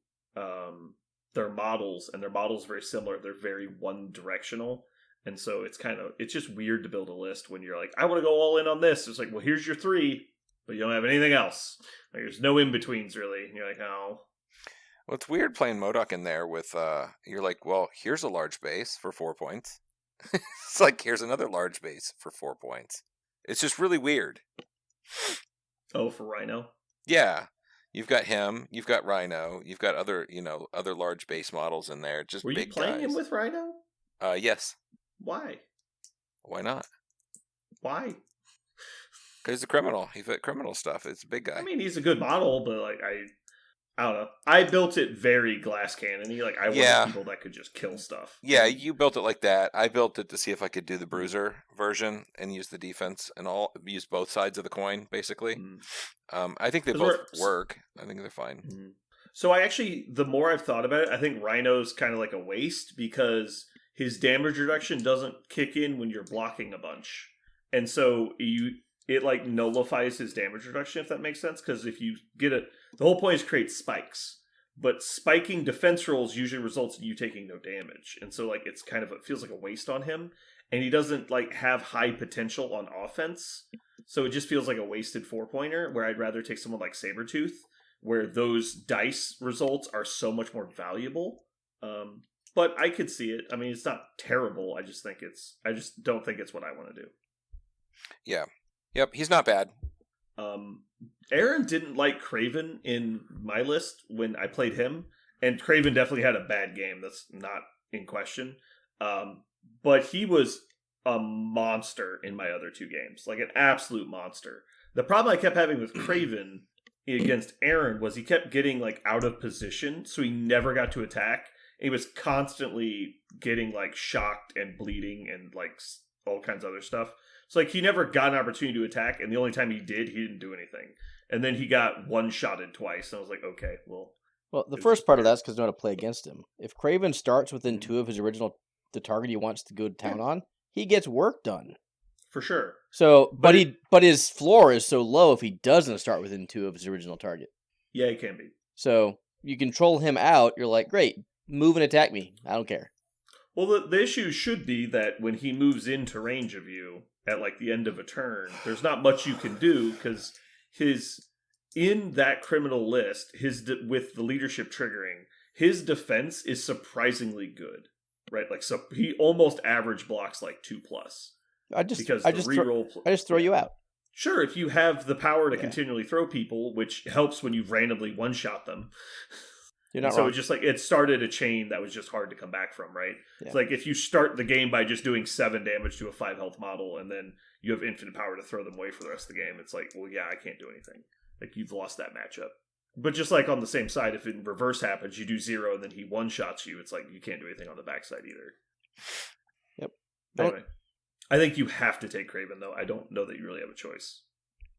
their models, and their models are very similar. They're very one-directional. And so it's just weird to build a list when you're like, I want to go all in on this. It's like, well, here's your 3, but you don't have anything else. Like, there's no in-betweens, really. And you're like, oh. Well, it's weird playing MODOK in there with, you're like, well, here's a large base for 4 points. It's like, here's another large base for 4 points. It's just really weird. Oh, for Rhino? Yeah. You've got him, you've got Rhino, you've got other large base models in there. Just Were big you playing guys. him with Rhino? Yes. Why? Why not? Why? Because he's a criminal. He fit criminal stuff. It's a big guy. I mean, he's a good model, but like I don't know. I built it very glass cannon-y. Like, I wanted people that could just kill stuff. Yeah, you built it like that. I built it to see if I could do the bruiser version and use the defense and use both sides of the coin, basically. I think they both work. I think they're fine. So the more I've thought about it, I think Rhino's kind of like a waste because his damage reduction doesn't kick in when you're blocking a bunch. And so it like nullifies his damage reduction, if that makes sense. Because if you get the whole point is create spikes, but spiking defense rolls usually results in you taking no damage, and so like it feels like a waste on him, and he doesn't like have high potential on offense, so it just feels like a wasted 4-pointer. Where I'd rather take someone like Sabretooth, where those dice results are so much more valuable. But I could see it. I mean, it's not terrible. I just don't think it's what I want to do. Yeah. Yep, he's not bad. Aaron didn't like Craven in my list when I played him, and Craven definitely had a bad game. That's not in question. But he was a monster in my other 2 games, like an absolute monster. The problem I kept having with Craven against Aaron was he kept getting like out of position, so he never got to attack. He was constantly getting like shocked and bleeding and like all kinds of other stuff. So like he never got an opportunity to attack, and the only time he didn't do anything. And then he got one-shotted twice, and I was like, okay, well. Well, the first part of that's because you know how to play against him. If Craven starts within 2 of his the target he wants to go to town on, he gets work done. For sure. So, but his floor is so low if he doesn't start within 2 of his original target. Yeah, he can be. So you control him out. You're like, great, move and attack me. I don't care. Well, the issue should be that when he moves into range of you at like the end of a turn, there's not much you can do because in that criminal list, with the leadership triggering, his defense is surprisingly good, right? Like, so he almost average blocks like 2+. I just throw you out. Sure, if you have the power to Yeah. continually throw people, which helps when you randomly one-shot them. You're not So wrong. it just like it started a chain that was just hard to come back from, right? Yeah. It's like if you start the game by just doing 7 damage to a 5 health model and then you have infinite power to throw them away for the rest of the game, it's like, well, yeah, I can't do anything. Like you've lost that matchup. But just like on the same side, if in reverse happens, you do 0 and then he one-shots you, it's like you can't do anything on the backside either. Yep. Anyway, I think you have to take Kraven, though. I don't know that you really have a choice.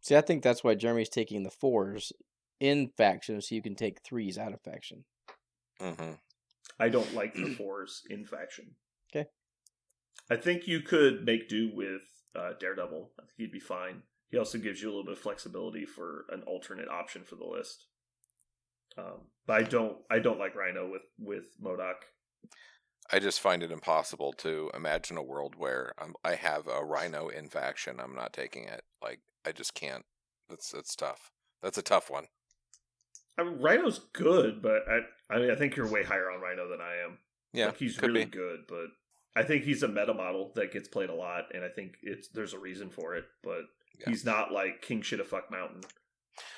See, I think that's why Jeremy's taking the 4s in faction, so you can take 3s out of faction. Mm-hmm. I don't like the 4s in faction. Okay. I think you could make do with Daredevil. I think he'd be fine. He also gives you a little bit of flexibility for an alternate option for the list. But I don't like Rhino with MODOK. I just find it impossible to imagine a world where I have a Rhino in faction. I'm not taking it. Like, I just can't. It's tough. That's a tough one. I mean, Rhino's good, but I think you're way higher on Rhino than I am. Yeah, like, he's could really be. good, but I think he's a meta model that gets played a lot, and I think there's a reason for it. But Yeah. he's not like King Shit a Fuck Mountain.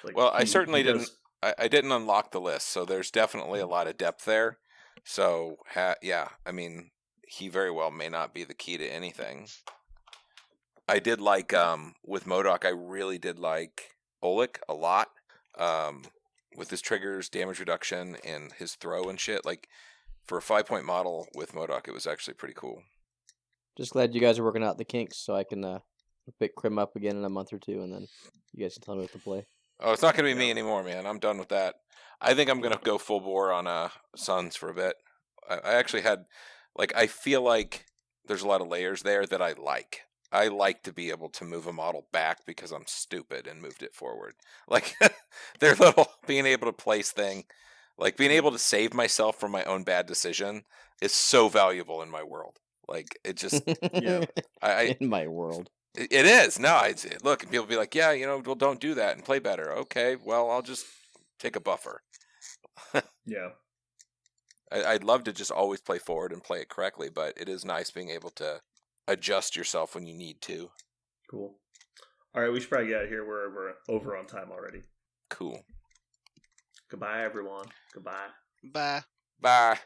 Like, Well, I certainly he didn't. I didn't unlock the list, so there's definitely a lot of depth there. So, yeah, I mean, he very well may not be the key to anything. I did like, with MODOK, I really did like Oleg a lot. With his triggers, damage reduction, and his throw and shit. Like, for a 5-point model with MODOK, it was actually pretty cool. Just glad you guys are working out the kinks, so I can pick Crim up again in a month or two, and then you guys can tell me what to play. Oh, it's not going to be me anymore, man. I'm done with that. I think I'm going to go full bore on Suns for a bit. I actually had, like, I feel like there's a lot of layers there that I like. I like to be able to move a model back because I'm stupid and moved it forward. Like, their little being able to place thing, like being able to save myself from my own bad decision is so valuable in my world. Like, it just, Yeah. In my world. It is. No, look, and people be like, yeah, well, don't do that and play better. Okay, well, I'll just take a buffer. Yeah. I'd love to just always play forward and play it correctly, but it is nice being able to adjust yourself when you need to. Cool. All right, we should probably get out of here. We're over on time already. Cool. Goodbye, everyone. Goodbye. Bye. Bye.